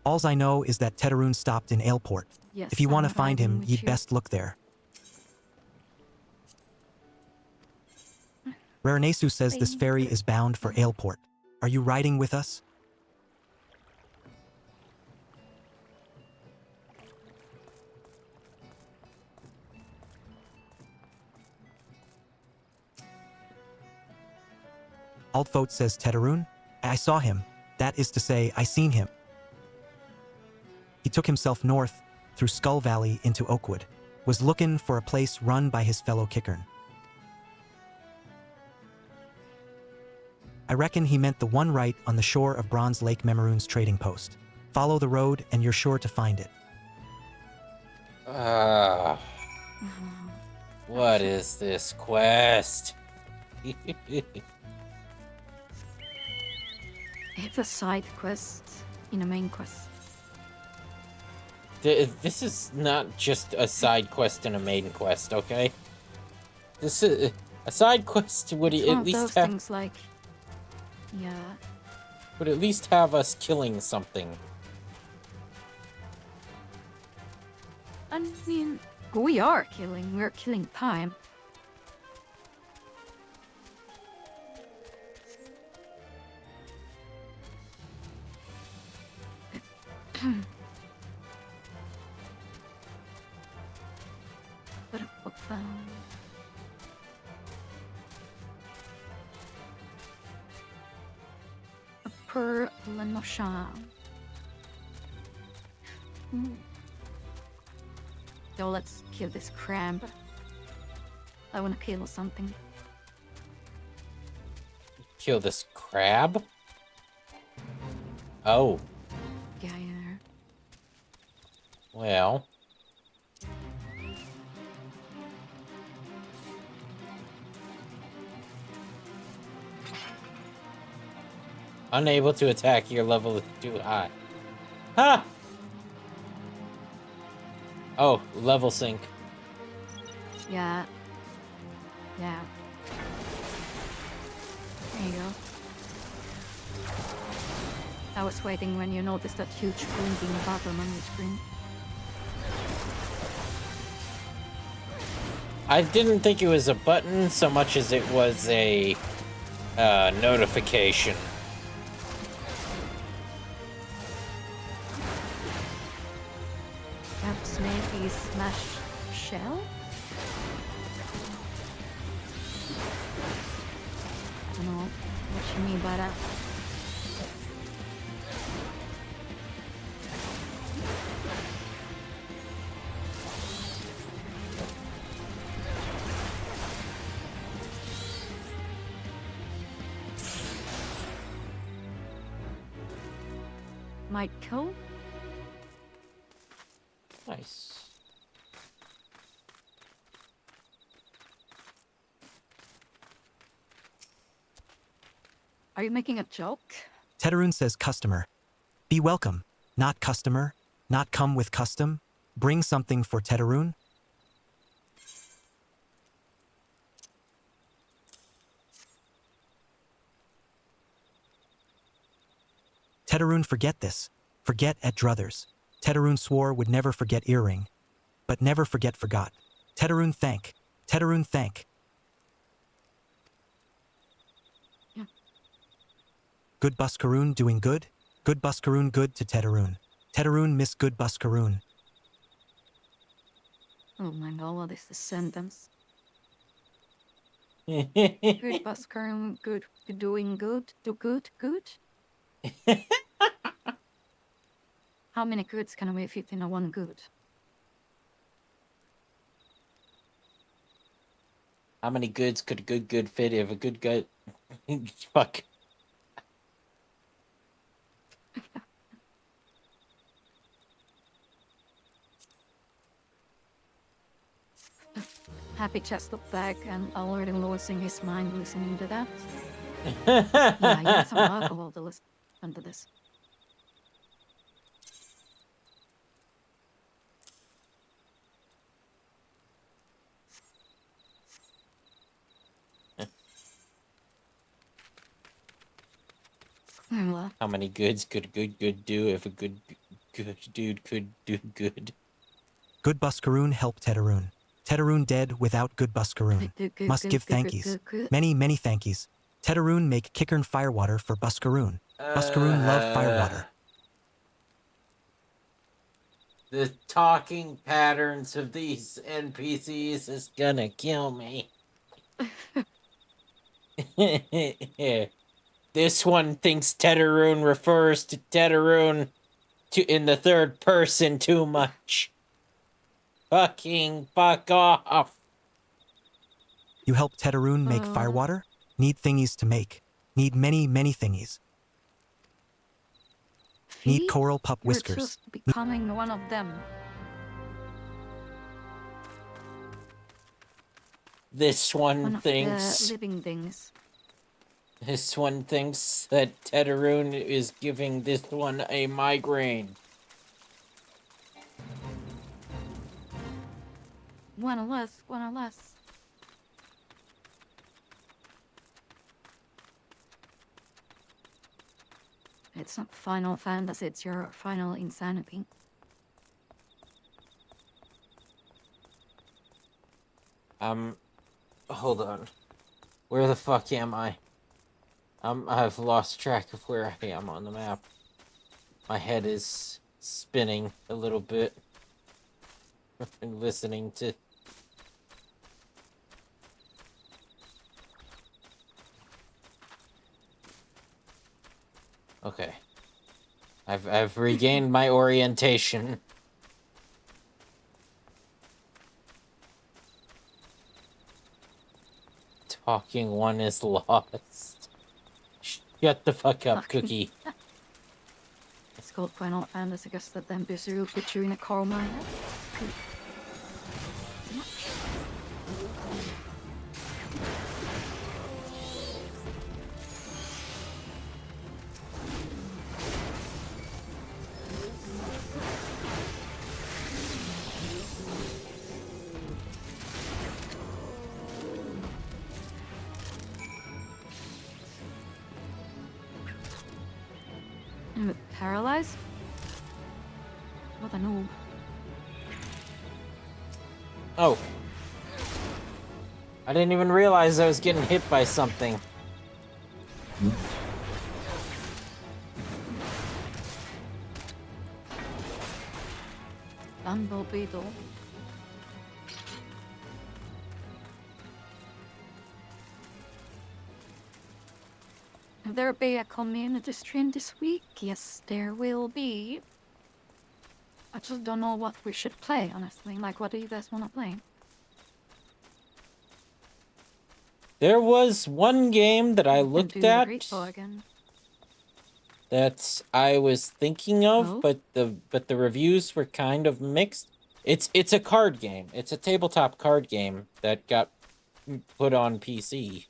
Speaker 4: Alls I know is that Tetaroon stopped in Aleport.
Speaker 1: Yes,
Speaker 4: If you want to
Speaker 1: I'm
Speaker 4: find
Speaker 1: riding
Speaker 4: him,
Speaker 1: with
Speaker 4: you'd
Speaker 1: you.
Speaker 4: best look there. Rarenesu says this ferry is bound for Aleport. Are you riding with us? Altfot says Tetaroon? I saw him. That is to say, I seen him. He took himself north, through Skull Valley into Oakwood. Was looking for a place run by his fellow Kickern. I reckon he meant the one right on the shore of Bronze Lake Memoroon's trading post. Follow the road and you're sure to find it.
Speaker 2: What is this quest?
Speaker 1: It's a side quest in a main quest.
Speaker 2: This is not just a side quest and a main quest, okay? This is a side quest would
Speaker 1: It's
Speaker 2: at
Speaker 1: one of
Speaker 2: least
Speaker 1: those
Speaker 2: have
Speaker 1: things like, yeah.
Speaker 2: would at least have us killing something.
Speaker 1: I mean, we are killing. We're killing time. Per Lenoshan. So let's kill this crab. I wanna kill something.
Speaker 2: Kill this crab? Oh.
Speaker 1: Yeah, yeah.
Speaker 2: Well. Unable to attack, your level is too high. Ha! Oh, level sync.
Speaker 1: Yeah. Yeah. There you go. I was waiting when you noticed that huge blinking button on your screen.
Speaker 2: I didn't think it was a button so much as it was a notification.
Speaker 1: Perhaps maybe smash shell? I don't know what you mean by that. Might kill?
Speaker 2: Nice.
Speaker 1: Are you making a joke?
Speaker 4: Tetaroon says customer. Be welcome, not customer, not come with custom. Bring something for Tetaroon. Tetaroon forget this. Forget at druthers. Tetaroon swore would never forget earring. But never forget forgot. Tetaroon thank. Tetaroon thank.
Speaker 1: Yeah.
Speaker 4: Good Buskaroon doing good? Good Buskaroon good to Tetaroon. Tetaroon miss good Buskaroon.
Speaker 1: Oh my god, what is the sentence?
Speaker 2: Good
Speaker 1: Good Busker, good, doing good, do good, good? How many goods can we fit in a one good?
Speaker 2: How many goods could a good fit if a good gut? Fuck.
Speaker 1: Happy chest looked back and already losing his mind listening to that. Yeah, I need some alcohol to listen to this.
Speaker 2: How many goods could good do if a good dude could do good?
Speaker 4: Good Buscaroon help Tetaroon. Tetaroon dead without good Buscaroon. Must give thankies. Many, many thankies. Tetaroon make kickern firewater for Buscaroon. Buscaroon love firewater.
Speaker 2: The talking patterns of these NPCs is gonna kill me. This one thinks Tetaroon refers to Tetaroon in the third person too much. Fuck off.
Speaker 4: You help Tetaroon make firewater? Need thingies to make. Need many, many thingies. Need coral pup whiskers.
Speaker 1: You're just becoming one of them.
Speaker 2: This one
Speaker 1: of
Speaker 2: thinks...
Speaker 1: the living things.
Speaker 2: This one thinks that Tetaroon is giving this one a migraine.
Speaker 1: One or less, one or less. It's not Final Fantasy, it's your final insanity.
Speaker 2: Hold on. Where the fuck am I? I've lost track of where I am on the map. My head is spinning a little bit. Listening to... Okay. I've regained my orientation. Talking one is lost. Shut the fuck up, Cookie.
Speaker 1: It's called Final Fantasy, I guess that then Busuru put you in a coral mine. Paralyzed? What a noob.
Speaker 2: Oh. I didn't even realize I was getting hit by something.
Speaker 1: Dumbo Beetle. Will there be a community stream this week? Yes, there will be. I just don't know what we should play, honestly. Like, what do you guys want to play?
Speaker 2: There was one game that I looked at that I was thinking of, but the reviews were kind of mixed. It's a card game. It's a tabletop card game that got put on PC.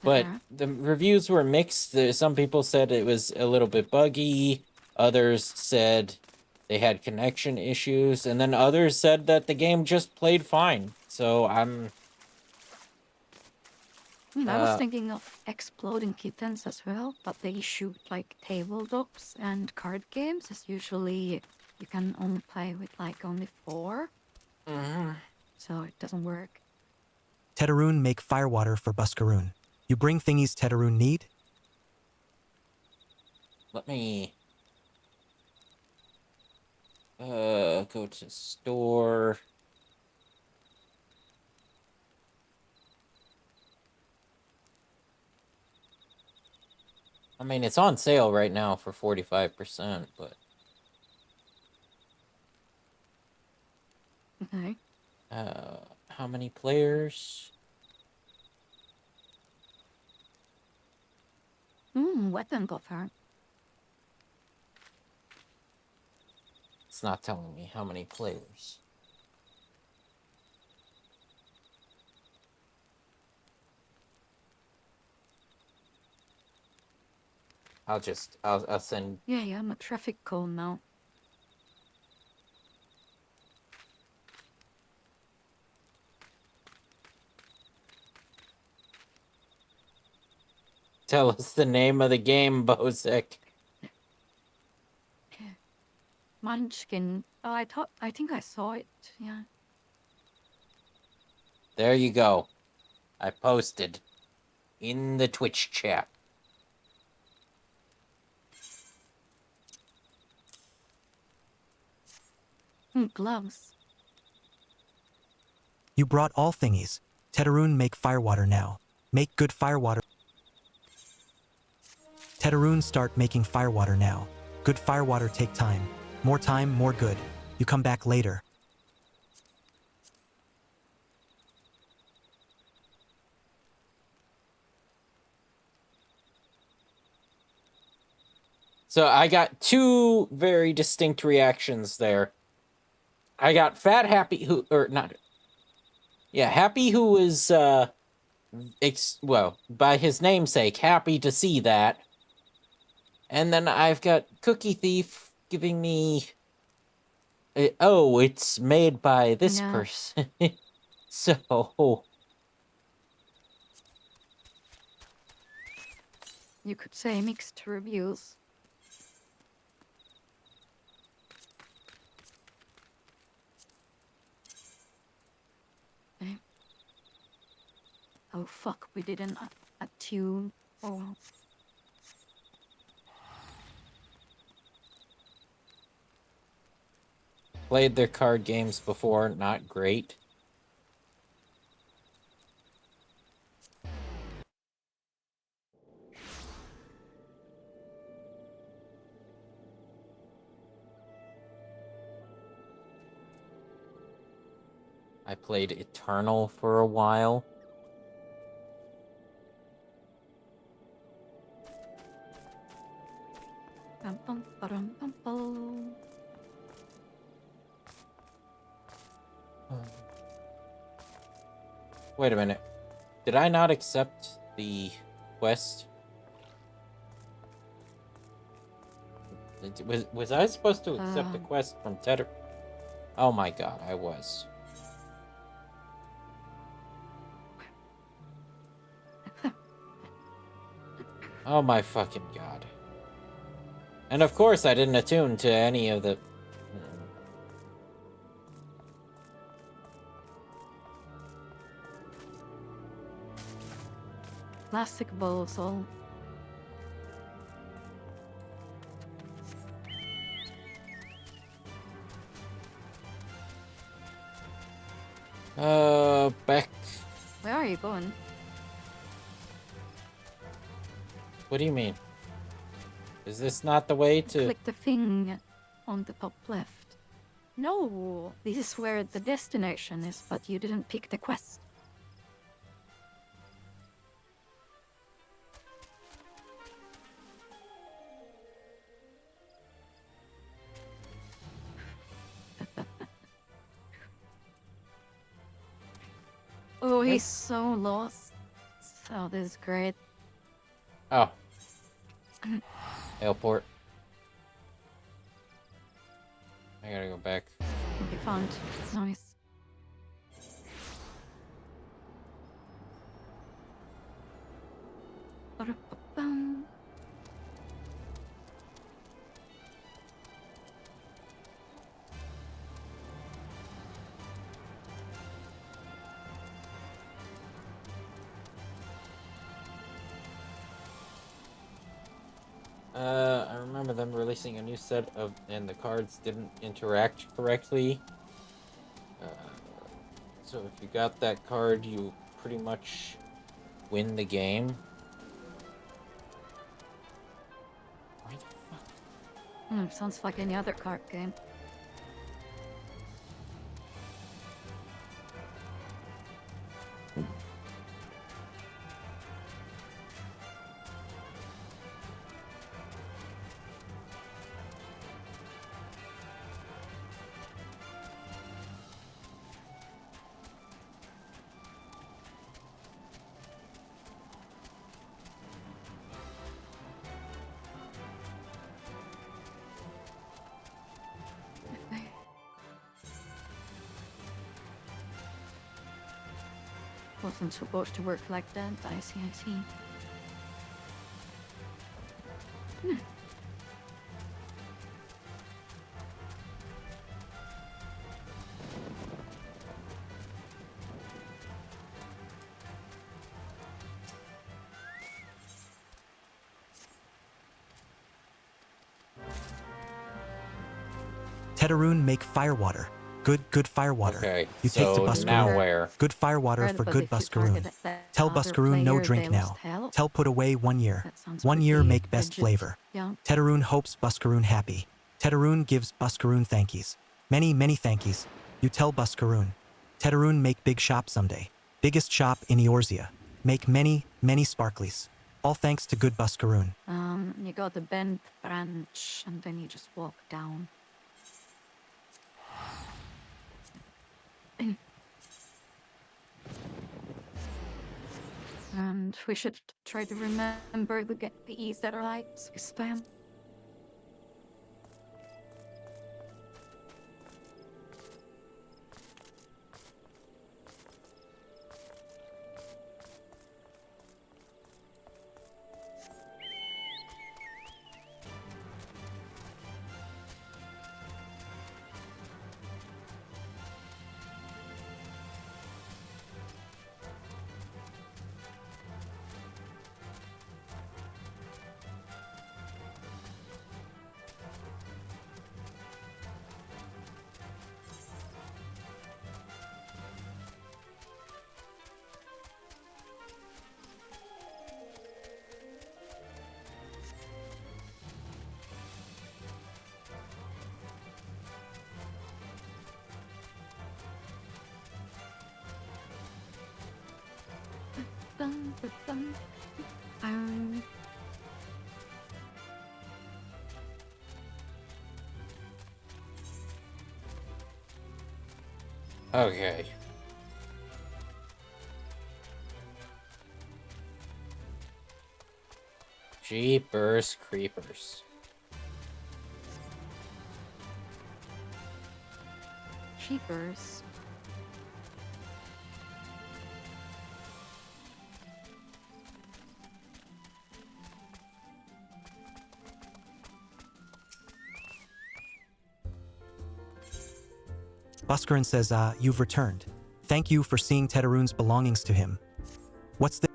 Speaker 2: But the reviews were mixed. Some people said it was a little bit buggy. Others said they had connection issues. And then others said that the game just played fine. So
Speaker 1: I was thinking of Exploding Kittens as well, but they shoot like tabletops and card games. It's usually you can only play with like only 4. So it doesn't work.
Speaker 4: Tetaroon make firewater for Buscaroon. You bring thingies Tetaroon need?
Speaker 2: Let me go to store. I mean, it's on sale right now for 45%, but...
Speaker 1: Okay.
Speaker 2: How many players?
Speaker 1: Weapon buffer.
Speaker 2: It's not telling me how many players. I'll send...
Speaker 1: Yeah, I'm a traffic cone now.
Speaker 2: Tell us the name of the game, Bozek.
Speaker 1: Munchkin. Oh, I think I saw it. Yeah.
Speaker 2: There you go. I posted in the Twitch chat.
Speaker 1: Gloves.
Speaker 4: You brought all thingies. Tetaroon make firewater now. Make good firewater. Tetaroon start making firewater now. Good firewater take time. More time, more good. You come back later.
Speaker 2: So I got two very distinct reactions there. I got Fat Happy who, or not. Yeah, Happy who was, well, by his namesake, happy to see that. And then I've got Cookie Thief giving me, oh, it's made by this person. So,
Speaker 1: You could say mixed reviews. Okay. Oh fuck, we didn't attune. Oh well.
Speaker 2: played their card games before, not great. I played Eternal for a while. Wait a minute. Did I not accept the quest? Was I supposed to accept the quest from Tedder? Oh my god, I was. Oh my fucking god. And of course I didn't attune to any of the...
Speaker 1: Classic Bowsol.
Speaker 2: Back.
Speaker 1: Where are you going?
Speaker 2: What do you mean? Is this not the way to...
Speaker 1: Click the thing on the top left. No, this is where the destination is, but you didn't pick the quest. Oh, he's so lost. Oh, this is great.
Speaker 2: Oh. Airport. I gotta go back.
Speaker 1: Okay, found. Nice. Ba-da-ba-bum.
Speaker 2: I remember them releasing a new set of, and the cards didn't interact correctly. So if you got that card, you pretty much win the game. Why the fuck?
Speaker 1: Sounds like any other card game. Wasn't supposed to work like that. I see, I see.
Speaker 4: Tetaroon make firewater. Good firewater.
Speaker 2: Okay,
Speaker 4: You take to
Speaker 2: so now
Speaker 4: Buscaroon.
Speaker 2: where?
Speaker 4: Good firewater
Speaker 1: Heard
Speaker 4: for
Speaker 1: about
Speaker 4: good
Speaker 1: if you
Speaker 4: Buscaroon.
Speaker 1: target that
Speaker 4: Tell
Speaker 1: other
Speaker 4: Buscaroon no
Speaker 1: player,
Speaker 4: drink
Speaker 1: they
Speaker 4: now.
Speaker 1: lost health?
Speaker 4: Tell put away 1 year.
Speaker 1: That sounds
Speaker 4: 1 year
Speaker 1: pretty
Speaker 4: make best
Speaker 1: rigid.
Speaker 4: flavor.
Speaker 1: Yeah.
Speaker 4: Tetaroon hopes Buscaroon happy. Tetaroon gives Buscaroon thankies. Many thankies. You tell Buscaroon. Tetaroon make big shop someday. Biggest shop in Eorzea. Make many sparklies. All thanks to good Buscaroon.
Speaker 1: You got the bent branch, and then you just walk down. And we should try to remember to get the E's that are right. Spam. Dun, dun, dun.
Speaker 2: Okay. Jeepers creepers.
Speaker 1: Cheapers.
Speaker 4: Buscaroon says, you've returned. Thank you for seeing Tetaroon's belongings to him. What's the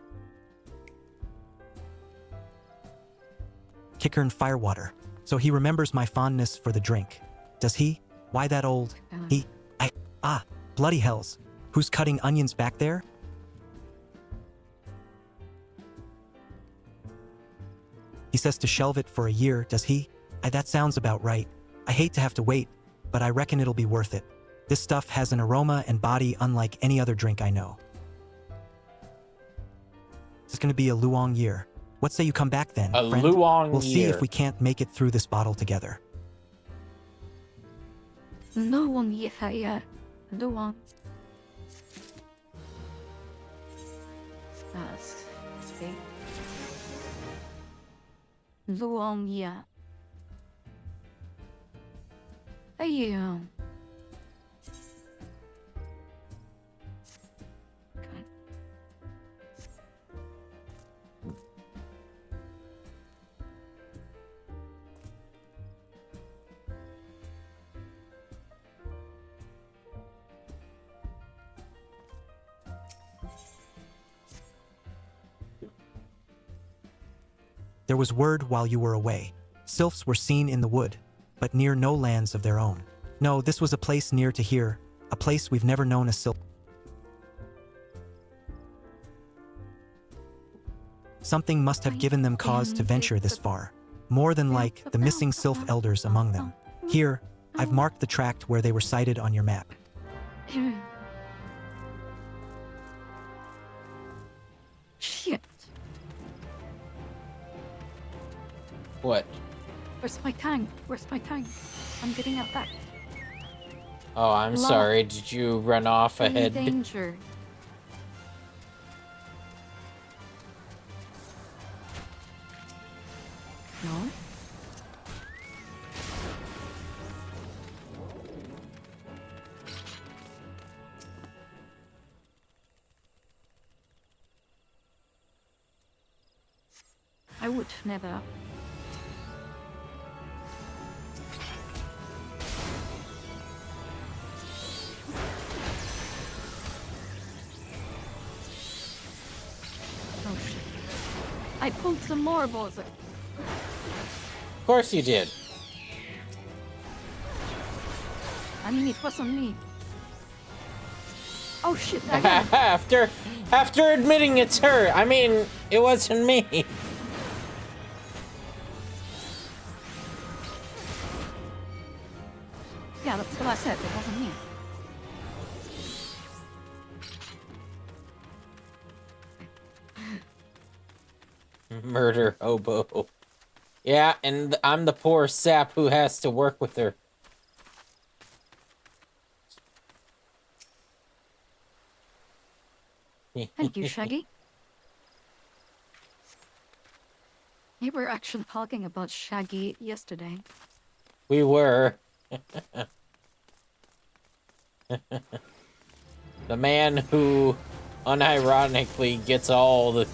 Speaker 4: Kickern firewater? So he remembers my fondness for the drink. Does he? Why that old? Bloody hells. Who's cutting onions back there? He says to shelve it for a year, does he? That sounds about right. I hate to have to wait, but I reckon it'll be worth it. This stuff has an aroma and body unlike any other drink I know. This is gonna be a Luong year. What say you come back then,
Speaker 2: A
Speaker 4: friend?
Speaker 2: Luong
Speaker 4: We'll see
Speaker 2: year.
Speaker 4: if we can't make it through this bottle together.
Speaker 1: No one yeah. No one. Speak. Luong yeah. Hey you.
Speaker 4: There was word while you were away. Sylphs were seen in the wood, but near no lands of their own. No, this was a place near to here, a place we've never known a sylph. Something must have given them cause to venture this far. More than like the missing sylph elders among them. Here, I've marked the tract where they were sighted on your map.
Speaker 1: Shit.
Speaker 2: What?
Speaker 1: Where's my tank? Where's my tank? I'm getting out back.
Speaker 2: Oh, I'm
Speaker 1: Love.
Speaker 2: sorry. Did you run off
Speaker 1: In
Speaker 2: ahead?
Speaker 1: danger. No? I would never. I pulled some more balls.
Speaker 2: Of course you did.
Speaker 1: I mean, it wasn't me. Oh shit, I got it.
Speaker 2: after admitting it's her, I mean, it wasn't me.
Speaker 1: Yeah, that's what I said, it wasn't me.
Speaker 2: Murder hobo. Yeah, and I'm the poor sap who has to work with her.
Speaker 1: Thank you, Shaggy. We were actually talking about Shaggy yesterday.
Speaker 2: We were. The man who unironically gets all the...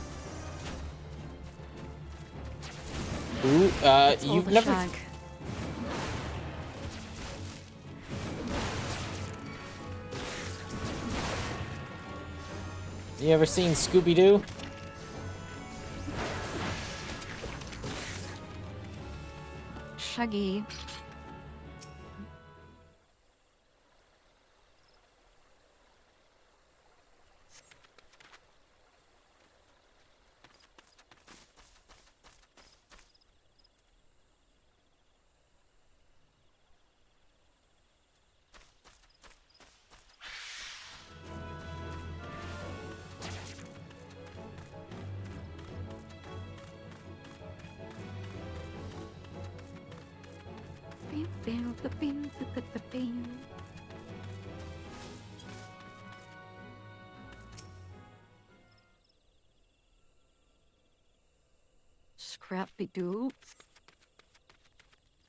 Speaker 2: Ooh, you've never...
Speaker 1: Shag.
Speaker 2: You ever seen Scooby-Doo?
Speaker 1: Shaggy. Scrappy-Doo.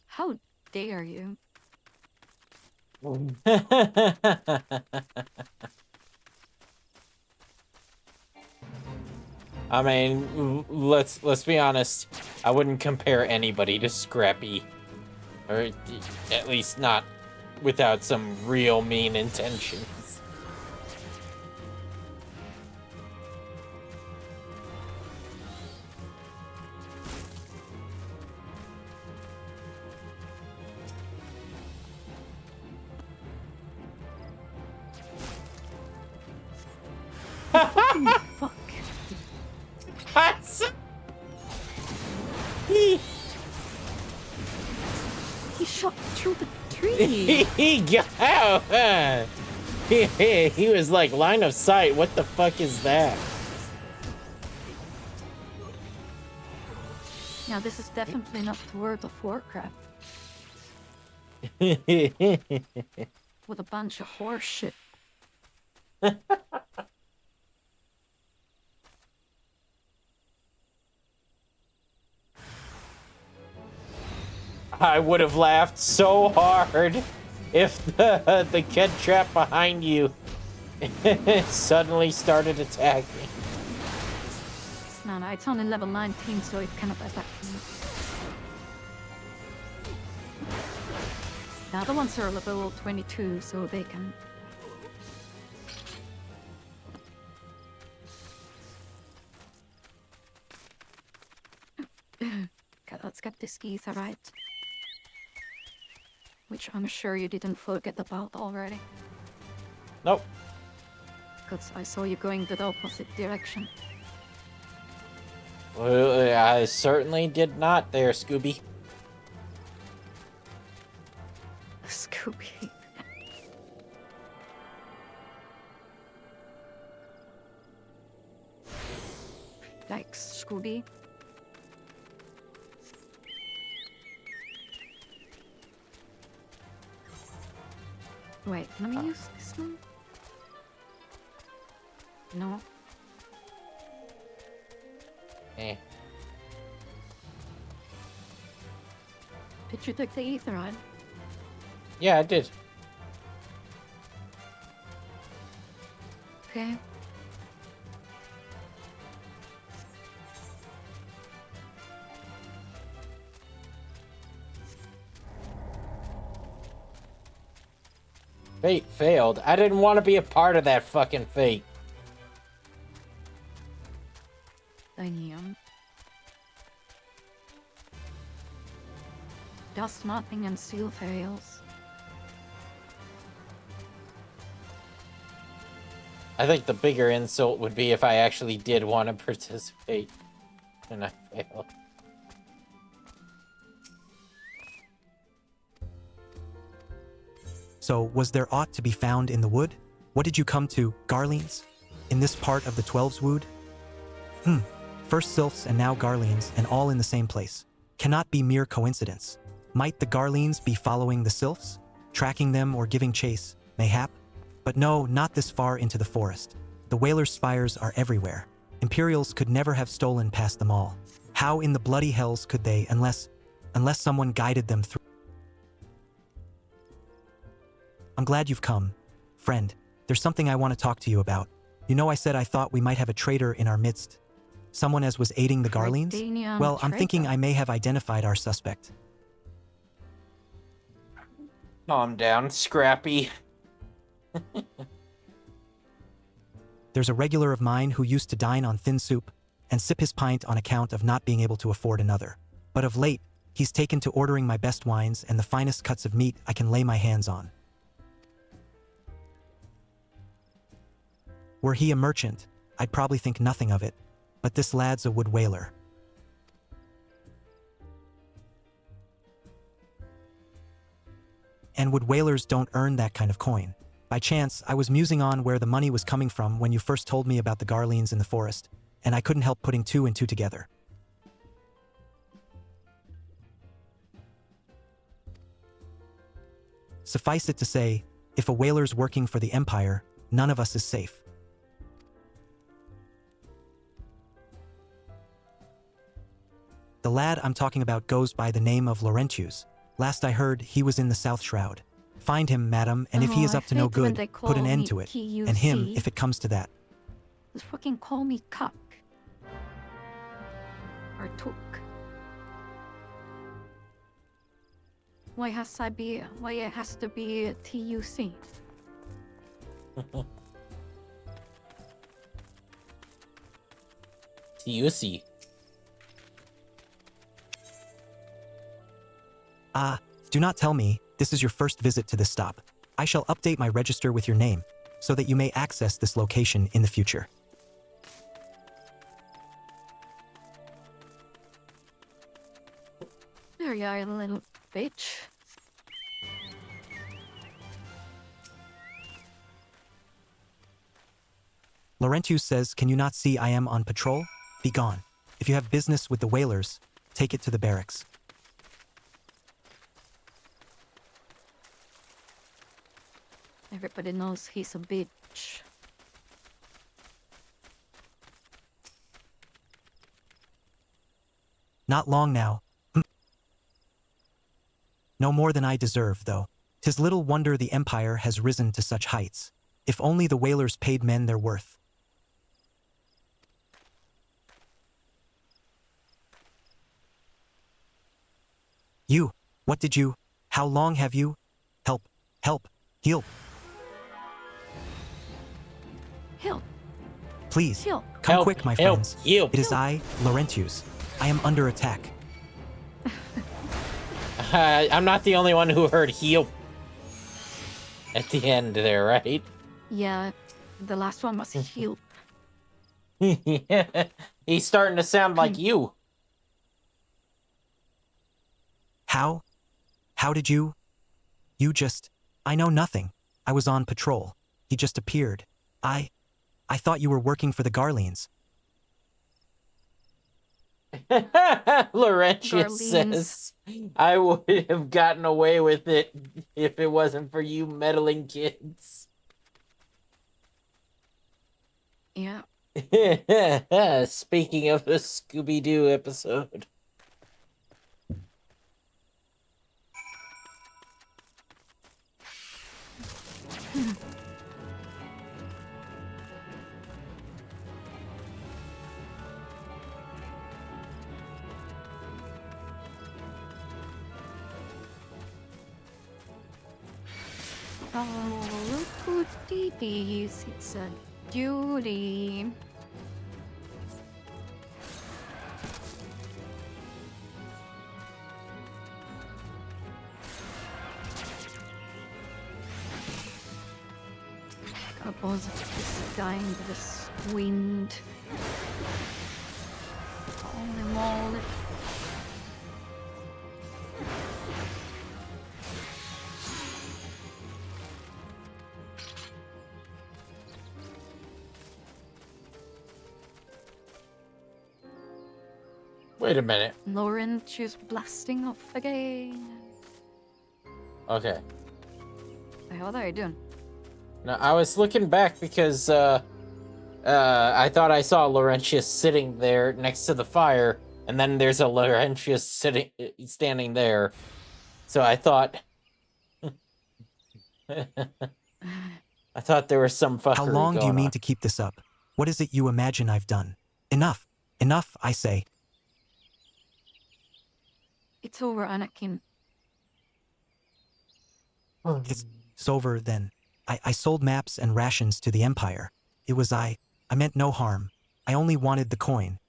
Speaker 1: How dare you?
Speaker 2: I mean, let's be honest. I wouldn't compare anybody to Scrappy, or at least not without some real mean intentions.
Speaker 1: Fuck. He shot through the tree.
Speaker 2: He got out. He was like, line of sight. What the fuck is that?
Speaker 1: Now this is definitely not the World of Warcraft. With a bunch of horse shit.
Speaker 2: I would have laughed so hard if the kid trap behind you suddenly started attacking.
Speaker 1: No, it's only level 19, so it cannot attack me. The other ones are level 22, so they can... Okay, let's get this etherite. Which I'm sure you didn't forget about already.
Speaker 2: Nope.
Speaker 1: Because I saw you going the opposite direction.
Speaker 2: Well, I certainly did not there, Scooby.
Speaker 1: Scooby. Yikes, Scooby. Wait, let me use this one? No.
Speaker 2: Eh.
Speaker 1: Did you take the etherite?
Speaker 2: Yeah, I did.
Speaker 1: Okay.
Speaker 2: Fate failed. I didn't want to be a part of that fucking fate.
Speaker 1: Damn. does nothing and still fails.
Speaker 2: I think the bigger insult would be if I actually did want to participate and I failed.
Speaker 4: So, was there aught to be found in the wood? What did you come to, Garleans? In this part of the Twelves Wood? First Sylphs and now Garleans, and all in the same place. Cannot be mere coincidence. Might the Garleans be following the Sylphs? Tracking them or giving chase, mayhap? But no, not this far into the forest. The Whalers' spires are everywhere. Imperials could never have stolen past them all. How in the bloody hells could they, unless someone guided them through? I'm glad you've come. Friend, there's something I want to talk to you about. You know I said I thought we might have a traitor in our midst. Someone as was aiding the Garleans? Well, I'm thinking I may have identified our suspect.
Speaker 2: Calm down, Scrappy.
Speaker 4: There's a regular of mine who used to dine on thin soup and sip his pint on account of not being able to afford another. But of late, he's taken to ordering my best wines and the finest cuts of meat I can lay my hands on. Were he a merchant, I'd probably think nothing of it, but this lad's a wood whaler. And wood whalers don't earn that kind of coin. By chance, I was musing on where the money was coming from when you first told me about the Garleans in the forest, and I couldn't help putting two and two together. Suffice it to say, if a whaler's working for the Empire, none of us is safe. The lad I'm talking about goes by the name of Laurentius. Last I heard, he was in the South Shroud. Find him, madam, and if he is up to no good, put an end to it. And him, if it comes to that.
Speaker 1: Just fucking call me Cuck. Or Took. Why it has to be TUC?
Speaker 2: TUC.
Speaker 4: Do not tell me this is your first visit to this stop. I shall update my register with your name, so that you may access this location in the future.
Speaker 1: There you are, little bitch.
Speaker 4: Laurentius says, can you not see I am on patrol? Be gone. If you have business with the whalers, take it to the barracks.
Speaker 1: Everybody knows he's a bitch.
Speaker 4: Not long now. No more than I deserve, though. 'Tis little wonder the Empire has risen to such heights. If only the whalers paid men their worth. You, what did you, how long have you? Help, help, heal.
Speaker 1: Help.
Speaker 4: Please,
Speaker 1: Help.
Speaker 4: come
Speaker 2: Help,
Speaker 4: quick, my
Speaker 2: help,
Speaker 4: friends.
Speaker 2: help.
Speaker 4: It is I, Laurentius. I am under attack.
Speaker 2: I'm not the only one who heard heal at the end there, right?
Speaker 1: Yeah, the last one was heal.
Speaker 2: Yeah, he's starting to sound like you.
Speaker 4: How? How did you? You just... I know nothing. I was on patrol. He just appeared. I thought you were working for the Garleans.
Speaker 2: Laurentius says, I would have gotten away with it if it wasn't for you meddling kids.
Speaker 1: Yeah.
Speaker 2: Speaking of the Scooby-Doo episode.
Speaker 1: Oh, look who did this. It's a Judy. Oppose this guy into this wind. Holy moly.
Speaker 2: Wait a minute.
Speaker 1: Laurentius blasting off again.
Speaker 2: Okay.
Speaker 1: The hell are you doing?
Speaker 2: Now, I was looking back because I thought I saw Laurentius sitting there next to the fire, and then there's a Laurentius standing there. So I thought, I thought there was some fuckery
Speaker 4: How long do you
Speaker 2: going
Speaker 4: mean
Speaker 2: on.
Speaker 4: to keep this up? What is it you imagine I've done? Enough. Enough, I say.
Speaker 1: It's over, Anakin.
Speaker 4: It's over then. I sold maps and rations to the Empire. It was I meant no harm. I only wanted the coin.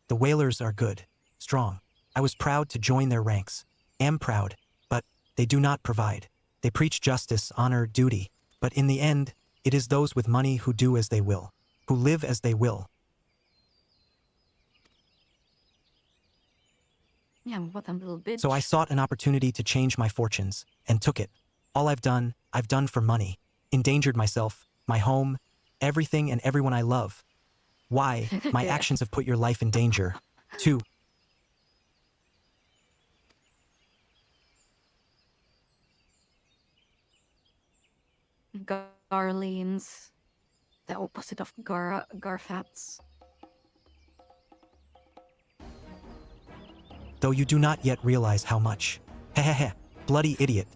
Speaker 4: The Whalers are good, strong. I was proud to join their ranks. Am proud, but they do not provide. They preach justice, honor, duty, but in the end, it is those with money who do as they will, who live as they will.
Speaker 1: Yeah, what a little bitch.
Speaker 4: So I sought an opportunity to change my fortunes, and took it. All I've done for money. Endangered myself, my home, everything and everyone I love. Why? My
Speaker 1: Yeah.
Speaker 4: actions have put your life in danger. Too.
Speaker 1: Garleans. The opposite of Garfats.
Speaker 4: Though you do not yet realize how much. Hehehe, bloody idiot.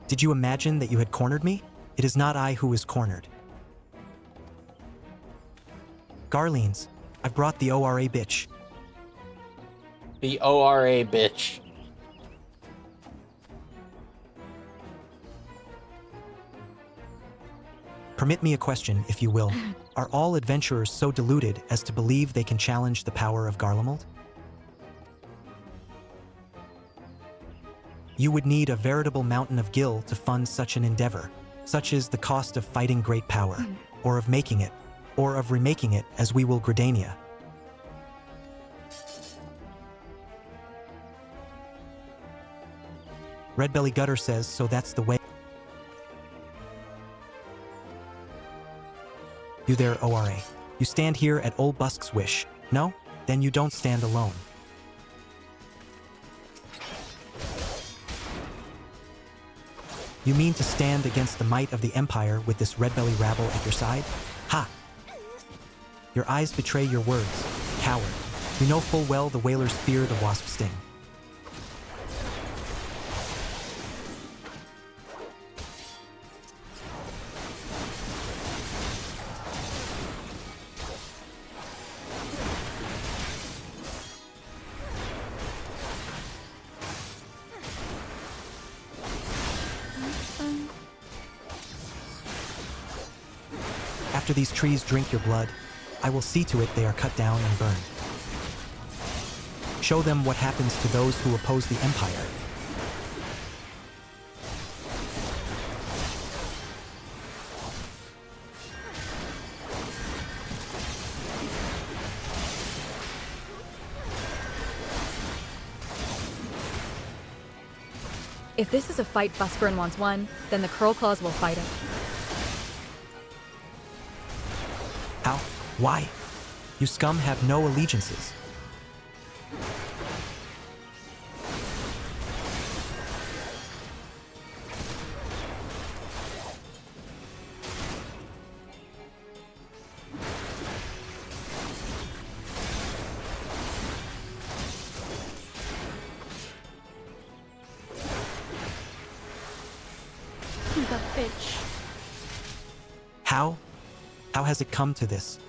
Speaker 4: Did you imagine that you had cornered me? It is not I who is cornered. Garleans, I've brought the ORA bitch.
Speaker 2: The ORA bitch.
Speaker 4: Permit me a question, if you will. Are all adventurers so deluded as to believe they can challenge the power of Garlemald? You would need a veritable mountain of gil to fund such an endeavor. Such is the cost of fighting great power, or of making it, or of remaking it as we will Gridania. Redbelly Gutter says, so that's the way. You there, ORA. You stand here at Old Busk's wish. No? Then you don't stand alone. You mean to stand against the might of the Empire with this Redbelly rabble at your side? Ha! Your eyes betray your words, coward. You know full well the Whalers fear the wasp sting. After these trees drink your blood, I will see to it they are cut down and burned. Show them what happens to those who oppose the Empire.
Speaker 3: If this is a fight Busburn wants won, then the Curlclaws will fight it.
Speaker 4: How? Why? You scum have no allegiances.
Speaker 1: The bitch.
Speaker 4: How? How has it come to this?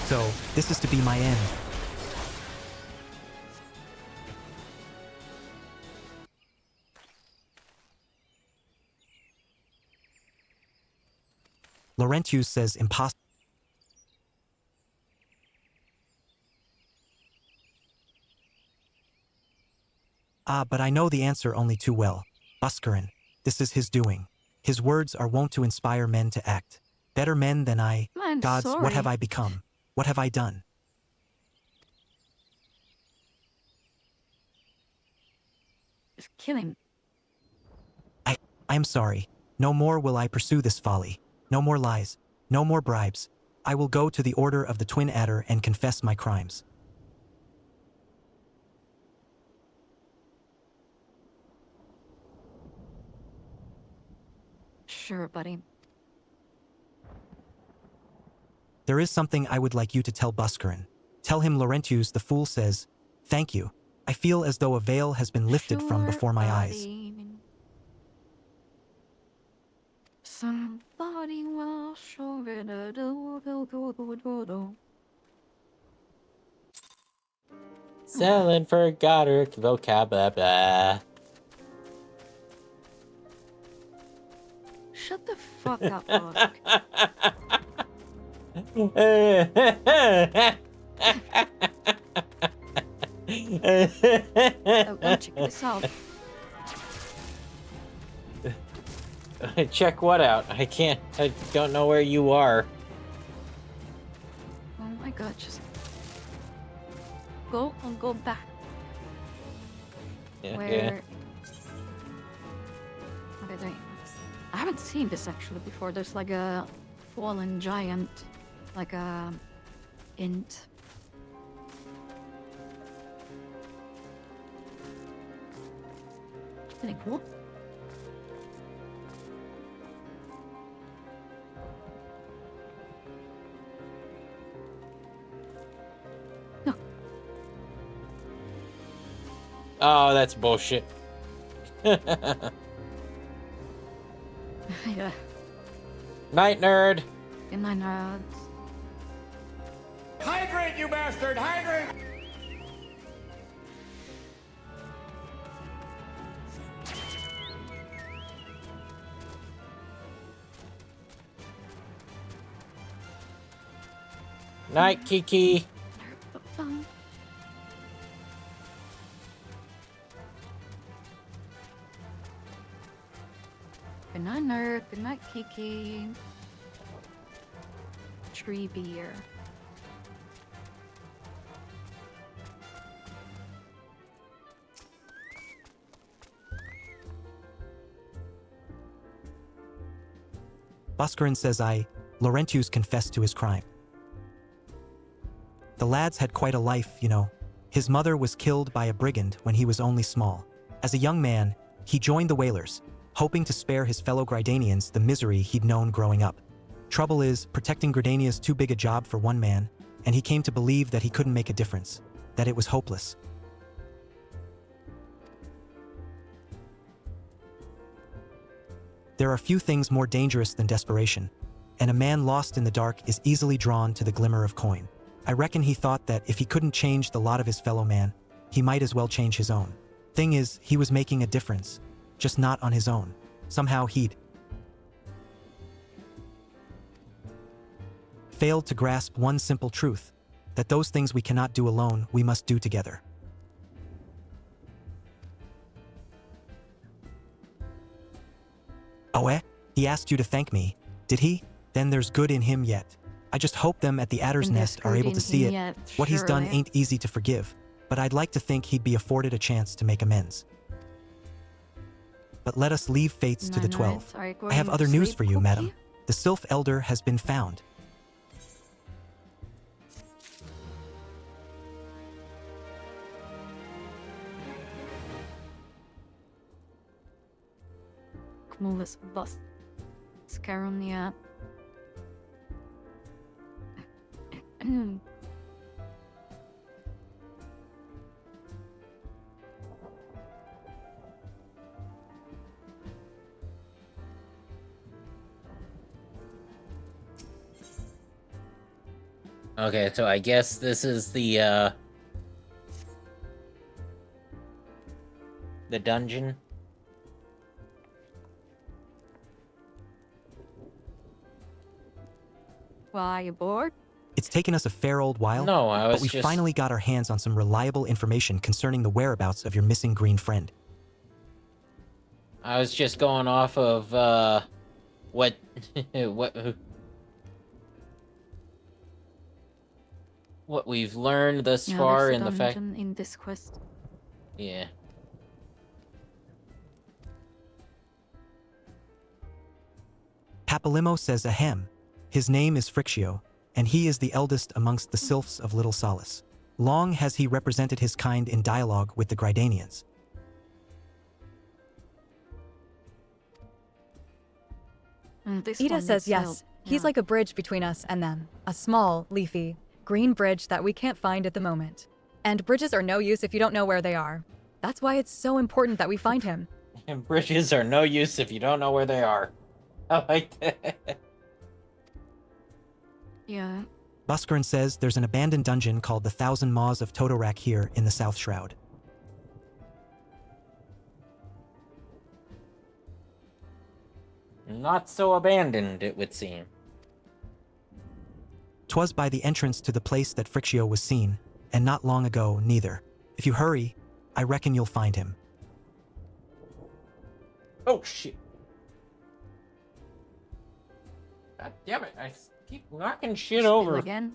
Speaker 4: So, this is to be my end. Laurentius says impossible. Ah, but I know the answer only too well. Buscarin. This is his doing. His words are wont to inspire men to act. Better men than I.
Speaker 1: I'm
Speaker 4: Gods, what have
Speaker 1: sorry.
Speaker 4: I become? What have I done?
Speaker 1: Just kill him.
Speaker 4: I am sorry. No more will I pursue this folly. No more lies. No more bribes. I will go to the Order of the Twin Adder and confess my crimes.
Speaker 1: Sure, buddy.
Speaker 4: There is something I would like you to tell Buscarin. Tell him Laurentius the fool says, "Thank you. I feel as though a veil has been lifted from
Speaker 1: Sure,
Speaker 4: before my eyes."
Speaker 1: buddy. Somebody will show it.
Speaker 2: Selling for Goddard vocabulary.
Speaker 1: Shut the fuck up, Bosk. Oh, don't check this out.
Speaker 2: Check what out? I don't know where you are.
Speaker 1: Oh my god, just go and go back.
Speaker 2: Yeah,
Speaker 1: Where?
Speaker 2: yeah.
Speaker 1: Okay, I haven't seen this actually before. There's like a fallen giant, like a int. Pretty cool.
Speaker 2: Oh, that's bullshit.
Speaker 1: Yeah.
Speaker 2: Night, nerd.
Speaker 1: Good night, nerds.
Speaker 17: Hydrate, you bastard! Hydrate!
Speaker 2: Night, Kiki.
Speaker 1: Good night, nerd. Good night, Kiki. Tree beer.
Speaker 4: Buscarin says Laurentius confessed to his crime. The lads had quite a life, you know. His mother was killed by a brigand when he was only small. As a young man, he joined the Whalers, hoping to spare his fellow Gridanians the misery he'd known growing up. Trouble is, protecting Gridania's too big a job for one man, and he came to believe that he couldn't make a difference, that it was hopeless. There are few things more dangerous than desperation, and a man lost in the dark is easily drawn to the glimmer of coin. I reckon he thought that if he couldn't change the lot of his fellow man, he might as well change his own. Thing is, he was making a difference, just not on his own. Somehow he'd failed to grasp one simple truth, that those things we cannot do alone, we must do together. Oh, he asked you to thank me, did he? Then there's good in him yet. I just hope them at the Adder's
Speaker 1: Then there's
Speaker 4: Nest are
Speaker 1: good
Speaker 4: able
Speaker 1: in
Speaker 4: to see
Speaker 1: him
Speaker 4: it.
Speaker 1: yet,
Speaker 4: What he's done
Speaker 1: surely.
Speaker 4: ain't easy to forgive, but I'd like to think he'd be afforded a chance to make amends. But let us leave fates to the 12.
Speaker 1: Are you
Speaker 4: I have
Speaker 1: going
Speaker 4: other
Speaker 1: to
Speaker 4: news
Speaker 1: sleep,
Speaker 4: for you,
Speaker 1: Cookie?
Speaker 4: madam. The Sylph Elder has been found.
Speaker 1: Cumulus bus. Scaronia.
Speaker 2: Okay, so I guess this is the dungeon.
Speaker 1: Why, you bored?
Speaker 4: It's taken us a fair old while,
Speaker 2: No, I
Speaker 4: but
Speaker 2: was
Speaker 4: we
Speaker 2: just...
Speaker 4: finally got our hands on some reliable information concerning the whereabouts of your missing green friend.
Speaker 2: I was just going off of, what... what we've learned thus
Speaker 1: Yeah,
Speaker 2: far
Speaker 1: there's
Speaker 2: in
Speaker 1: a
Speaker 2: the fact...
Speaker 1: dungeon in this quest.
Speaker 2: Yeah.
Speaker 4: Papalimo says ahem. His name is Frictio, and he is the eldest amongst the sylphs of Little Solace. Long has he represented his kind in dialogue with the Grydanians.
Speaker 1: And this
Speaker 3: Ida
Speaker 1: one
Speaker 3: says
Speaker 1: needs help.
Speaker 3: yes. He's
Speaker 1: Yeah.
Speaker 3: like a bridge between us and them. A small, leafy, green bridge that we can't find at the moment. And bridges are no use if you don't know where they are. That's why it's so important that we find him.
Speaker 2: And bridges are no use if you don't know where they are. I like that.
Speaker 1: Yeah.
Speaker 4: Buskarin says there's an abandoned dungeon called the Thousand Maws of Totorak here in the South Shroud.
Speaker 2: Not so abandoned, it would seem.
Speaker 4: 'Twas by the entrance to the place that Frictio was seen, and not long ago neither. If you hurry, I reckon you'll find him.
Speaker 2: Oh, shit. God damn it, I keep knocking shit over.
Speaker 1: Again?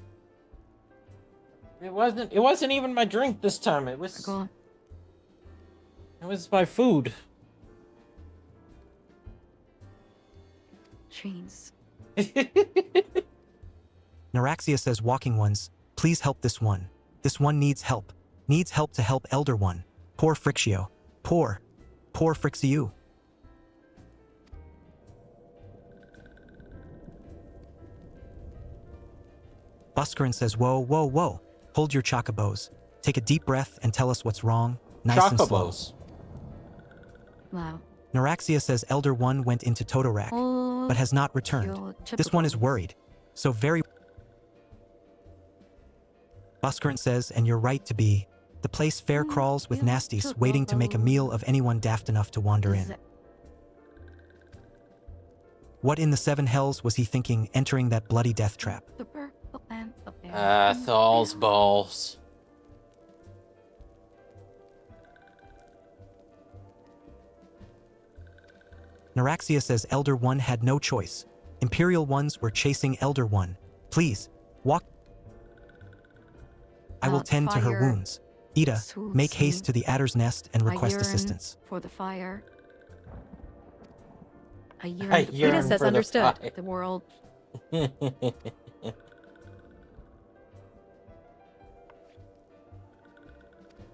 Speaker 2: It wasn't even my drink this time. It was my food.
Speaker 1: Jeez.
Speaker 4: Naraxia says walking ones, please help this one. This one needs help. Needs help to help Elder One. Poor Frictio. Poor Frixio. Buskarin says whoa, whoa, whoa. Hold your chocobos. Take a deep breath and tell us what's wrong. Nice and slow.
Speaker 2: Chocobos.
Speaker 1: Wow.
Speaker 4: Naraxia says Elder One went into Totorak, but has not returned. This one is worried. So very... Buskarin says, and you're right to be. The place fair crawls with nasties waiting to make a meal of anyone daft enough to wander in. What in the seven hells was he thinking entering that bloody death trap?
Speaker 2: Thal's balls.
Speaker 4: Naraxia says Elder One had no choice. Imperial ones were chasing Elder One. Please, walk. I will tend to her wounds. Ida, make haste to the adder's nest and request assistance.
Speaker 1: For the fire. I
Speaker 2: yearn
Speaker 3: Ida says
Speaker 2: for
Speaker 3: understood.
Speaker 1: The world. The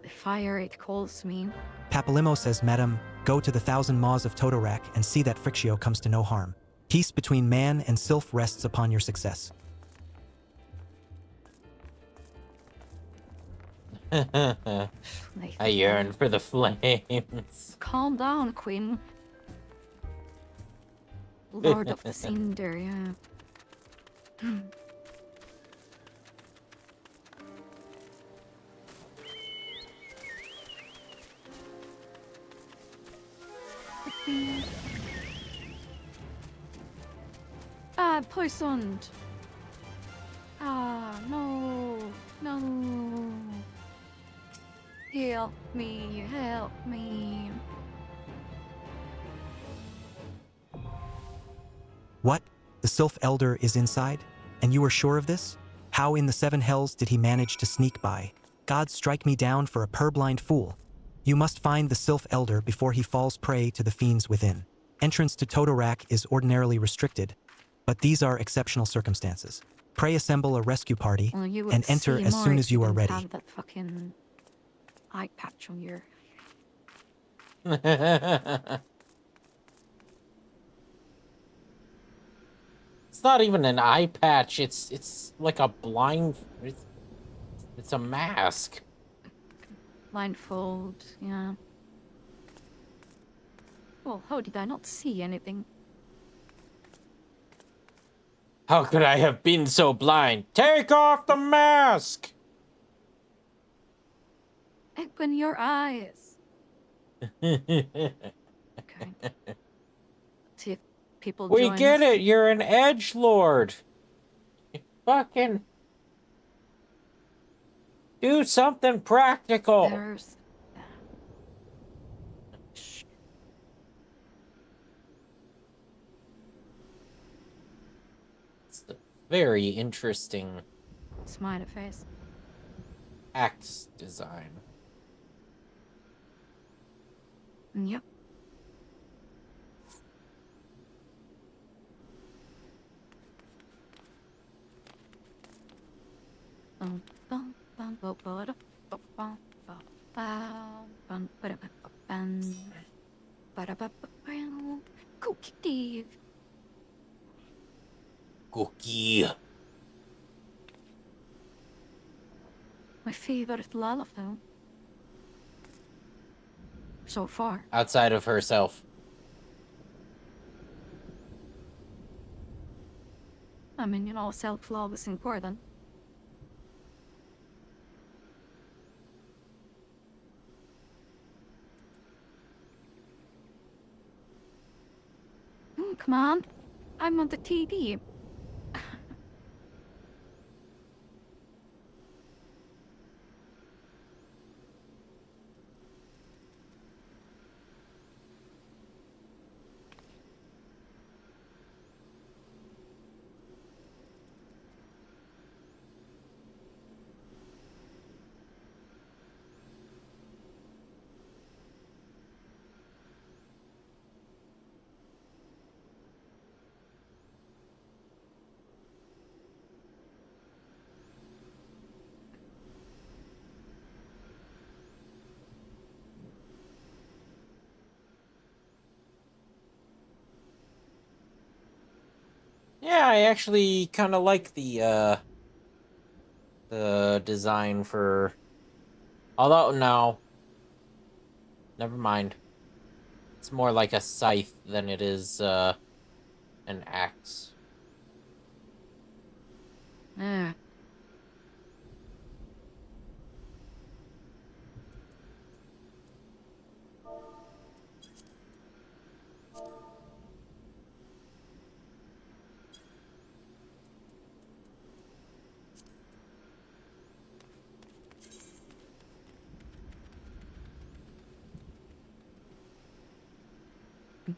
Speaker 1: fire, it calls me.
Speaker 4: Papalimo says, Madam, go to the Thousand Maws of Totorak and see that Frictio comes to no harm. Peace between man and sylph rests upon your success.
Speaker 2: I yearn for the flames.
Speaker 1: Calm down, Queen. Lord of the Cinder, yeah. Poisoned. No. Help me.
Speaker 4: What? The Sylph Elder is inside? And you are sure of this? How in the seven hells did he manage to sneak by? God strike me down for a purblind fool. You must find the Sylph Elder before he falls prey to the fiends within. Entrance to Totorak is ordinarily restricted, but these are exceptional circumstances. Pray assemble a rescue party and enter as soon as you are ready.
Speaker 1: Have that fucking eye patch on your...
Speaker 2: It's not even an eye patch. It's like a blind... It's a mask.
Speaker 1: Blindfold, yeah. Well, how did I not see anything?
Speaker 2: How could I have been so blind? Take off the mask!
Speaker 1: Open your eyes. Okay. See if people
Speaker 2: We
Speaker 1: join
Speaker 2: get
Speaker 1: us.
Speaker 2: it. You're an edgelord. Fucking do something practical.
Speaker 1: There's.
Speaker 2: It's a very interesting
Speaker 1: Smiley face.
Speaker 2: axe design.
Speaker 1: Yep. Bum, bum, bum, bum, bum, bum, bum, bum, bum, ba-da-ba-ba-bum. Ba-da-ba-ba-bum. Cookie Steve.
Speaker 2: Cookie.
Speaker 1: My favorite Lala film. So far.
Speaker 2: Outside of herself.
Speaker 1: I mean, you know, self-love is important. Come on. I'm on the TV.
Speaker 2: Yeah, I actually kind of like the design for. Although no, never mind. It's more like a scythe than it is an axe.
Speaker 1: Yeah.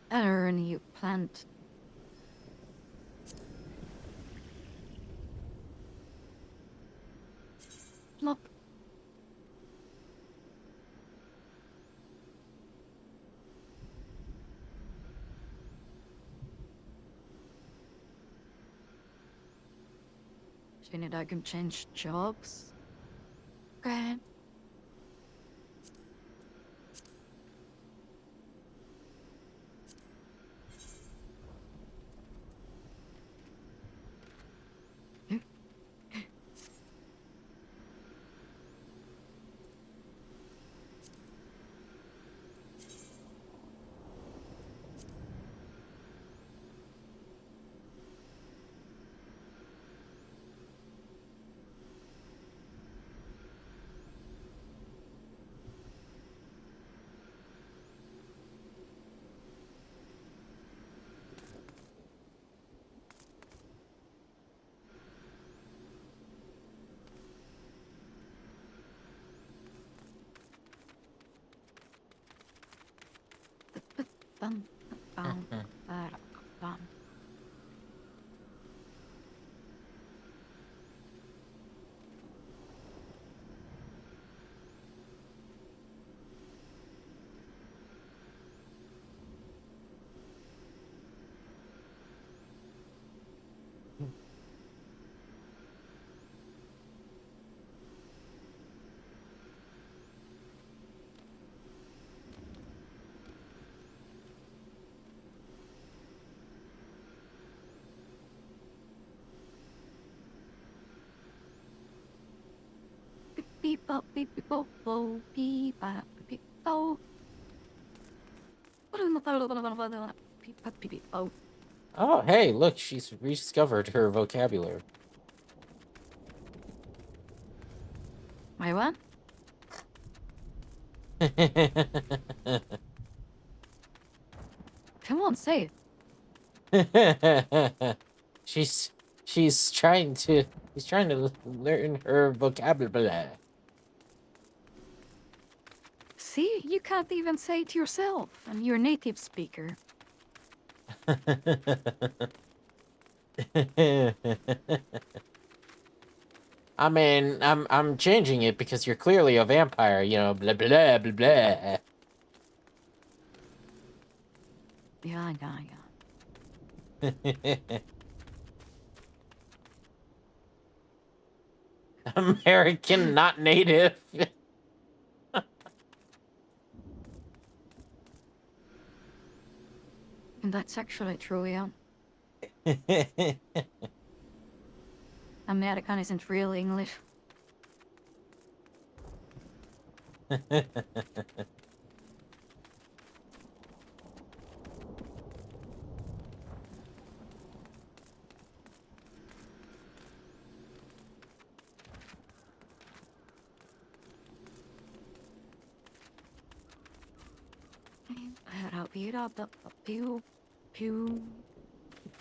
Speaker 1: Better than you plant. Plop. Do you need I can change jobs? Okay. Bum, bum, bum. Beep bop beep beep bo bo beep bop beep bo. Beep bop beep beep bo.
Speaker 2: Oh, hey, look, she's rediscovered her vocabulary.
Speaker 1: My what? Come on, say it.
Speaker 2: she's she's trying to learn her vocabulary.
Speaker 1: See, you can't even say it yourself, and you're a native speaker.
Speaker 2: I mean, I'm changing it because you're clearly a vampire, you know, blah blah blah blah.
Speaker 1: Yeah.
Speaker 2: American, not native.
Speaker 1: And that's actually true, yeah. American isn't real English. Pew, pew.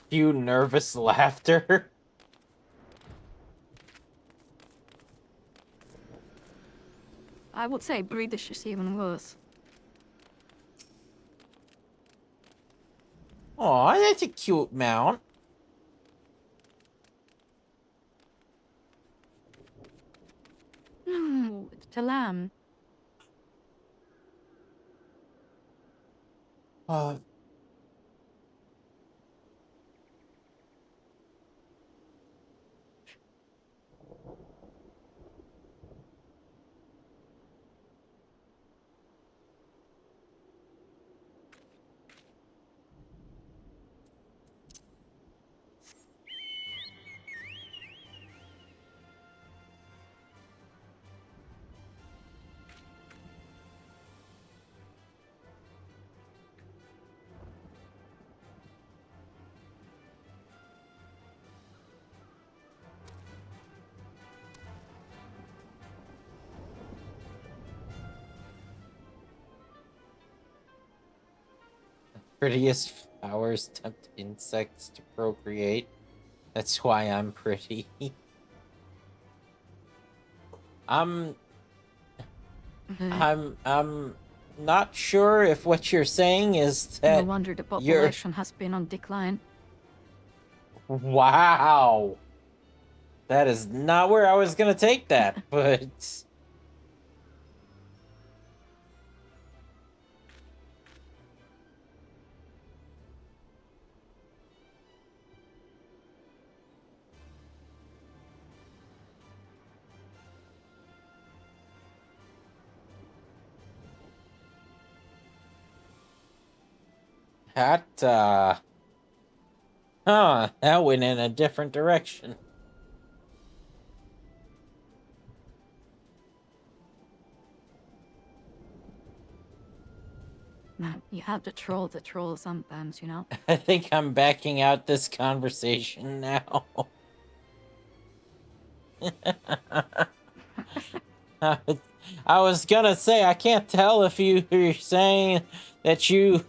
Speaker 2: You nervous laughter.
Speaker 1: I would say British is even worse.
Speaker 2: Aw, that's a cute mount.
Speaker 1: No, it's a lamb.
Speaker 2: Prettiest flowers tempt insects to procreate. That's why I'm pretty. I'm not sure if what you're saying is
Speaker 1: No
Speaker 2: that
Speaker 1: wonder the
Speaker 2: you're...
Speaker 1: population has been on decline.
Speaker 2: Wow. That is not where I was gonna take that, but... That, that went in a different direction.
Speaker 1: You have to troll the troll sometimes, you know?
Speaker 2: I think I'm backing out this conversation now. I was gonna say, I can't tell if you're saying that you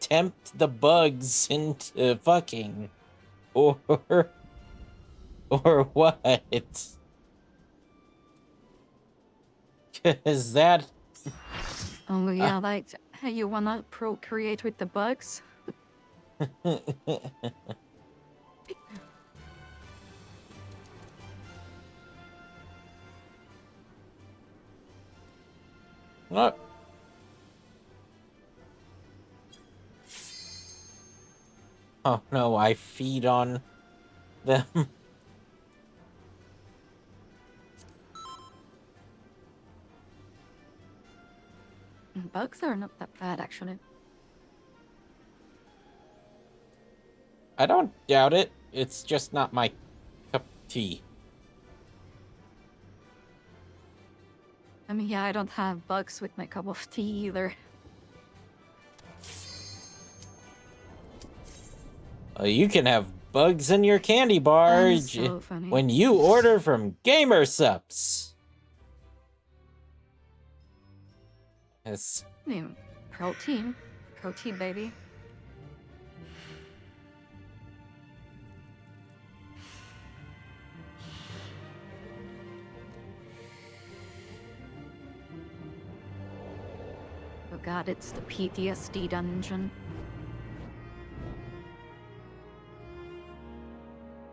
Speaker 2: tempt the bugs into fucking, or what? Cause that...
Speaker 1: Oh yeah, like, hey, you wanna procreate with the bugs?
Speaker 2: What? Oh no, I feed on them.
Speaker 1: Bugs are not that bad, actually.
Speaker 2: I don't doubt it. It's just not my cup of tea.
Speaker 1: I mean, yeah, I don't have bugs with my cup of tea either.
Speaker 2: You can have bugs in your candy bar
Speaker 1: So funny.
Speaker 2: when you order from Gamer Sups. Yes.
Speaker 1: Protein, baby. Oh god, it's the PTSD dungeon.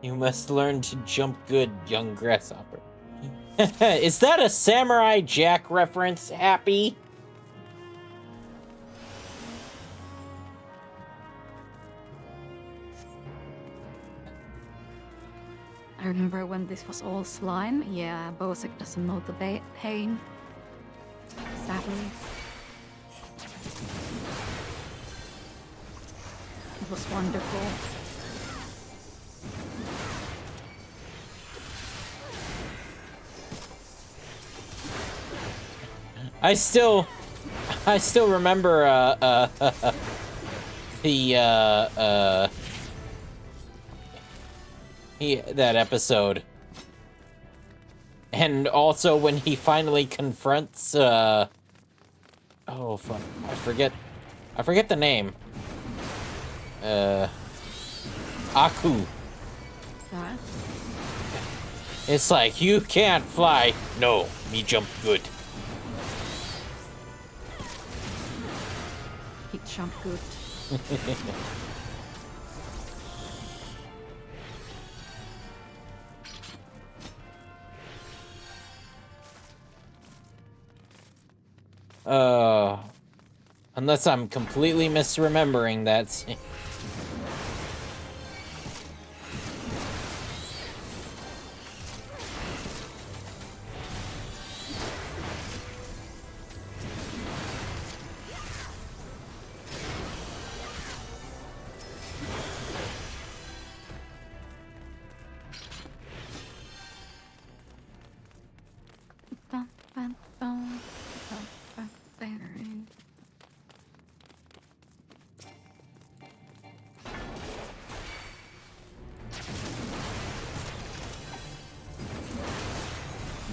Speaker 2: You must learn to jump good, young grasshopper. Is that a Samurai Jack reference, Happy?
Speaker 1: I remember when this was all slime. Yeah, Bosik doesn't know the pain. Sadly. It was wonderful.
Speaker 2: I still remember that episode, and also when he finally confronts oh fuck, I forget the name. Aku. It's like, you can't fly. No, me jump good.
Speaker 1: He jumped good.
Speaker 2: Unless I'm completely misremembering that scene.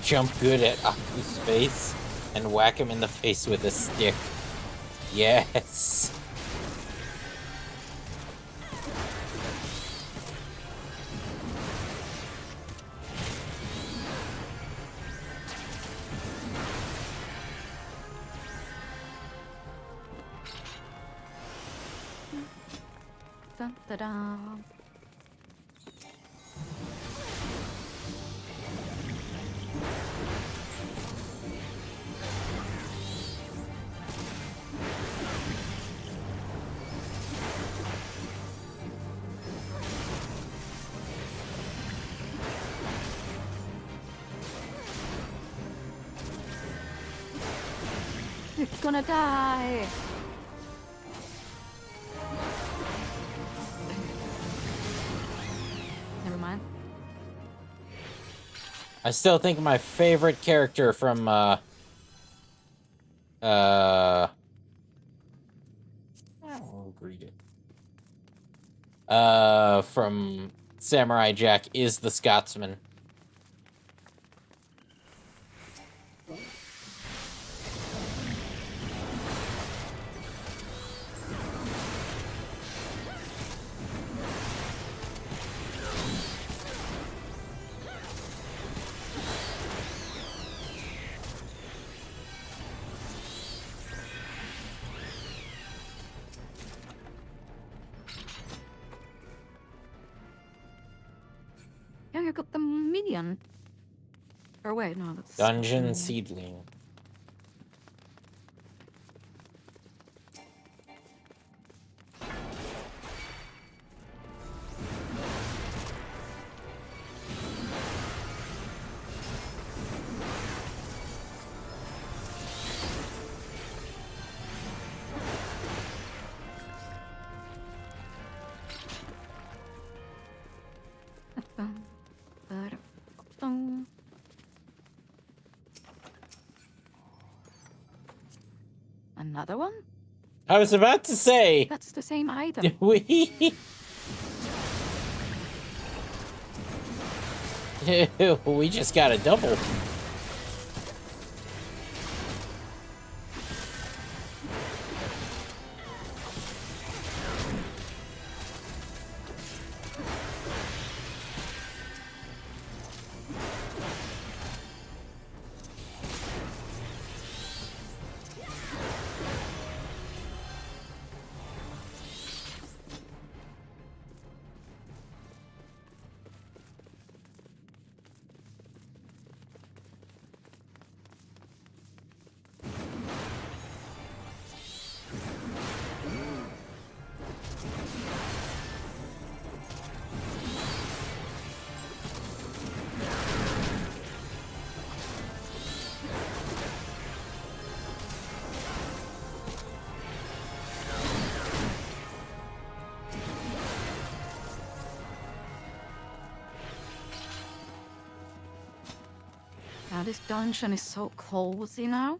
Speaker 2: Jump good at Aku's face and whack him in the face with a stick. Yes.
Speaker 1: Dun, da, da. You're gonna die. Never mind.
Speaker 2: I still think my favorite character from I won't read it. From Samurai Jack is the Scotsman.
Speaker 1: Yeah, you got the minion. Or wait, no, that's
Speaker 2: Dungeon Seedling.
Speaker 1: Another one?
Speaker 2: I was about to say.
Speaker 1: That's the same item.
Speaker 2: We just got a double.
Speaker 1: Now this dungeon is so cozy now.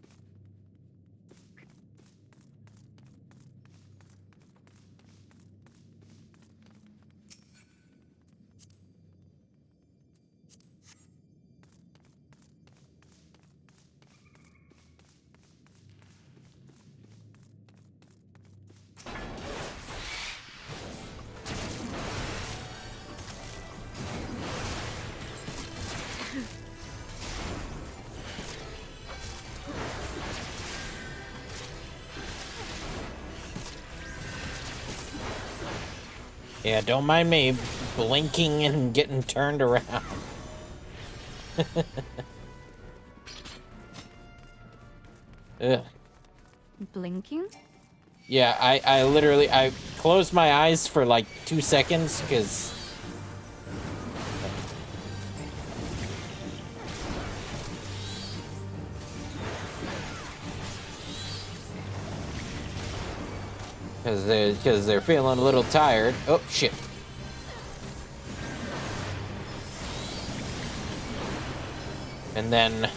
Speaker 2: Yeah, don't mind me blinking and getting turned around. Ugh.
Speaker 1: Blinking?
Speaker 2: Yeah, I literally, I closed my eyes for like 2 seconds, because... Because they're feeling a little tired. Oh, shit. And then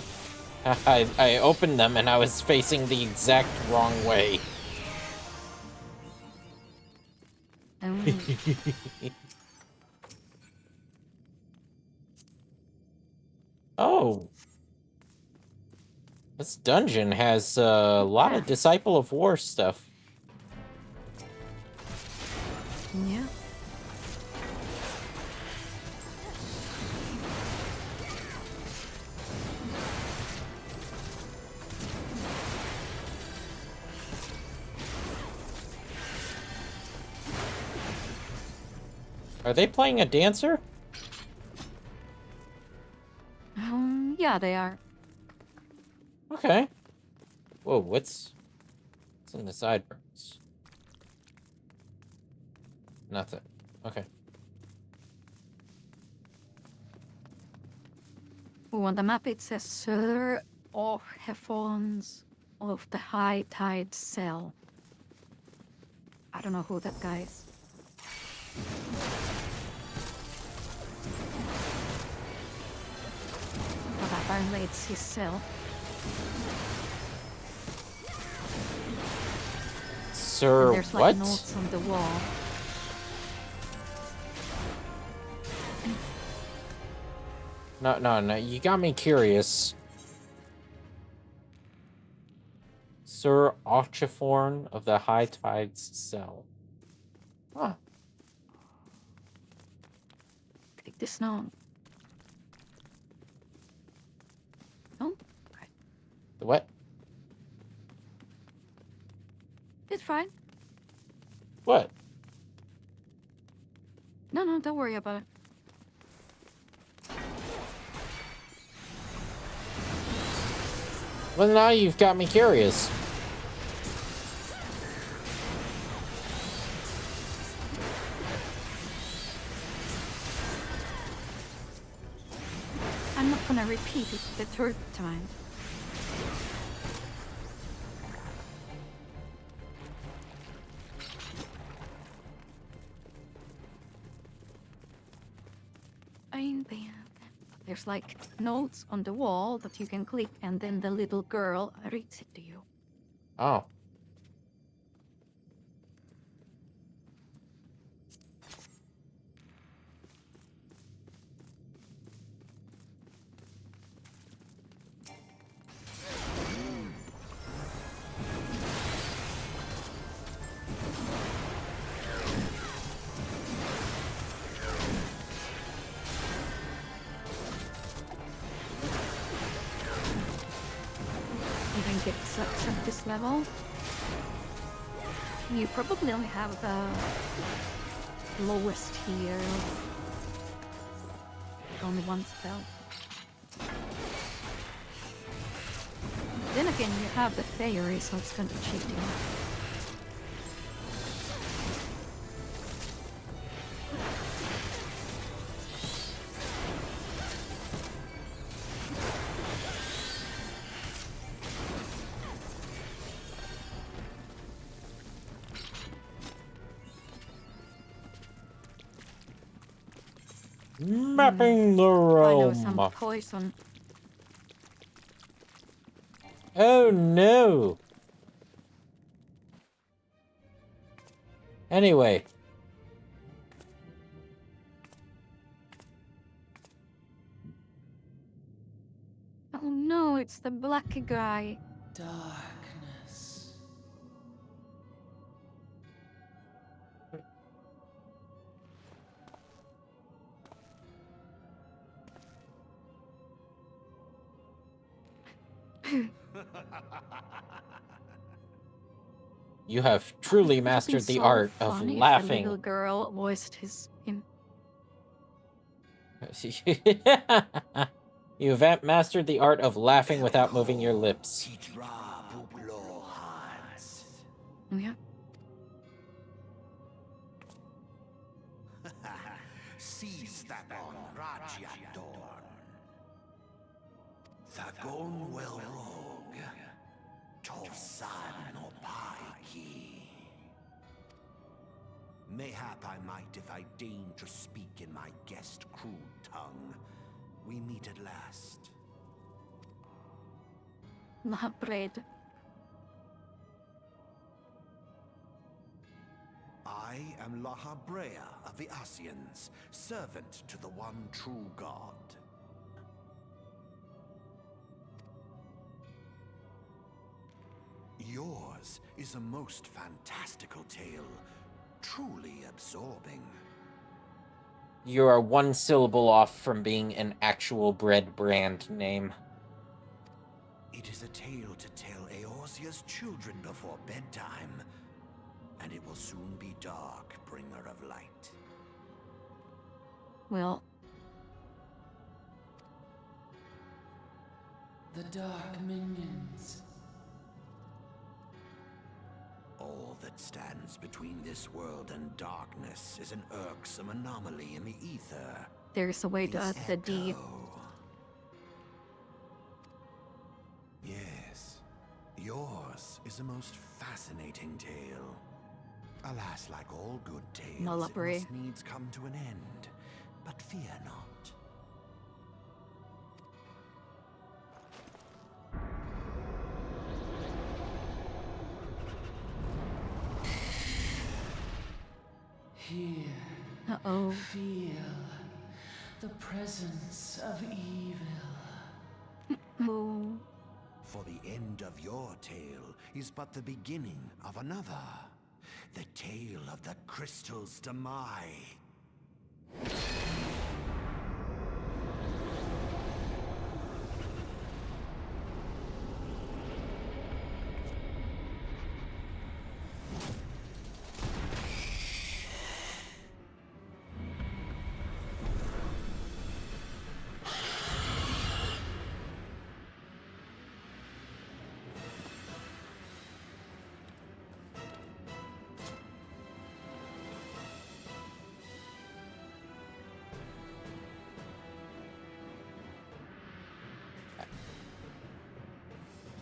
Speaker 2: I opened them and I was facing the exact wrong way. Oh. This dungeon has a lot of Disciple of War stuff.
Speaker 1: Yeah.
Speaker 2: Are they playing a dancer?
Speaker 1: Yeah, they are.
Speaker 2: Okay. Whoa, what's in the sideburns? Nothing. Okay.
Speaker 1: Oh, on the map it says Sir Orhefons of the High Tide Cell. I don't know who that guy is. But apparently it's his cell.
Speaker 2: Sir,
Speaker 1: and there's like
Speaker 2: what?
Speaker 1: notes on the wall.
Speaker 2: No, you got me curious. Sir Ochiforn of the High Tides Cell. Huh.
Speaker 1: Click this now. No? Okay.
Speaker 2: The what?
Speaker 1: It's fine.
Speaker 2: What?
Speaker 1: No, don't worry about it.
Speaker 2: Well, now you've got me curious.
Speaker 1: I'm not gonna repeat it the third time. There's like notes on the wall that you can click, and then the little girl reads it to you.
Speaker 2: Oh.
Speaker 1: even get sucks at this level. You probably only have the lowest here. Only one spell. Then again, you have the fairy, so it's kind of cheating.
Speaker 2: Mapping the
Speaker 1: I know some
Speaker 2: realm.
Speaker 1: poison.
Speaker 2: Oh no. Anyway.
Speaker 1: Oh no, it's the black guy.
Speaker 18: Darkness.
Speaker 2: You have truly mastered the art of laughing.
Speaker 1: If the little girl voiced him.
Speaker 2: You've mastered the art of laughing without moving your lips.
Speaker 1: Yeah.
Speaker 18: Seize that on Rajadorn. Thagon well rogue. Torsan or Paiki. Mayhap I might if I deign to speak in my guest crude tongue. We meet at last.
Speaker 1: Bread.
Speaker 18: I am Lahabrea of the Asians, servant to the one true God. Yours is a most fantastical tale, truly absorbing.
Speaker 2: You are one syllable off from being an actual bread brand name.
Speaker 18: It is a tale to tell Eorzea's children before bedtime, and it will soon be dark, bringer of light.
Speaker 1: Well,
Speaker 18: the dark minions. All that stands between this world and darkness is an irksome anomaly in the ether.
Speaker 1: there's a way to add the D.
Speaker 18: Yes, yours is a most fascinating tale. Alas, like all good tales,
Speaker 1: Malapre.
Speaker 18: it must needs come to an end. But fear not.
Speaker 19: Here,
Speaker 1: Uh-oh.
Speaker 19: feel the presence of evil.
Speaker 1: Oh.
Speaker 18: For the end of your tale is but the beginning of another. The tale of the crystals Demai.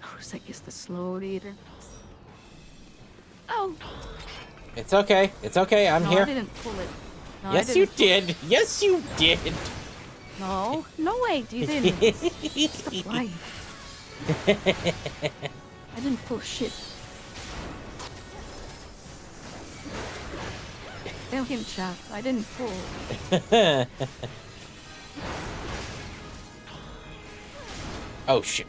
Speaker 1: Krusek is the slow reader. Oh!
Speaker 2: It's okay. It's okay. I'm
Speaker 1: no,
Speaker 2: here.
Speaker 1: I didn't pull it. No,
Speaker 2: Yes,
Speaker 1: I
Speaker 2: you
Speaker 1: didn't
Speaker 2: did. Yes, you did.
Speaker 1: No, no way, you didn't. Stop lying. I didn't pull shit. Tell him, chat. I didn't pull.
Speaker 2: Oh, shit.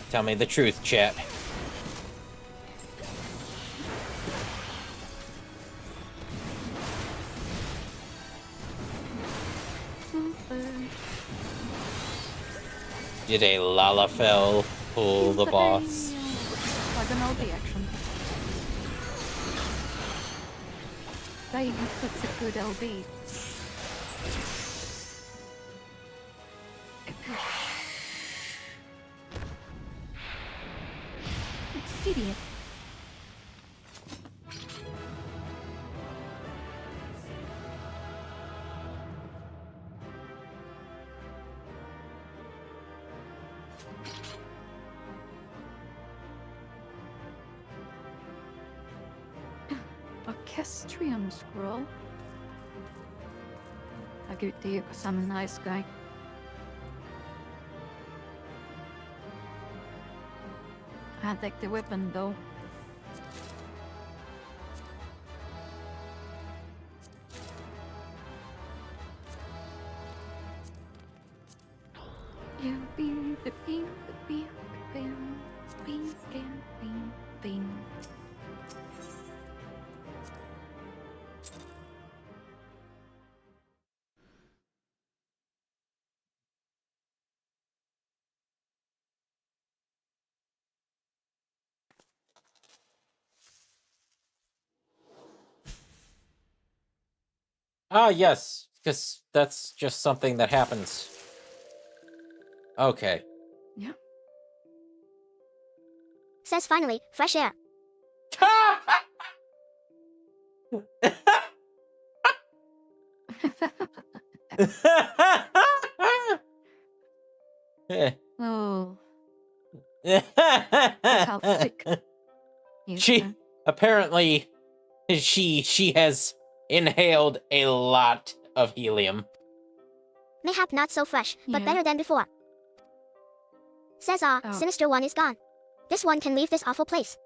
Speaker 2: Tell me the truth, chat. Did a Lalafell pull the boss?
Speaker 1: Like an LB action. They puts a good LB. Idiot. Orchestrium scroll. I give it to you because I'm a nice guy. I take the weapon though. You beam the beam the beam the beam beam beam beam beam.
Speaker 2: Ah, yes, because that's just something that happens. Okay.
Speaker 1: Yeah.
Speaker 11: Says finally, fresh air.
Speaker 1: Oh. Look how thick.
Speaker 2: She apparently she has inhaled a lot of helium.
Speaker 11: Mayhap not so fresh, but
Speaker 1: Yeah.
Speaker 11: better than before. Says Sinister One is gone. This one can leave this awful place.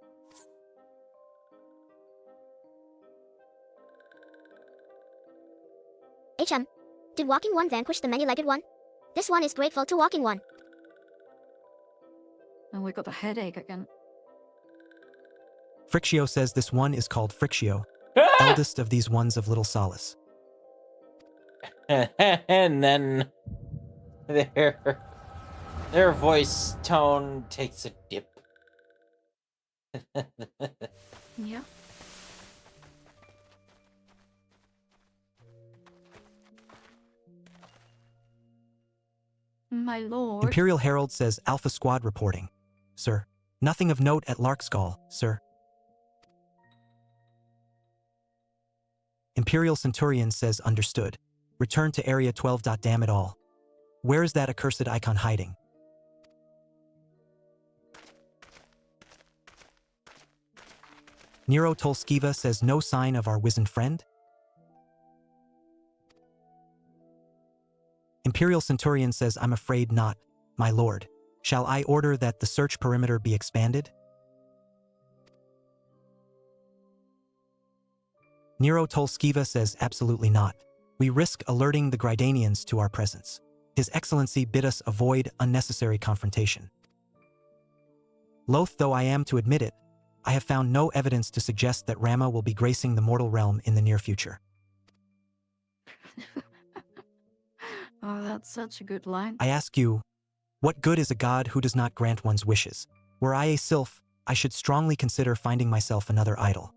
Speaker 11: HM. Did Walking One vanquish the many-legged one? This one is grateful to Walking One.
Speaker 1: And we got a headache again.
Speaker 4: Frictio says this one is called Frictio, eldest of these ones of little solace.
Speaker 2: And then their voice tone takes a dip.
Speaker 1: Yeah. My lord.
Speaker 4: Imperial Herald says Alpha Squad reporting. Sir. Nothing of note at Larkskull, sir. Imperial Centurion says understood. Return to Area 12. Damn it all. Where is that accursed icon hiding? Nero Tolskiva says no sign of our wizened friend? Imperial Centurion says I'm afraid not, my lord. Shall I order that the search perimeter be expanded? Nero Tolskiva says absolutely not. We risk alerting the Grydanians to our presence. His Excellency bid us avoid unnecessary confrontation. Loath though I am to admit it, I have found no evidence to suggest that Rama will be gracing the mortal realm in the near future.
Speaker 1: Oh, that's such a good line.
Speaker 4: I ask you, what good is a god who does not grant one's wishes? Were I a sylph, I should strongly consider finding myself another idol.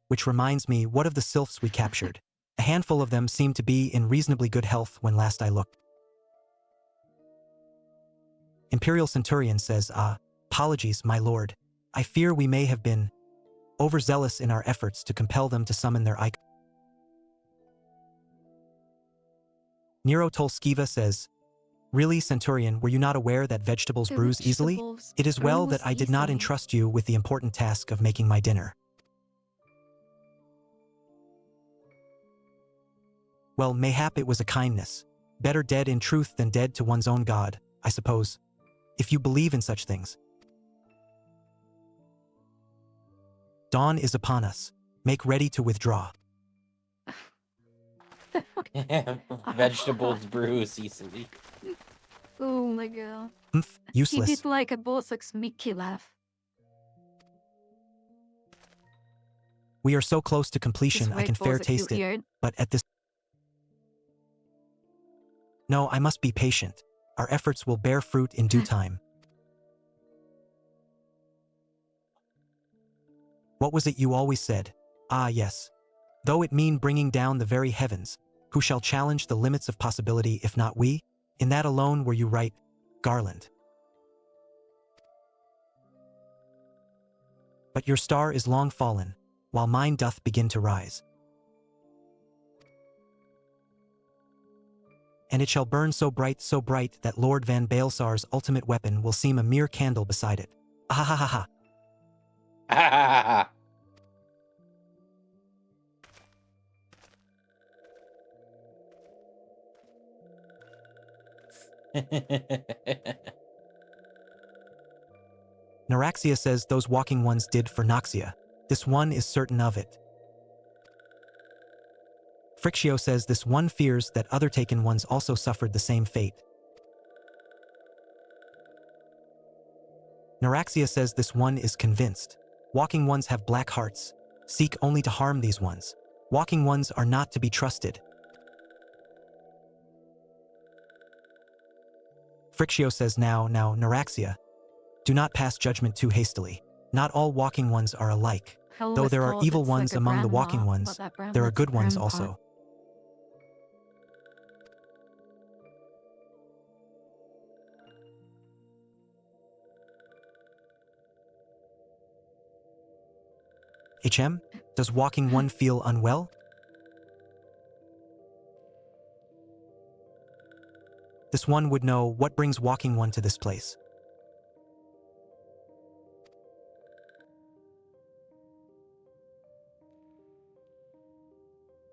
Speaker 4: Which reminds me, what of the sylphs we captured? A handful of them seemed to be in reasonably good health when last I looked. Imperial Centurion says, apologies, my lord. I fear we may have been overzealous in our efforts to compel them to summon their icon. Nero Tolskiva says, really, Centurion, were you not aware that vegetables bruise easily? It is well that I did not entrust you with the important task of making my dinner. Well, mayhap it was a kindness. Better dead in truth than dead to one's own god, I suppose. If you believe in such things. Dawn is upon us. Make ready to withdraw.
Speaker 2: Vegetables bruise easily.
Speaker 1: Oh my god.
Speaker 4: Useless.
Speaker 1: He did like a Borsuk's Mickey laugh.
Speaker 4: We are so close to completion, I can fair taste it, but at this... No, I must be patient. Our efforts will bear fruit in due time. What was it you always said? Ah, yes. Though it mean bringing down the very heavens, who shall challenge the limits of possibility if not we? In that alone were you right, Garland. But your star is long fallen, while mine doth begin to rise. And it shall burn so bright that Lord Van Baelsar's ultimate weapon will seem a mere candle beside it. Ah ha ha ha. Naraxia says those walking ones did for Noxia. This one is certain of it. Frictio says this one fears that other taken ones also suffered the same fate. Naraxia says this one is convinced. Walking ones have black hearts. Seek only to harm these ones. Walking ones are not to be trusted. Frictio says now, Naraxia. Do not pass judgment too hastily. Not all walking ones are alike. Though there are evil ones among the walking ones, there are good ones also. HM, does walking one feel unwell? This one would know what brings walking one to this place.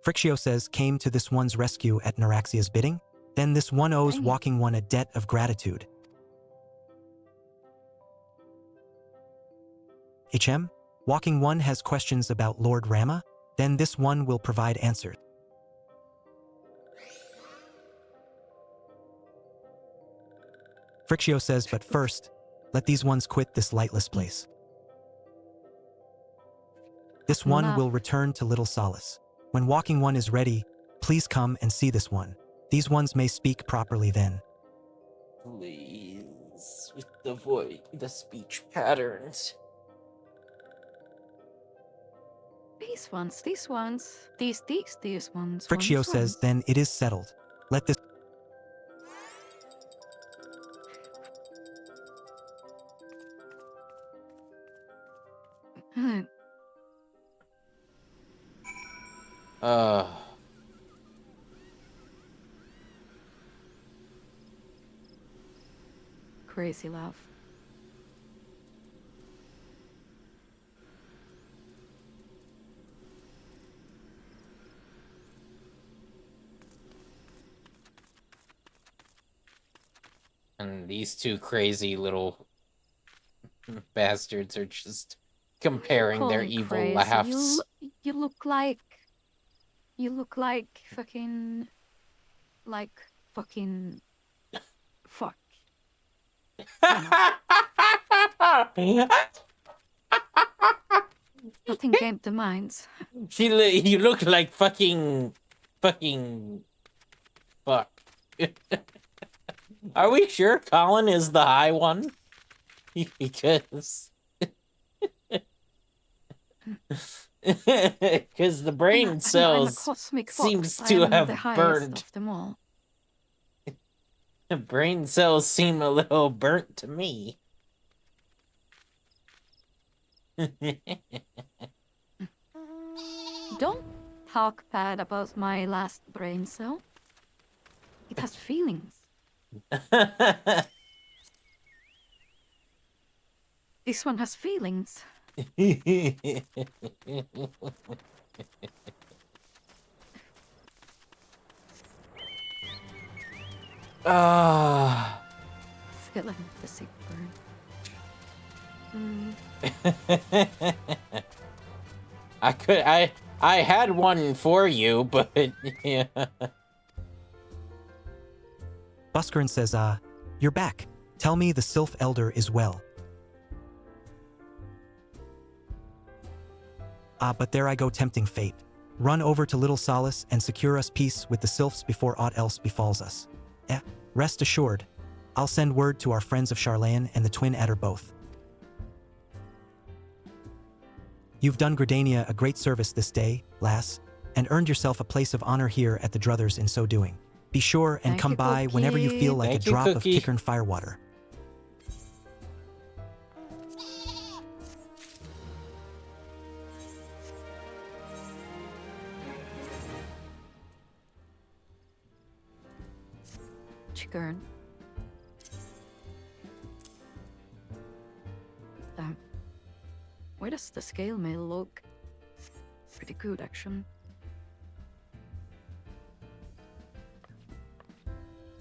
Speaker 4: Frictio says came to this one's rescue at Naraxia's bidding? Then this one owes walking one a debt of gratitude. HM, walking one has questions about Lord Rama? Then this one will provide answers. Frictio says, but first, let these ones quit this lightless place. This one will return to Little Solace. When walking one is ready, please come and see this one. These ones may speak properly then.
Speaker 2: Please, with the speech patterns.
Speaker 1: These ones. These ones.
Speaker 4: Frictio says, then it is settled. Let this...
Speaker 1: Crazy love.
Speaker 2: And these two crazy little bastards are just comparing their evil
Speaker 1: crazy?
Speaker 2: laughs.
Speaker 1: You look like fucking fuck. Nothing came to mind.
Speaker 2: You look like fucking fuck. Are we sure Colin is the high one? Because the brain cells seems to have burned.
Speaker 1: Of them all.
Speaker 2: Brain cells seem a little burnt to me.
Speaker 1: Don't talk bad about my last brain cell. It has feelings. This one has feelings. Feeling the sick burn.
Speaker 2: I had one for you, but yeah.
Speaker 4: Buskern says, you're back. Tell me the Sylph Elder is well. But there I go tempting fate. Run over to Little Solace and secure us peace with the Sylphs before aught else befalls us. Rest assured, I'll send word to our friends of Charlayan and the Twin Adder both. You've done Gridania a great service this day, lass, and earned yourself a place of honor here at the Druthers in so doing. Be sure and
Speaker 1: Thank
Speaker 4: come
Speaker 1: you,
Speaker 4: by whenever you feel like
Speaker 2: Thank
Speaker 4: a
Speaker 2: you,
Speaker 4: drop of
Speaker 2: Cookie.
Speaker 4: Kickern firewater.
Speaker 1: Chicken. Where does the scale mail look? Pretty good, actually.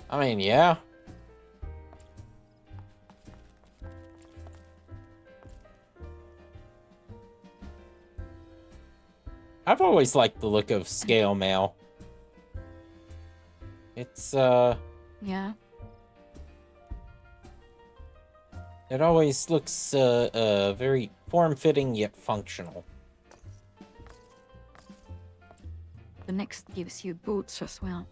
Speaker 2: I mean, yeah. I've always liked the look of scale mail. It's,
Speaker 1: Yeah.
Speaker 2: it always looks, very form-fitting yet functional.
Speaker 1: The next gives you boots as well.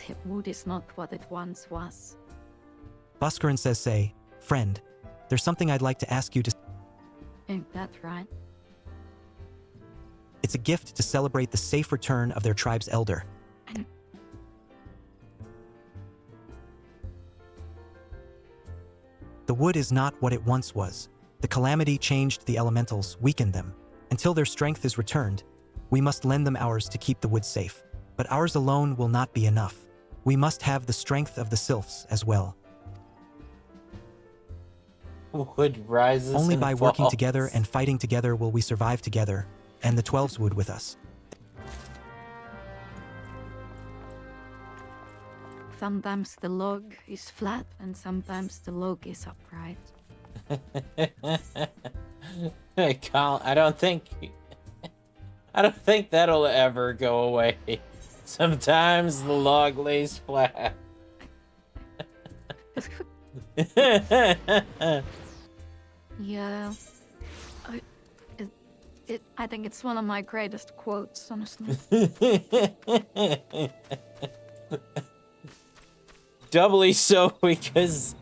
Speaker 1: The wood is not what it once was.
Speaker 4: Buskarin says, say, friend, there's something I'd like to ask you to...
Speaker 1: Ain't that right?
Speaker 4: It's a gift to celebrate the safe return of their tribe's elder. The wood is not what it once was. The calamity changed the elementals, weakened them. Until their strength is returned, we must lend them ours to keep the wood safe. But ours alone will not be enough. We must have the strength of the sylphs as well.
Speaker 2: Wood rises
Speaker 4: Only
Speaker 2: and
Speaker 4: by
Speaker 2: falls.
Speaker 4: working together and fighting together will we survive together, and the 12s wood with us.
Speaker 1: Sometimes the log is flat and sometimes the log is upright.
Speaker 2: Hey, Colin, I don't think that'll ever go away. Sometimes the log lays flat.
Speaker 1: Yeah. I think it's one of my greatest quotes, honestly.
Speaker 2: Doubly so because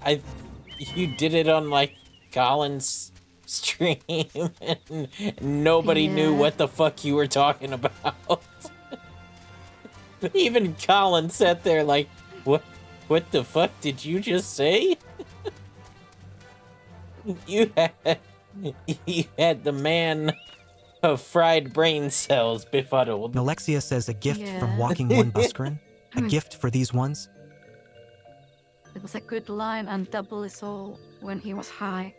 Speaker 2: you did it on like Colin's stream and nobody knew what the fuck you were talking about. Even Colin sat there like, what the fuck did you just say? You had the man of fried brain cells befuddled.
Speaker 4: Alexia says a gift from Walking One Buskarin? A gift for these ones?
Speaker 1: It was a good line and double is all when he was high.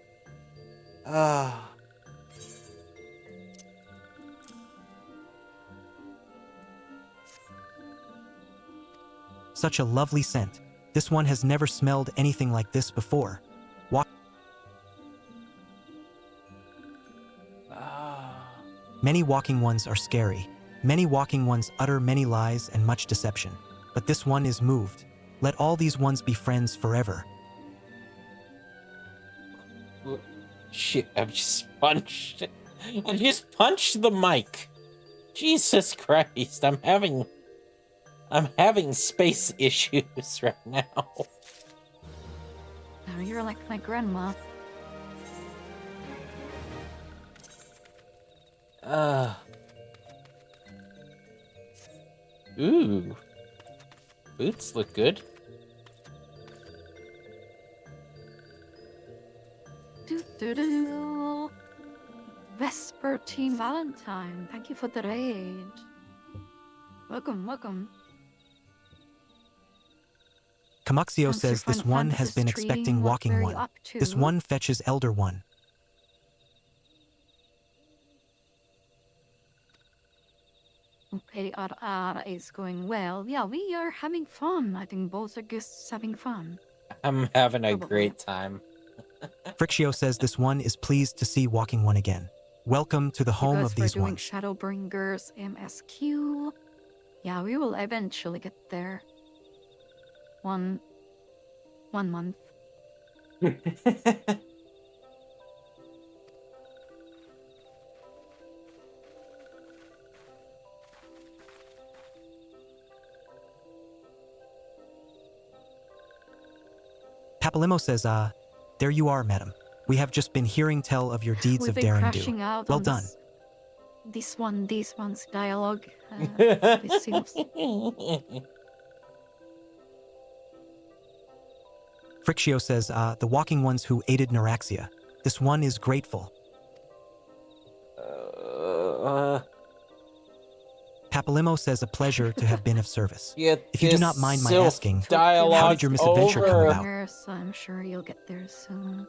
Speaker 4: Such a lovely scent. This one has never smelled anything like this before. Many walking ones are scary. Many walking ones utter many lies and much deception. But this one is moved. Let all these ones be friends forever.
Speaker 2: Shit, I just punched the mic. Jesus Christ, I'm having space issues right now.
Speaker 1: Oh, you're like my grandma.
Speaker 2: Ooh. Boots look good.
Speaker 1: Do. Vesper Team Valentine, thank you for the raid. Welcome.
Speaker 4: Camuxio says this one has been expecting Walking One. This one fetches Elder One.
Speaker 1: Okay, RR is going well. Yeah, we are having fun. I think both are just having fun.
Speaker 2: I'm having a great time.
Speaker 4: Frictio says this one is pleased to see Walking One again. Welcome to the home of these
Speaker 1: doing
Speaker 4: ones.
Speaker 1: Shadowbringers MSQ. Yeah, we will eventually get there. One month.
Speaker 4: Papalimo says, there you are, madam. We have just been hearing tell of your deeds
Speaker 1: We've
Speaker 4: of
Speaker 1: been
Speaker 4: daring
Speaker 1: crashing
Speaker 4: do.
Speaker 1: out
Speaker 4: Well
Speaker 1: on
Speaker 4: done.
Speaker 1: this one's dialogue. This seems...
Speaker 4: Frictio says, the walking ones who aided Neuraxia. This one is grateful. Papalimo says a pleasure to have been of service.
Speaker 2: Get
Speaker 4: If you do
Speaker 2: this
Speaker 4: not mind my
Speaker 2: sylph
Speaker 4: asking,
Speaker 2: dialogue
Speaker 4: how did your misadventure come
Speaker 2: over.
Speaker 4: about?
Speaker 1: Here, so I'm sure you'll get there soon.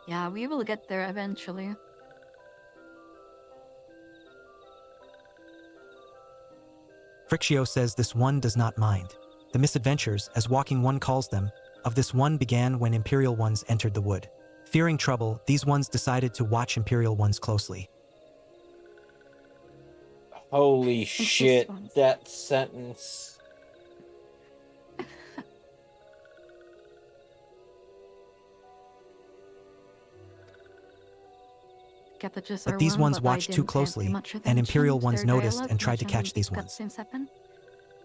Speaker 1: Yeah, we will get there eventually.
Speaker 4: Frictio says this one does not mind. The misadventures, as Walking One calls them, of this one began when Imperial Ones entered the wood. Fearing trouble, these ones decided to watch Imperial Ones closely.
Speaker 2: Holy shit, that sentence.
Speaker 4: But these ones watched too closely, and Imperial Ones noticed and tried to catch these ones.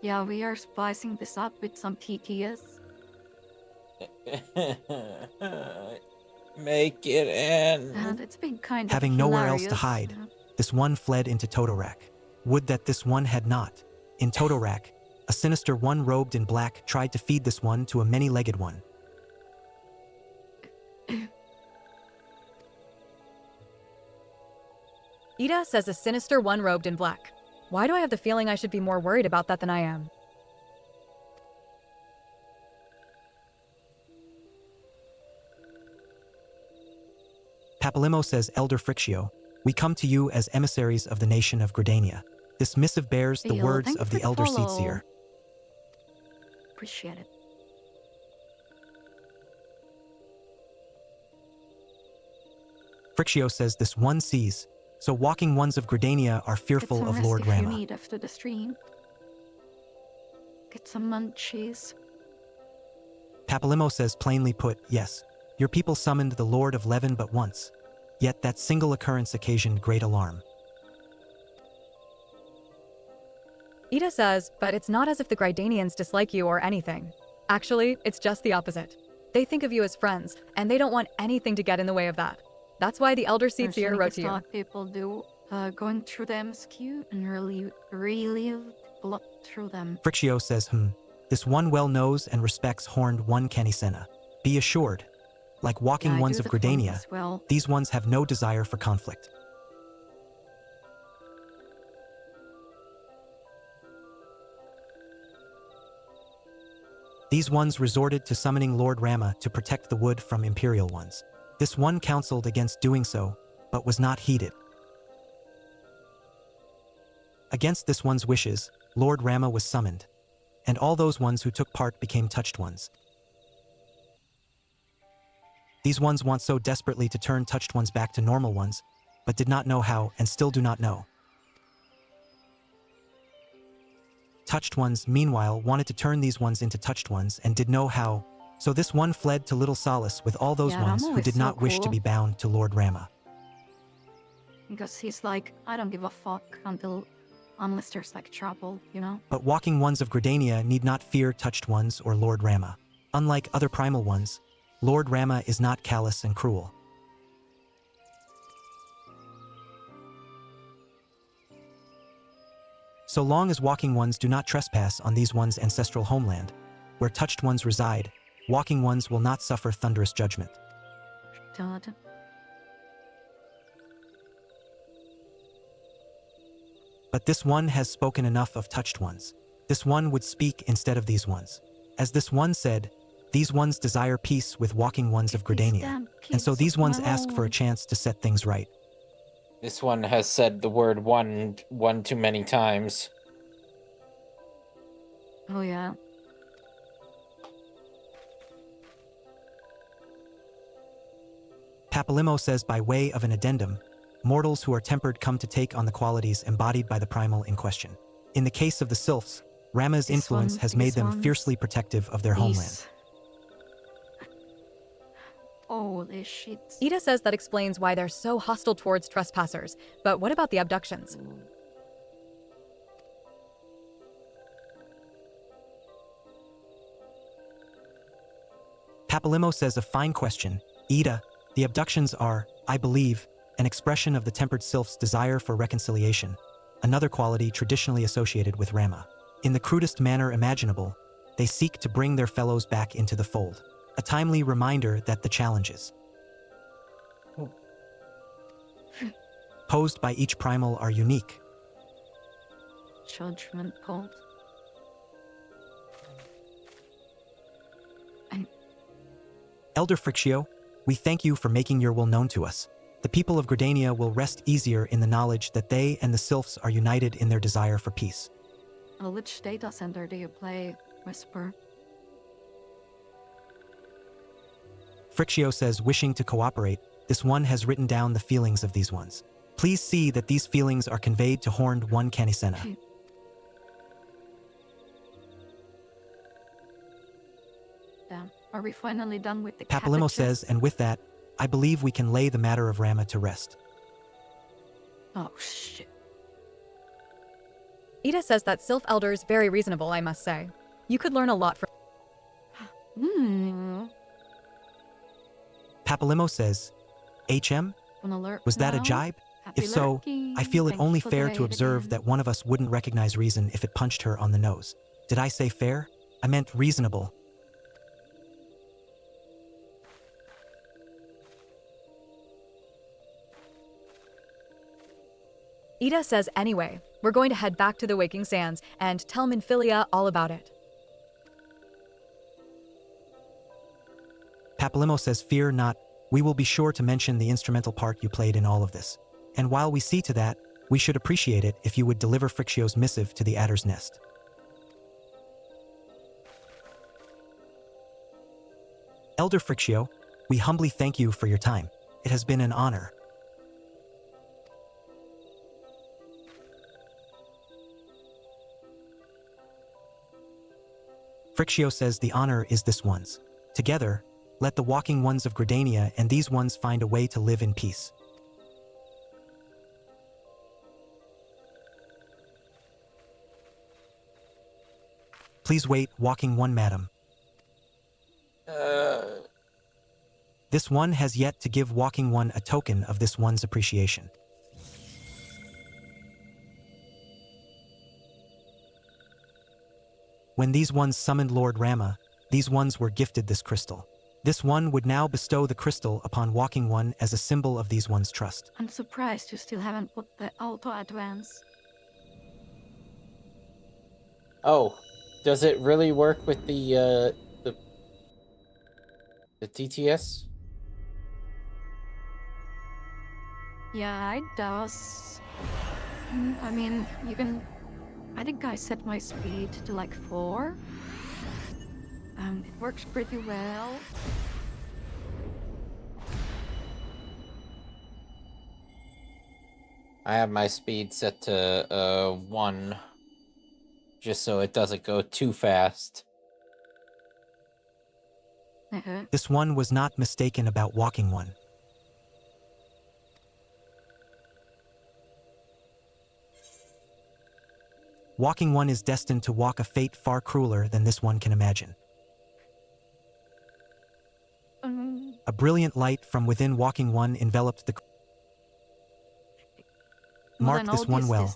Speaker 1: Yeah, we are spicing this up with some PTS.
Speaker 2: Make it end.
Speaker 1: And it's been kind of
Speaker 4: Having nowhere else to
Speaker 1: hilarious.
Speaker 4: hide, this one fled into Totorak. Would that this one had not. In Totorak, a sinister one robed in black tried to feed this one to a many-legged one.
Speaker 3: Ida says a sinister one robed in black. Why do I have the feeling I should be more worried about that than I am?
Speaker 4: Papalimo says, Elder Frictio, we come to you as emissaries of the nation of Gridania. This missive bears the words of the Elder Seedseer.
Speaker 1: Appreciate it.
Speaker 4: Frictio says this one sees, so walking ones of Gridania are fearful of Lord Rama.
Speaker 1: Get some rest if you need after the stream. Get some munchies.
Speaker 4: Papalimo says plainly put, yes, your people summoned the Lord of Levin but once, yet that single occurrence occasioned great alarm.
Speaker 3: Ida says, but it's not as if the Grydanians dislike you or anything. Actually, it's just the opposite. They think of you as friends, and they don't want anything to get in the way of that. That's why the Elder Seedseer wrote to you.
Speaker 1: People do going through the MSQ and really blood through them.
Speaker 4: Frictio says, this one well knows and respects horned one Canisena. Be assured, like walking ones of Gridania, these ones have no desire for conflict. These ones resorted to summoning Lord Rama to protect the wood from Imperial ones. This one counseled against doing so, but was not heeded. Against this one's wishes, Lord Rama was summoned, and all those ones who took part became touched ones. These ones want so desperately to turn touched ones back to normal ones, but did not know how and still do not know. Touched ones, meanwhile, wanted to turn these ones into touched ones and did know how, so this one fled to Little Solace with all those ones who did not wish to be bound to Lord Rama.
Speaker 1: Because he's like, I don't give a fuck unless there's like trouble, you know?
Speaker 4: But walking ones of Gridania need not fear touched ones or Lord Rama. Unlike other primal ones, Lord Rama is not callous and cruel. So long as walking ones do not trespass on these ones' ancestral homeland, where touched ones reside, walking ones will not suffer thunderous judgment. But this one has spoken enough of touched ones. This one would speak instead of these ones. As this one said, these ones desire peace with walking ones of Gridania, and so these ones ask for a chance to set things right.
Speaker 2: This one has said the word one too many times.
Speaker 1: Oh yeah.
Speaker 4: Papalimo says by way of an addendum, mortals who are tempered come to take on the qualities embodied by the primal in question. In the case of the sylphs, Rama's influence has made them fiercely protective of their homeland.
Speaker 1: Holy shit.
Speaker 3: Ida says that explains why they're so hostile towards trespassers, but what about the abductions?
Speaker 4: Papalimo says a fine question. Ida, the abductions are, I believe, an expression of the tempered sylph's desire for reconciliation, another quality traditionally associated with Rama. In the crudest manner imaginable, they seek to bring their fellows back into the fold. A timely reminder that the challenges posed by each primal are unique.
Speaker 1: Judgment called.
Speaker 4: Elder Frictio, we thank you for making your will known to us. The people of Gridania will rest easier in the knowledge that they and the sylphs are united in their desire for peace.
Speaker 1: Which data center do you play, Whisper?
Speaker 4: Frictio says, wishing to cooperate, this one has written down the feelings of these ones. Please see that these feelings are conveyed to Horned One Canisena.
Speaker 1: Damn. Are we finally done with the
Speaker 4: Papalimo says, and with that, I believe we can lay the matter of Rama to rest.
Speaker 1: Oh, shit.
Speaker 3: Ida says that Sylph Elder is very reasonable, I must say. You could learn a lot from...
Speaker 4: Papalimo says, HM?
Speaker 1: An alert
Speaker 4: Was that a
Speaker 1: now?
Speaker 4: jibe?
Speaker 1: Happy
Speaker 4: If so,
Speaker 1: lurking.
Speaker 4: I feel it
Speaker 1: Thank
Speaker 4: only
Speaker 1: you for
Speaker 4: fair
Speaker 1: the
Speaker 4: to
Speaker 1: raid
Speaker 4: observe
Speaker 1: again.
Speaker 4: that one of us wouldn't recognize reason if it punched her on the nose. Did I say fair? I meant reasonable.
Speaker 3: Ida says anyway, we're going to head back to the Waking Sands and tell Minfilia all about it.
Speaker 4: Papalimo says, fear not, we will be sure to mention the instrumental part you played in all of this. And while we see to that, we should appreciate it if you would deliver Frictio's missive to the Adder's Nest. Elder Frictio, we humbly thank you for your time. It has been an honor. Frictio says the honor is this one's. Together, let the walking ones of Gridania and these ones find a way to live in peace. Please wait, walking one, madam. This one has yet to give walking one a token of this one's appreciation. When these ones summoned Lord Rama, these ones were gifted this crystal. This one would now bestow the crystal upon walking one as a symbol of these one's trust.
Speaker 1: I'm surprised you still haven't put the auto advance.
Speaker 2: Oh, does it really work with the TTS?
Speaker 1: Yeah, it does. I mean, you can... I think I set my speed to like 4. It works pretty well.
Speaker 2: I have my speed set to 1, just so it doesn't go too fast.
Speaker 4: This one was not mistaken about walking one. Walking one is destined to walk a fate far crueler than this one can imagine. A brilliant light from within walking one enveloped the... Mark this one well.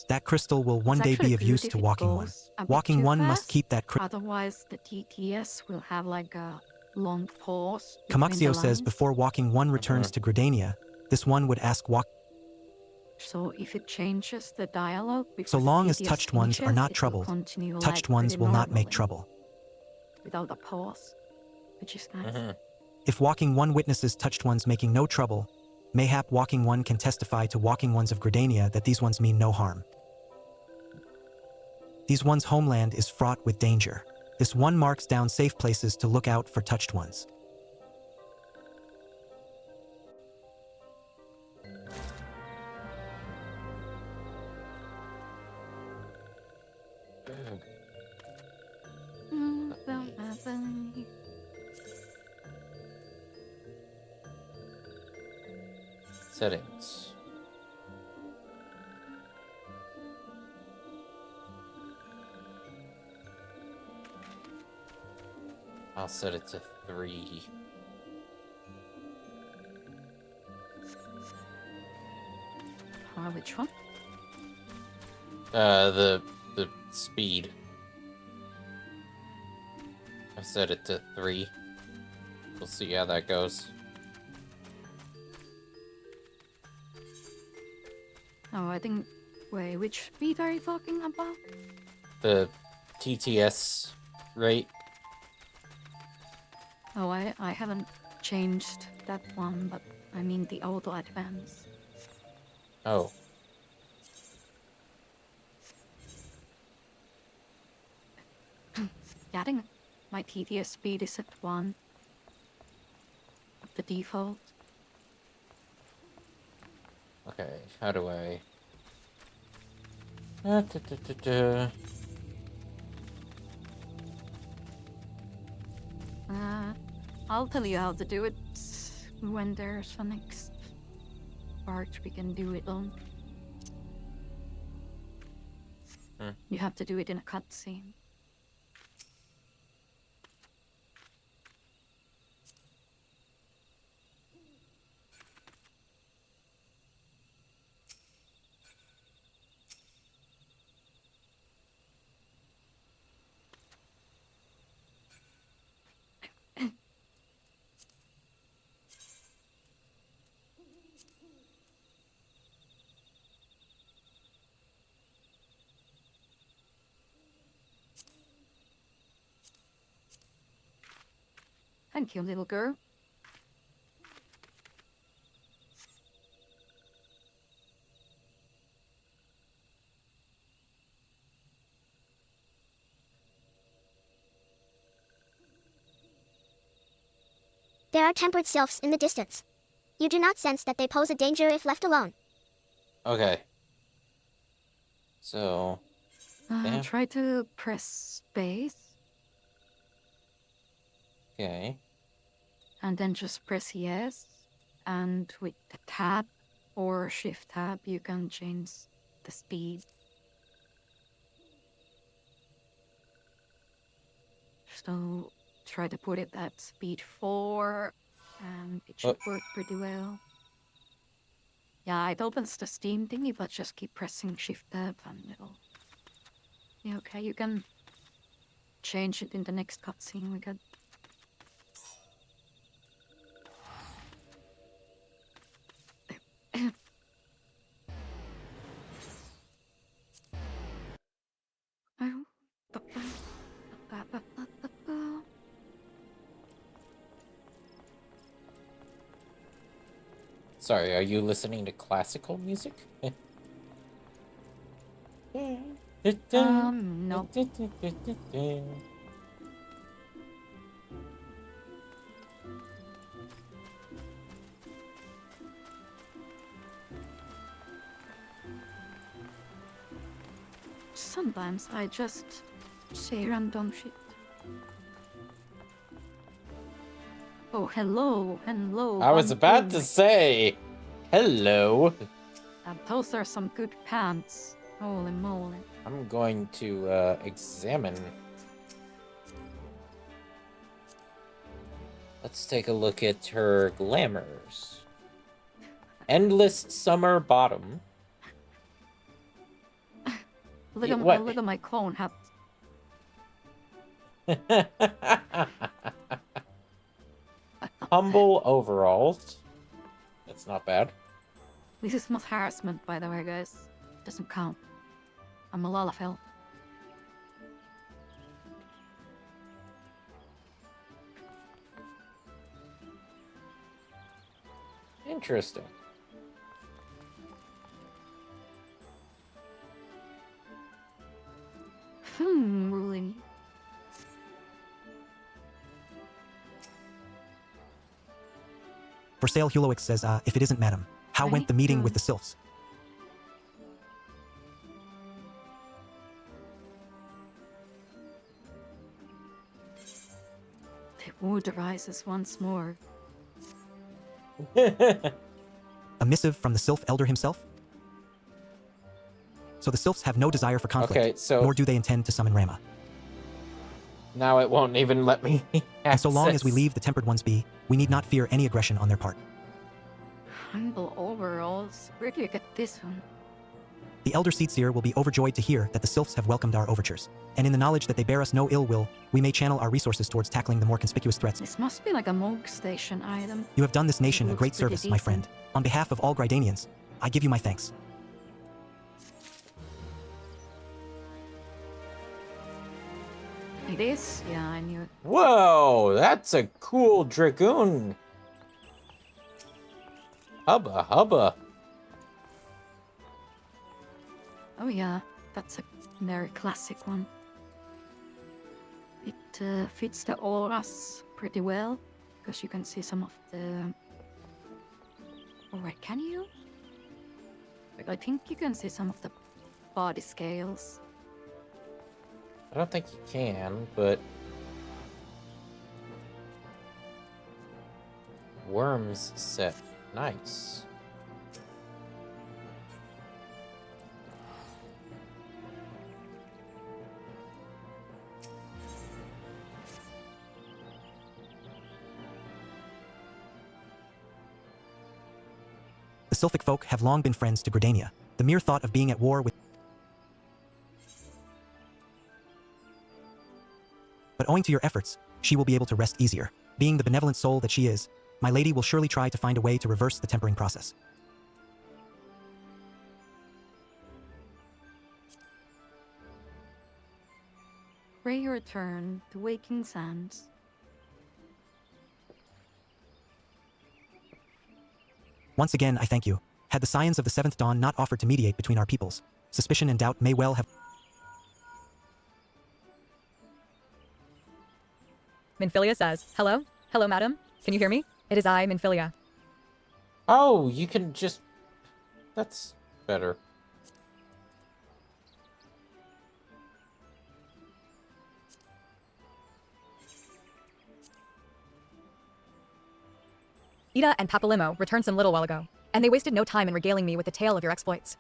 Speaker 4: That crystal will one day be of use to walking one. Walking one must keep that crystal.
Speaker 1: Otherwise, the TTS will have like a long pause.
Speaker 4: Camaxio says before walking one returns to Gridania, this one would ask walk.
Speaker 1: So if it changes the dialogue,
Speaker 4: So long as touched ones are not troubled, touched ones will not make trouble.
Speaker 1: Without a pause, which is nice.
Speaker 4: If walking one witnesses touched ones making no trouble, mayhap walking one can testify to walking ones of Gridania that these ones mean no harm. These ones' homeland is fraught with danger. This one marks down safe places to look out for touched ones.
Speaker 2: Settings. I'll set it to 3.
Speaker 1: Which one?
Speaker 2: The speed. I set it to 3. We'll see how that goes.
Speaker 1: Oh, I think... Wait, which speed are you talking about?
Speaker 2: The TTS rate.
Speaker 1: Oh, I haven't changed that one, but I mean the auto advance.
Speaker 2: Oh.
Speaker 1: Yeah, I think my TTS speed is at 1. The default.
Speaker 2: Okay, how do I...
Speaker 1: I'll tell you how to do it when there's a next part we can do it on. You have to do it in a cutscene. Thank you, little girl.
Speaker 11: There are tempered sylphs in the distance. You do not sense that they pose a danger if left alone.
Speaker 2: Okay. So... yeah.
Speaker 1: Try to press space.
Speaker 2: Okay.
Speaker 1: And then just press yes. And with the tab or shift tab, you can change the speed. So try to put it at speed 4, and it should work pretty well. Yeah, it opens the Steam thingy, but just keep pressing shift tab and it'll... Yeah, okay, you can change it in the next cutscene we get.
Speaker 2: Sorry, are you listening to classical music?
Speaker 1: No. Sometimes I just say random shit. Oh, hello.
Speaker 2: I was about to say, hello.
Speaker 1: Those are some good pants. Holy moly.
Speaker 2: I'm going to examine. Let's take a look at her glamours. Endless summer bottom.
Speaker 1: Look at my cone hat.
Speaker 2: Humble overalls. That's not bad.
Speaker 1: This is not harassment, by the way, guys. Doesn't count. I'm a Lalafell.
Speaker 2: Interesting.
Speaker 1: Really.
Speaker 4: For sale, Huloix says, if it isn't madam, how went the meeting with the sylphs?
Speaker 1: The wood rises once more.
Speaker 4: A missive from the sylph elder himself? So the sylphs have no desire for conflict,
Speaker 2: Okay, so...
Speaker 4: nor do they intend to summon Rama.
Speaker 2: Now it won't even let me
Speaker 4: And so long as we
Speaker 2: access.
Speaker 4: leave the Tempered Ones be, we need not fear any aggression on their part.
Speaker 1: Humble overalls. Where do you get this one?
Speaker 4: The Elder Seedseer will be overjoyed to hear that the Sylphs have welcomed our overtures. And in the knowledge that they bear us no ill will, we may channel our resources towards tackling the more conspicuous threats.
Speaker 1: This must be like a Moog station item.
Speaker 4: You have done this nation a
Speaker 1: looks
Speaker 4: great
Speaker 1: pretty
Speaker 4: service, my friend.
Speaker 1: decent.
Speaker 4: On behalf of all Grydanians, I give you my thanks.
Speaker 1: It is? Yeah, I knew it.
Speaker 2: Whoa, that's a cool Dragoon. Hubba hubba.
Speaker 1: Oh yeah, that's a very classic one. It fits the auras pretty well, because you can see some of the... Oh wait, can you? Like, I think you can see some of the body scales.
Speaker 2: I don't think you can, but... Worms set. Nice.
Speaker 4: The Sylphic folk have long been friends to Gridania. The mere thought of being at war with... But owing to your efforts, she will be able to rest easier. Being the benevolent soul that she is, my lady will surely try to find a way to reverse the tempering process.
Speaker 1: Pray your return to Waking Sands.
Speaker 4: Once again, I thank you. Had the Scions of the Seventh Dawn not offered to mediate between our peoples, suspicion and doubt may well have...
Speaker 3: Minfilia says, "Hello? Hello, madam? Can you hear me? It is I, Minfilia."
Speaker 2: Oh, you can just... That's better.
Speaker 3: Ida and Papalimo returned some little while ago, and they wasted no time in regaling me with the tale of your exploits.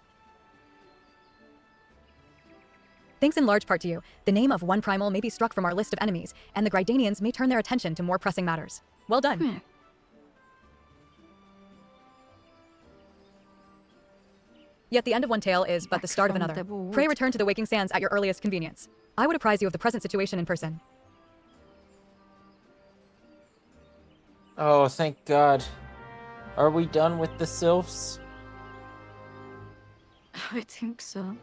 Speaker 3: Thanks in large part to you, the name of one primal may be struck from our list of enemies, and the Grydanians may turn their attention to more pressing matters. Well done. Yet the end of one tale is but the start of
Speaker 1: from
Speaker 3: another.
Speaker 1: the wood.
Speaker 3: Pray return to the Waking Sands at your earliest convenience. I would apprise you of the present situation in person.
Speaker 2: Oh, thank God. Are we done with the Sylphs?
Speaker 1: I think so.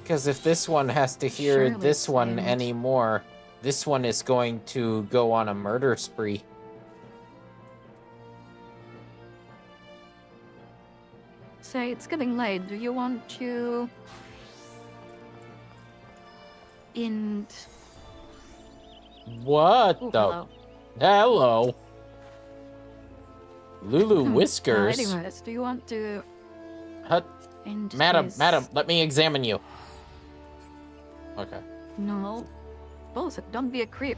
Speaker 2: Because if this one has to hear
Speaker 1: Surely
Speaker 2: this
Speaker 1: it's
Speaker 2: one
Speaker 1: end.
Speaker 2: anymore, this one is going to go on a murder spree.
Speaker 1: Say, it's getting late. Do you want to... end...
Speaker 2: What
Speaker 1: Ooh,
Speaker 2: the...
Speaker 1: hello.
Speaker 2: Hello. Lulu Whiskers.
Speaker 1: Anyways, do you want to...
Speaker 2: Hut.
Speaker 1: end
Speaker 2: Madam,
Speaker 1: this?
Speaker 2: madam, let me examine you. Okay.
Speaker 1: No. Both, don't be a creep.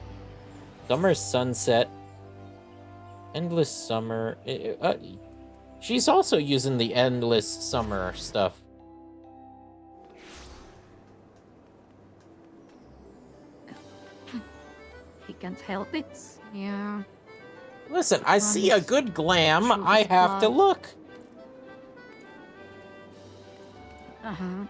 Speaker 2: Summer sunset. Endless summer. She's also using the endless summer stuff.
Speaker 1: He can't help it. Yeah.
Speaker 2: Listen, I see a good glam.
Speaker 1: True
Speaker 2: I have to
Speaker 1: blood.
Speaker 2: look.
Speaker 1: Uh-huh.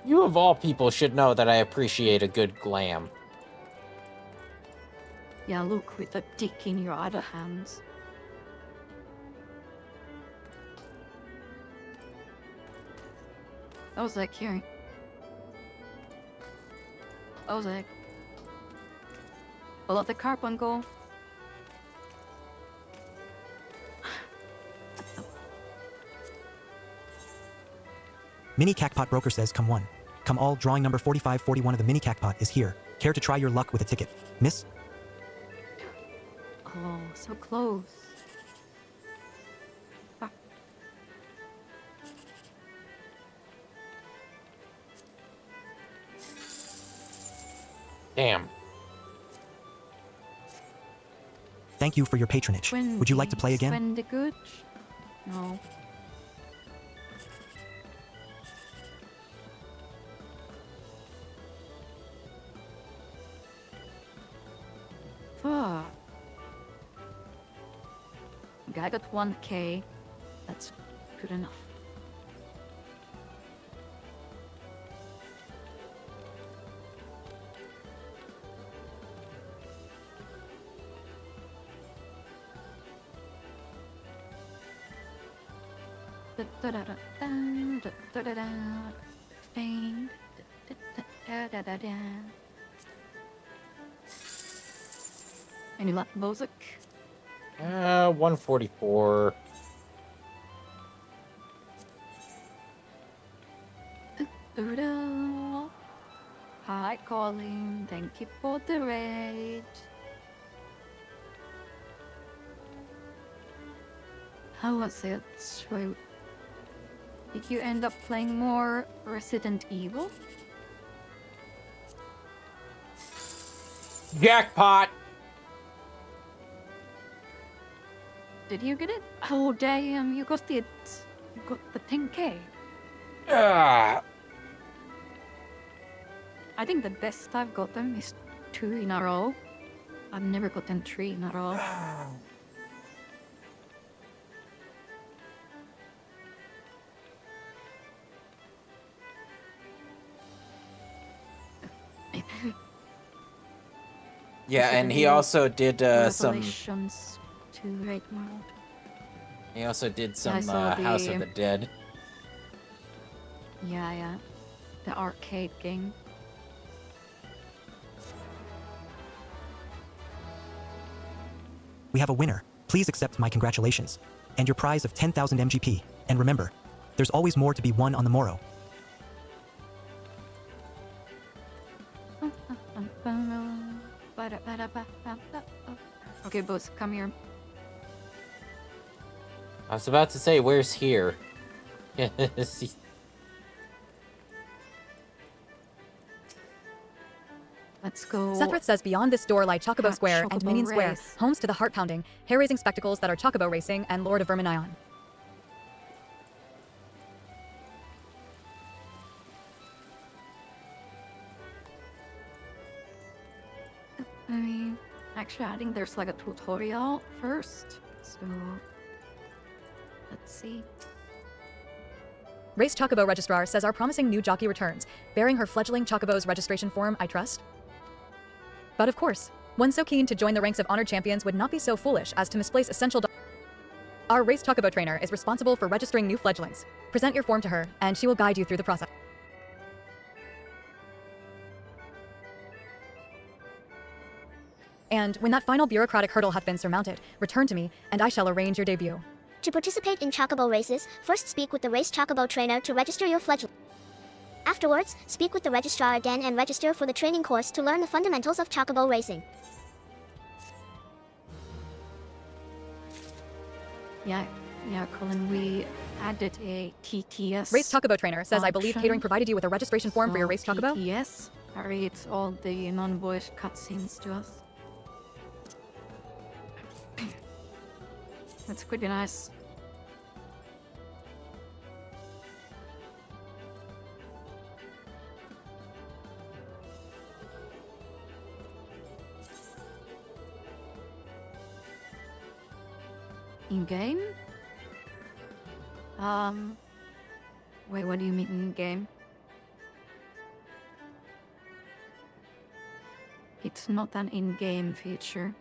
Speaker 2: You of all people should know that I appreciate a good glam.
Speaker 1: Yeah, look, with the dick in your other hands. Ozek, here. Ozek. We'll let the carbon go.
Speaker 4: Mini Cackpot Broker says, come one. Come all, drawing number 4541 of the Mini Cackpot is here. Care to try your luck with a ticket? Miss?
Speaker 1: Oh, so close. Fuck.
Speaker 2: Damn.
Speaker 4: Thank you for your patronage. Would you like to play again?
Speaker 1: Wendy good? No. Fuck. Okay, I got 1k. That's good enough. Fame. Any luck, Bozak?
Speaker 2: 144.
Speaker 1: Hi, Colin. Thank you for the raid. How was it, Shrew? Did you end up playing more Resident Evil?
Speaker 2: Jackpot!
Speaker 1: Did you get it? Oh damn, you got it. You got the 10k.
Speaker 2: Ah.
Speaker 1: I think the best I've gotten is 2 in a row. I've never gotten 3 in a row.
Speaker 2: Yeah, and he also did some.
Speaker 1: Revelations to Raid Mode.
Speaker 2: He also did some
Speaker 1: I saw
Speaker 2: House of the Dead.
Speaker 1: Yeah. The arcade game.
Speaker 4: We have a winner. Please accept my congratulations. And your prize of 10,000 MGP. And remember, there's always more to be won on the morrow.
Speaker 1: Okay, boss, come here.
Speaker 2: I was about to say, where's here?
Speaker 1: Let's go.
Speaker 3: Sethrith says beyond this door lie Chocobo Square and
Speaker 1: Chocobo
Speaker 3: Minion Square,
Speaker 1: Race.
Speaker 3: homes to the heart-pounding, hair-raising spectacles that are Chocobo Racing and Lord of Verminion.
Speaker 1: I mean, actually, I think there's like a tutorial first. So, let's see.
Speaker 3: Race Chocobo Registrar says our promising new jockey returns, bearing her fledgling Chocobo's registration form, I trust. But of course, one so keen to join the ranks of honored champions would not be so foolish as to misplace essential. Our Race Chocobo trainer is responsible for registering new fledglings. Present your form to her, and she will guide you through the process. And when that final bureaucratic hurdle hath been surmounted, return to me, and I shall arrange your debut.
Speaker 11: To participate in Chocobo races, first speak with the Race Chocobo trainer to register your fledgling. Afterwards, speak with the registrar again and register for the training course to learn the fundamentals of Chocobo racing.
Speaker 1: Yeah, Colin, we added a TTS.
Speaker 3: Race Chocobo trainer says I believe
Speaker 1: option.
Speaker 3: catering provided you with a registration form for your Race Chocobo?
Speaker 1: TTS reads all the non-voice cutscenes to us. That's pretty nice. In game? Wait, what do you mean in game? It's not an in-game feature.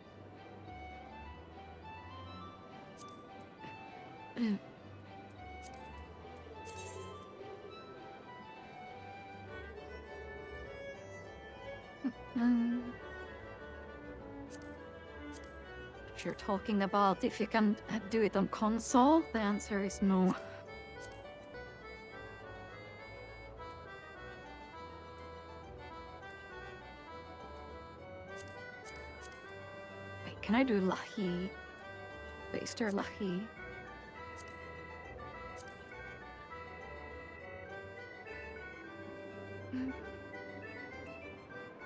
Speaker 1: If you're talking about if you can do it on console, the answer is no. Wait, can I do Lahi? Wait, is there Lahi?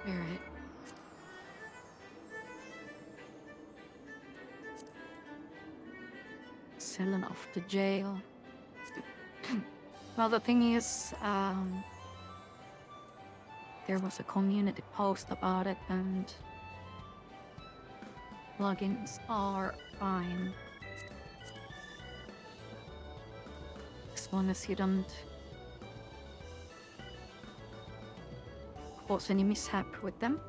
Speaker 1: Alright. Selling off to jail. Well, the thing is, there was a community post about it, and plugins are fine. As long as you don't cause any mishap with them.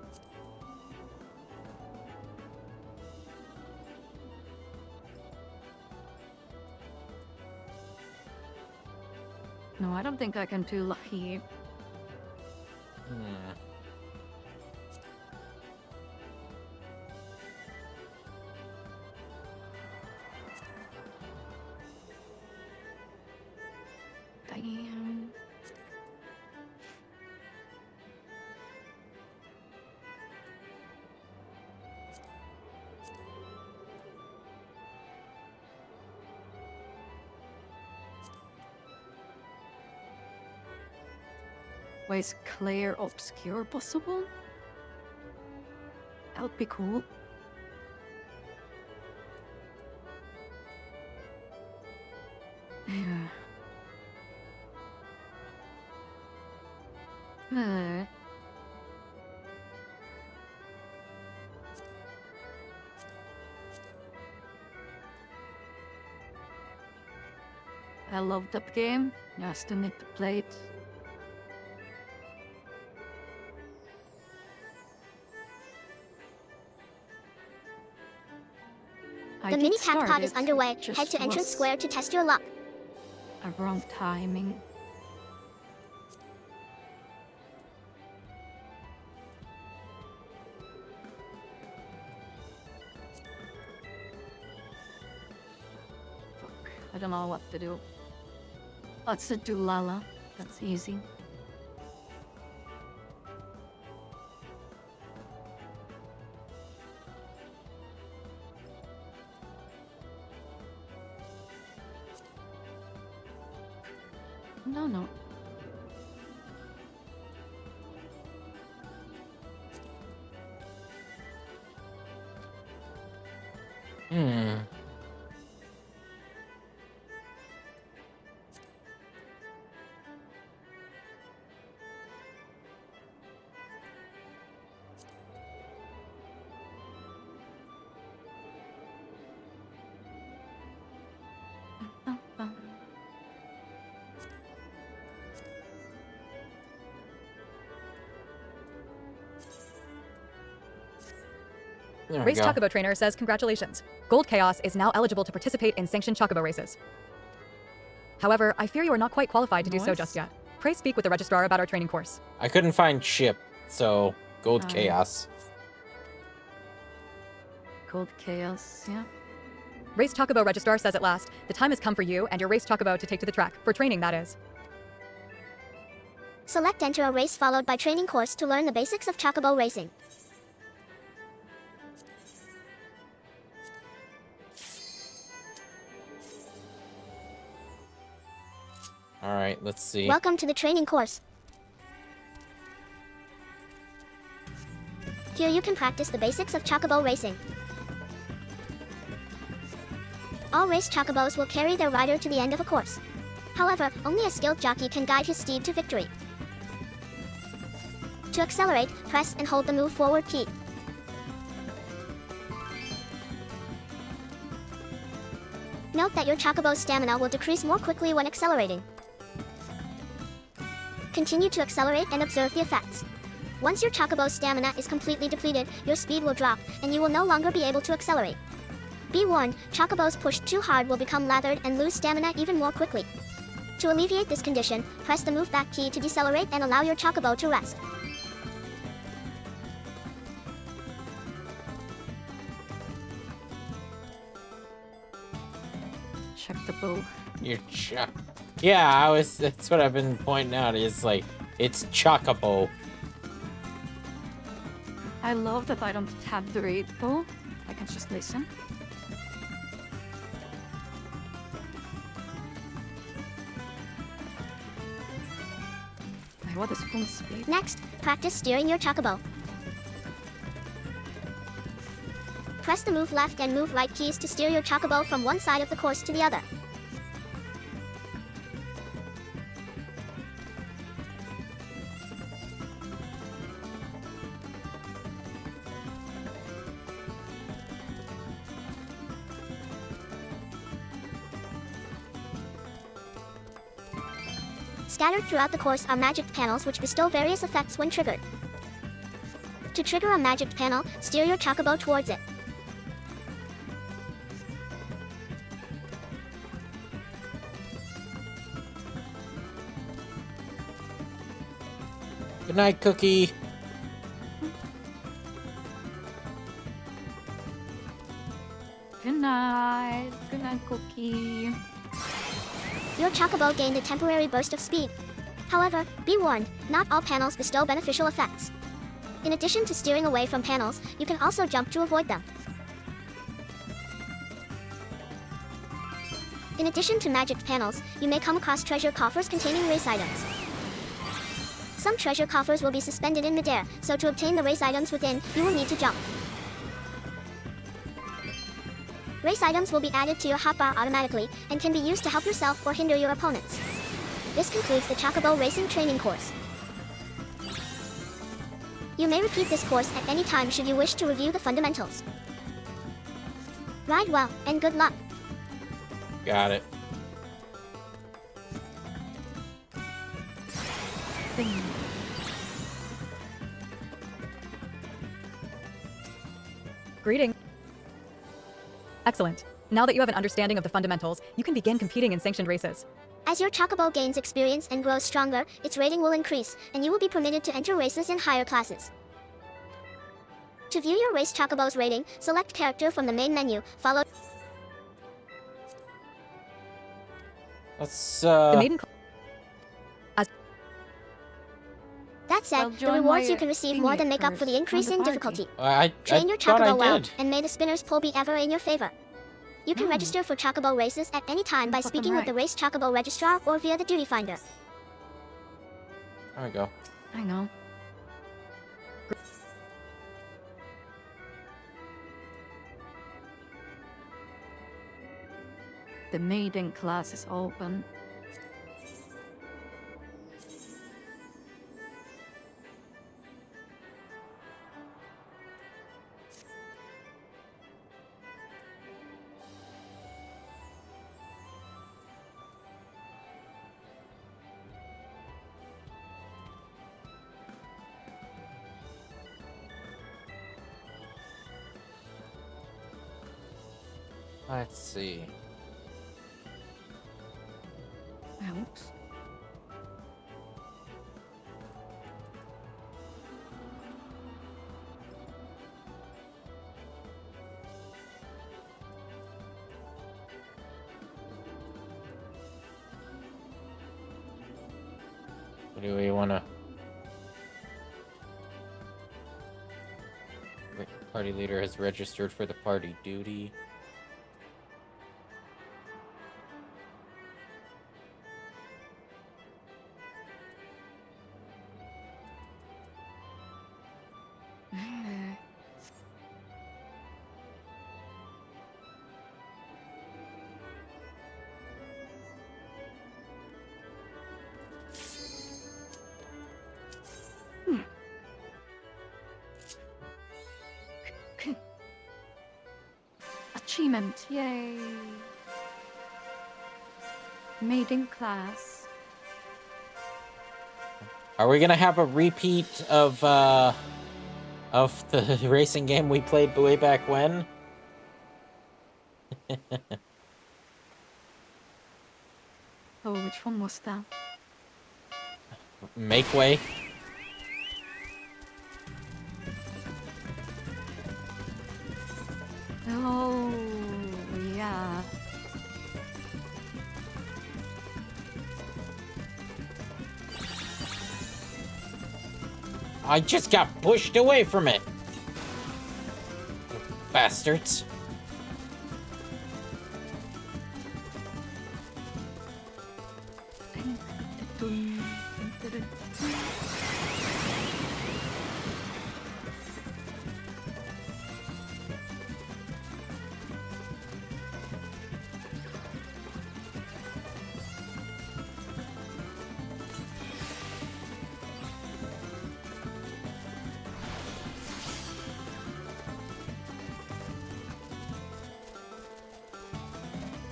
Speaker 1: No, I don't think I can do lucky. Damn. Why is clear obscure possible? That would be cool. Yeah. I love that game. I still need to play it.
Speaker 11: The mini cat pod is underway. Head to entrance square to test your luck.
Speaker 1: A wrong timing. Fuck, I don't know what to do. Let's do Lala. That's easy. No.
Speaker 2: There we
Speaker 3: Race
Speaker 2: go.
Speaker 3: Chocobo Trainer says congratulations. Gold Chaos is now eligible to participate in sanctioned Chocobo races. However, I fear you are not quite qualified to do so
Speaker 1: Nice.
Speaker 3: just yet. Pray speak with the registrar about our training course.
Speaker 2: I couldn't find Chip, so Gold Chaos.
Speaker 1: Gold Chaos, yeah.
Speaker 3: Race Chocobo Registrar says at last, the time has come for you and your Race Chocobo to take to the track, for training that is.
Speaker 11: Select enter a race followed by training course to learn the basics of Chocobo racing.
Speaker 2: Alright, let's see.
Speaker 11: Welcome to the training course. Here you can practice the basics of Chocobo racing. All race Chocobos will carry their rider to the end of a course. However, only a skilled jockey can guide his steed to victory. To accelerate, press and hold the move forward key. Note that your Chocobo's stamina will decrease more quickly when accelerating. Continue to accelerate and observe the effects. Once your Chocobo's stamina is completely depleted, your speed will drop, and you will no longer be able to accelerate. Be warned, Chocobos pushed too hard will become lathered and lose stamina even more quickly. To alleviate this condition, press the move back key to decelerate and allow your Chocobo to rest.
Speaker 1: Check the bow.
Speaker 2: You're Yeah, that's what I've been pointing out, is like, it's Chocobo.
Speaker 1: I love that I don't have to read though. I can just listen. Wait, what is full speed?
Speaker 11: Next, practice steering your Chocobo. Press the move left and move right keys to steer your Chocobo from one side of the course to the other. Scattered throughout the course are magic panels which bestow various effects when triggered. To trigger a magic panel, steer your chocobo towards it.
Speaker 2: Good night, Cookie.
Speaker 1: Good night. Good night, Cookie.
Speaker 11: Your chocobo gained a temporary burst of speed. However, be warned, not all panels bestow beneficial effects. In addition to steering away from panels, you can also jump to avoid them. In addition to magic panels, you may come across treasure coffers containing race items. Some treasure coffers will be suspended in midair, so to obtain the race items within, you will need to jump. Race items will be added to your hotbar automatically, and can be used to help yourself or hinder your opponents. This concludes the Chocobo Racing Training Course. You may repeat this course at any time should you wish to review the fundamentals. Ride well, and good luck.
Speaker 2: Got it.
Speaker 3: Greetings. Excellent. Now that you have an understanding of the fundamentals, you can begin competing in sanctioned races.
Speaker 11: As your Chocobo gains experience and grows stronger, its rating will increase, and you will be permitted to enter races in higher classes. To view your race Chocobo's rating, select character from the main menu, follow...
Speaker 2: Let's,
Speaker 3: The maiden
Speaker 11: That said,
Speaker 1: Well,
Speaker 11: the
Speaker 1: join
Speaker 11: rewards
Speaker 1: my
Speaker 11: you can receive more than make up for the increase in
Speaker 1: party.
Speaker 11: difficulty.
Speaker 2: I
Speaker 11: Train your
Speaker 2: thought I
Speaker 11: Chocobo well,
Speaker 2: did.
Speaker 11: and may the spinner's pull be ever in your favor. You can register for Chocobo races at any time by
Speaker 1: Put them
Speaker 11: speaking with
Speaker 1: right.
Speaker 11: the race Chocobo registrar or via the duty finder.
Speaker 2: There we go.
Speaker 1: I know. The maiden class is open.
Speaker 2: Let's see.
Speaker 1: Oops.
Speaker 2: Do we want to... Party leader has registered for the party duty.
Speaker 1: Achievement, yay! Maiden class.
Speaker 2: Are we gonna have a repeat of the racing game we played way back when?
Speaker 1: Oh, which one was that?
Speaker 2: Make way.
Speaker 1: Oh, yeah.
Speaker 2: I just got pushed away from it. Bastards.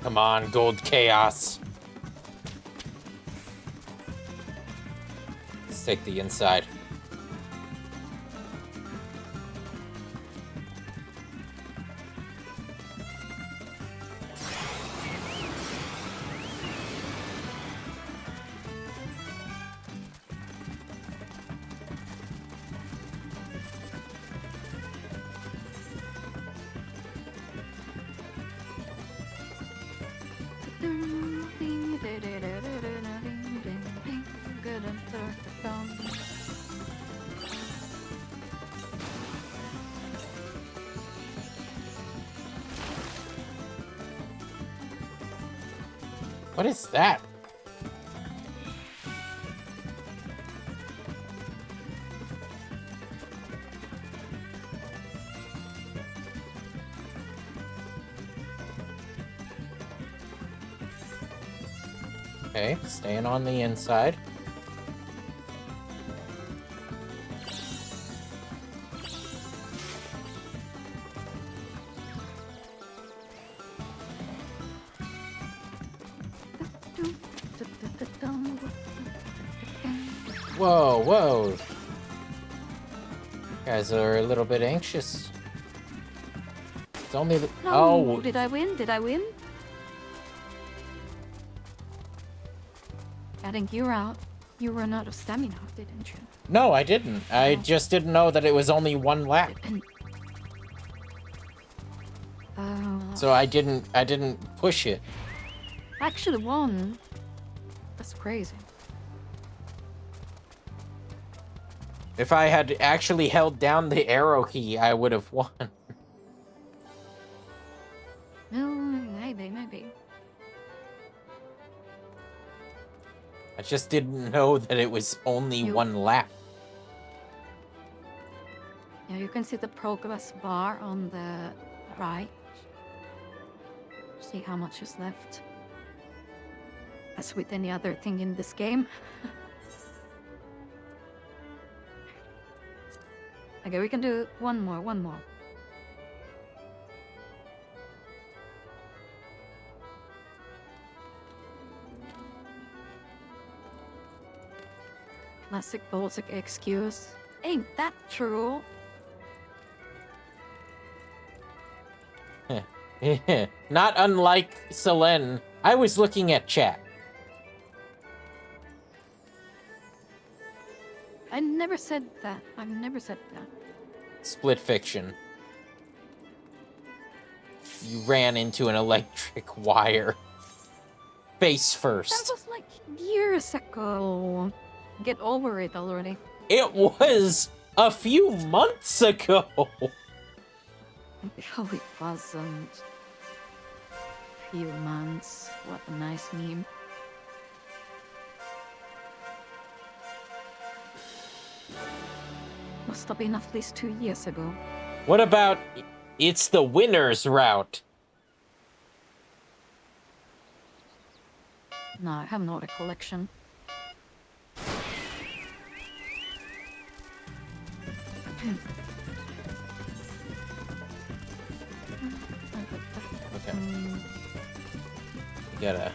Speaker 2: Come on, Gold Chaos. Let's take the inside. What is that? Okay, staying on the inside. Whoa, whoa. You guys are a little bit anxious. It's only the...
Speaker 1: No,
Speaker 2: Oh.
Speaker 1: did I win? Did I win? I think you're out. You ran out of stamina, didn't you?
Speaker 2: No, I didn't. I just didn't know that it was only one lap. So I didn't push it.
Speaker 1: I actually won. That's crazy.
Speaker 2: If I had actually held down the arrow key, I would have won.
Speaker 1: No, maybe.
Speaker 2: I just didn't know that it was only one lap.
Speaker 1: Yeah, you can see the progress bar on the right. See how much is left. As with any other thing in this game. Okay, we can do one more. Classic Baltic excuse. Ain't that true?
Speaker 2: Not unlike Selene, I was looking at chat.
Speaker 1: I never said that. I've never said that.
Speaker 2: Split fiction. You ran into an electric wire. Face
Speaker 1: That
Speaker 2: first.
Speaker 1: was like years ago. Get over it already.
Speaker 2: It was a few months ago.
Speaker 1: Oh, it wasn't. Few months. What a nice meme. Must have been at least 2 years ago.
Speaker 2: What about it's the winner's route?
Speaker 1: No, I have no recollection.
Speaker 2: Okay. You gotta...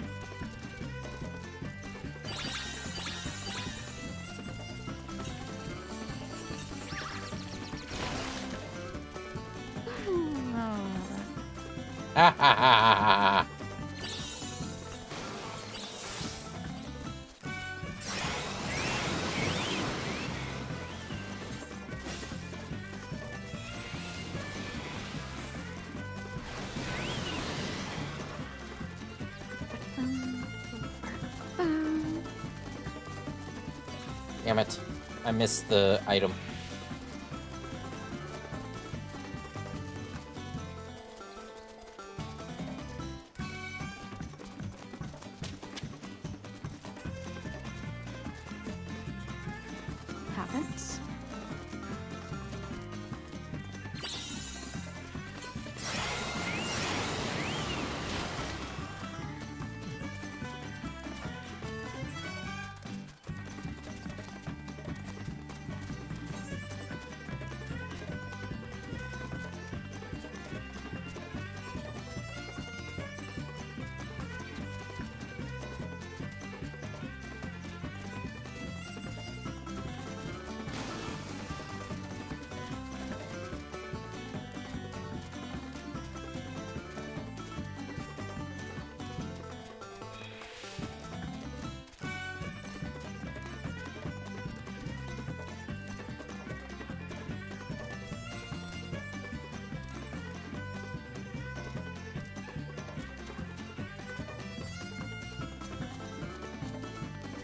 Speaker 2: Ha ha ha ha ha. Damn it. I missed the item.
Speaker 1: Happens.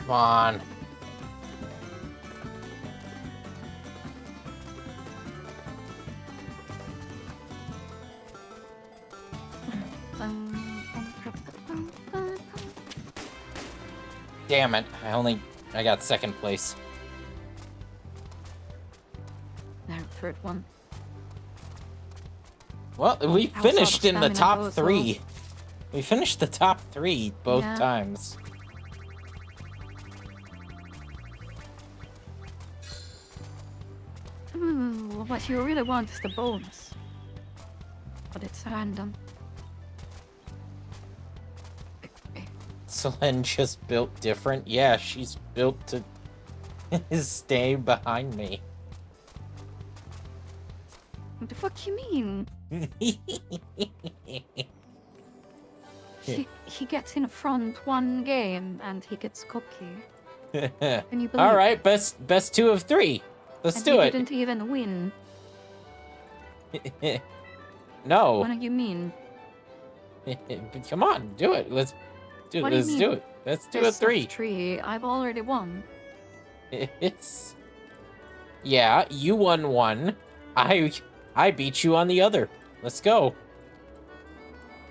Speaker 2: Come on. Damn it. I got second place.
Speaker 1: No, third one.
Speaker 2: Well, we
Speaker 1: I was out of
Speaker 2: finished in the
Speaker 1: stamina
Speaker 2: top
Speaker 1: though, so-
Speaker 2: 3. We finished the top 3 both
Speaker 1: Yeah.
Speaker 2: times.
Speaker 1: Ooh, what you really want is the bonus. But it's random.
Speaker 2: Selene just built different. Yeah, she's built to stay behind me.
Speaker 1: What the fuck you mean? He gets in front one game and he gets cocky. Can you believe
Speaker 2: All right, best 2 of 3. Let's
Speaker 1: and
Speaker 2: do
Speaker 1: he
Speaker 2: it.
Speaker 1: didn't even win.
Speaker 2: No.
Speaker 1: What do you mean?
Speaker 2: Come on, do it. Let's do
Speaker 1: What
Speaker 2: it.
Speaker 1: do you
Speaker 2: Let's
Speaker 1: mean?
Speaker 2: do it. Let's do a
Speaker 1: Best of
Speaker 2: 3.
Speaker 1: 3. I've already won.
Speaker 2: It's yeah, you won 1. I beat you on the other. Let's go.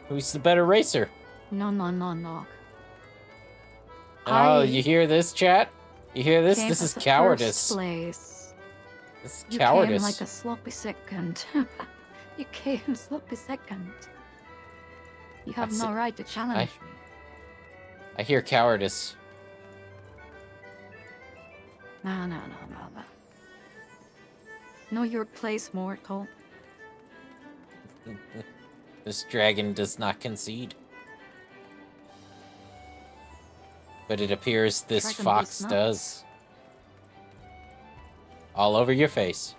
Speaker 2: Who's the better racer?
Speaker 1: No.
Speaker 2: Oh, you hear this, chat? You hear this?
Speaker 1: Came
Speaker 2: This
Speaker 1: as
Speaker 2: is
Speaker 1: the
Speaker 2: cowardice.
Speaker 1: First place.
Speaker 2: This is
Speaker 1: You
Speaker 2: cowardice.
Speaker 1: came like a sloppy second. You came sloppy second. You have no right to challenge me.
Speaker 2: I hear cowardice.
Speaker 1: No. Know your place, mortal.
Speaker 2: This dragon does not concede. But it appears this
Speaker 1: Dragon
Speaker 2: fox
Speaker 1: goes nuts.
Speaker 2: does. All over your face.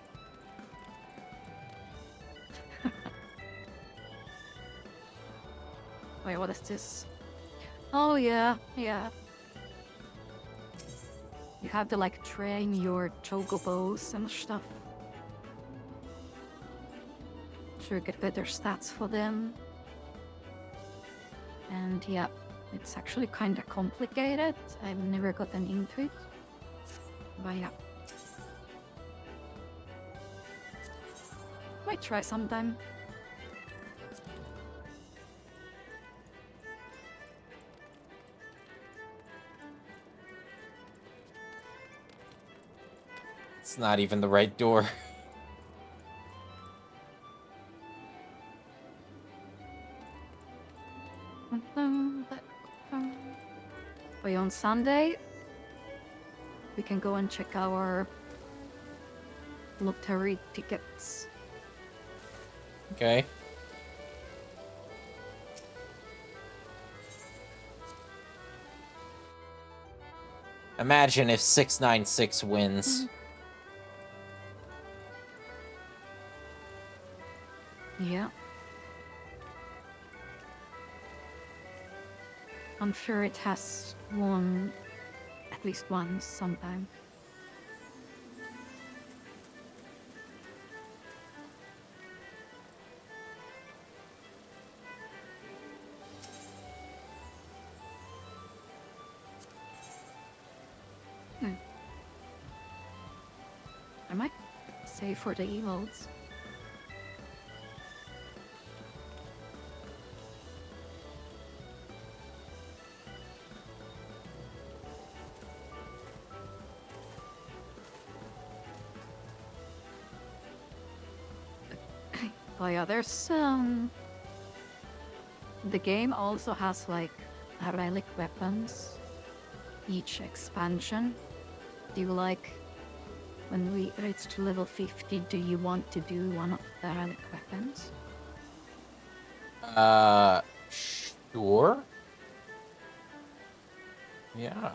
Speaker 1: Wait, what is this? Oh, yeah. You have to, like, train your chocobos and stuff. To get better stats for them. And, yeah, it's actually kind of complicated. I've never gotten into it. But, yeah. Might try sometime.
Speaker 2: It's not even the right door.
Speaker 1: Wait, on Sunday, we can go and check our lottery tickets.
Speaker 2: Okay. Imagine if 696 wins.
Speaker 1: Yeah. I'm sure it has won at least once sometime. I might say for the emotes. Oh yeah, there's the game also has like relic weapons. Each expansion. Do you like when we reach to level 50, do you want to do one of the relic weapons?
Speaker 2: Sure. Yeah.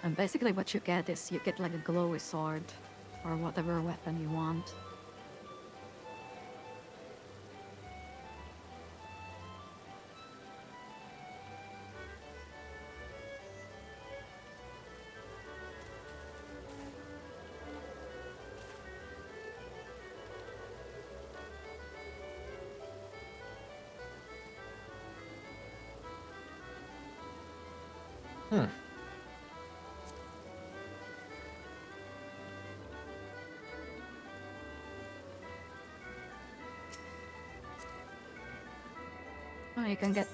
Speaker 1: And basically what you get is you get like a glowy sword or whatever weapon you want. Oh, you can get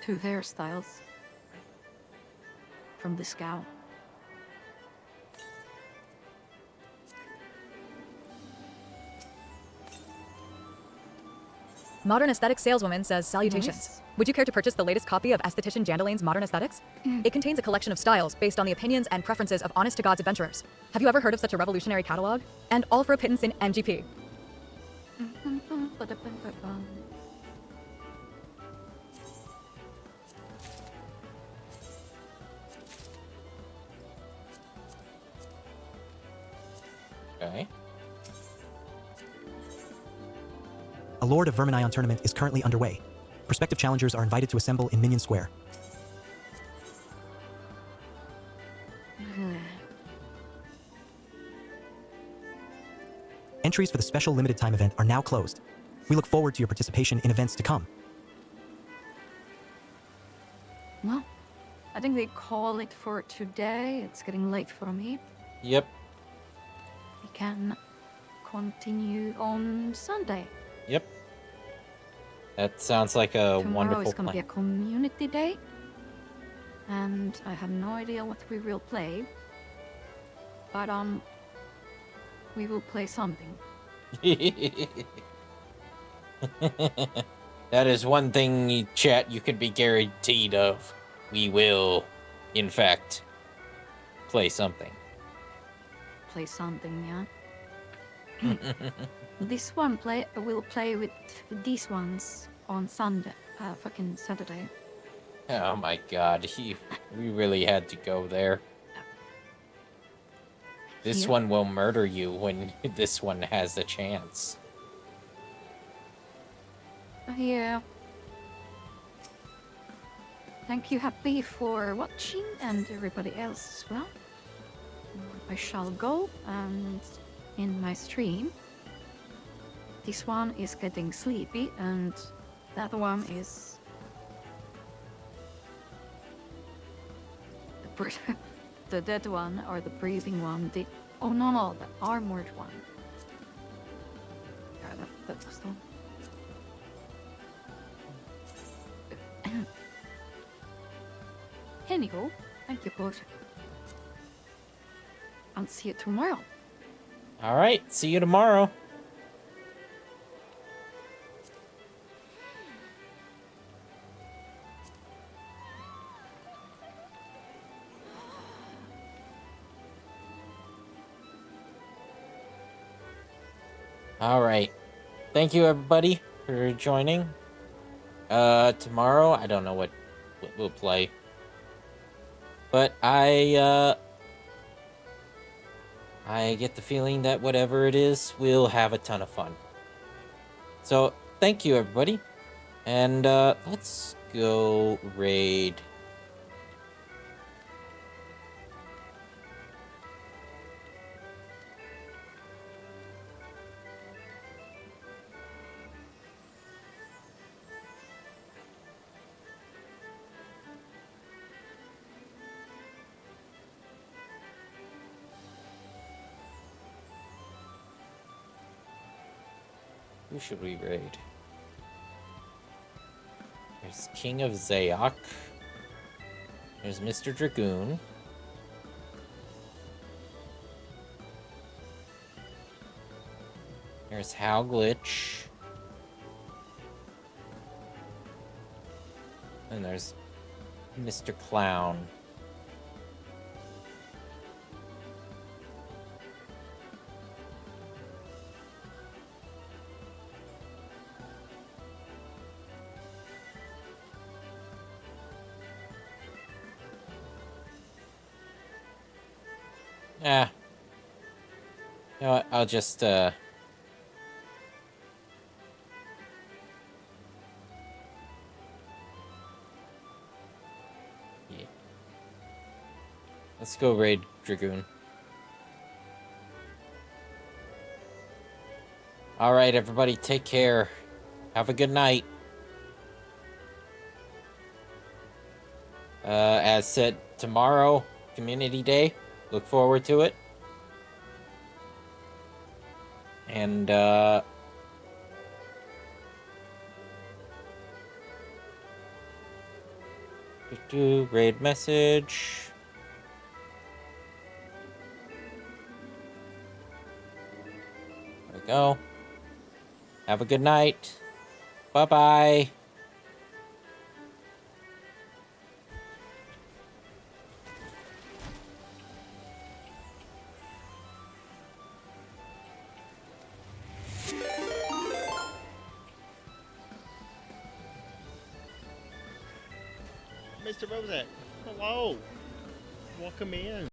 Speaker 1: 2 hairstyles from the scout.
Speaker 3: Modern Aesthetic saleswoman says, salutations.
Speaker 1: Nice.
Speaker 3: Would you care to purchase the latest copy of Esthetician Jandalane's Modern Aesthetics? It contains a collection of styles based on the opinions and preferences of honest-to-God's adventurers. Have you ever heard of such a revolutionary catalog? And all for a pittance in NGP.
Speaker 2: Okay.
Speaker 4: A Lord of Verminion tournament is currently underway. Prospective challengers are invited to assemble in Minion Square. Entries for the special limited time event are now closed. We look forward to your participation in events to come.
Speaker 1: Well, I think they call it for today. It's getting late for me.
Speaker 2: Yep.
Speaker 1: We can continue on Sunday.
Speaker 2: Yep. That sounds like a
Speaker 1: Tomorrow
Speaker 2: wonderful
Speaker 1: is gonna be
Speaker 2: plan.
Speaker 1: a community day. And I have no idea what we will play. But we will play something.
Speaker 2: That is one thing, chat, you can be guaranteed of. We will, in fact, play something.
Speaker 1: Play something, yeah. This one we'll play with these ones on Sunday, fucking Saturday.
Speaker 2: Oh my god, we really had to go there. This
Speaker 1: Yep.
Speaker 2: one will murder you when this one has the chance.
Speaker 1: Yeah. Thank you, Happy, for watching, and everybody else as well. I shall go, and in my stream, this one is getting sleepy, and that one is the dead one, or the breathing one. Oh no, the armored one. Yeah, that was the one. Anywho, thank you both. I'll see you tomorrow.
Speaker 2: Alright, see you tomorrow. Alright. Thank you everybody for joining. Tomorrow, I don't know what we'll play. But I get the feeling that whatever it is, we'll have a ton of fun. So, thank you everybody. And let's go raid. Who should we raid? There's King of Zayok. There's Mr. Dragoon. There's Hal Glitch. And there's Mr. Clown. Yeah. You know what? I'll just, Yeah. Let's go raid Dragoon. Alright, everybody, take care. Have a good night. As said, tomorrow, Community Day. Look forward to it. And, raid message. There we go. Have a good night. Bye-bye.
Speaker 20: Mr. Rozak, hello. Welcome in.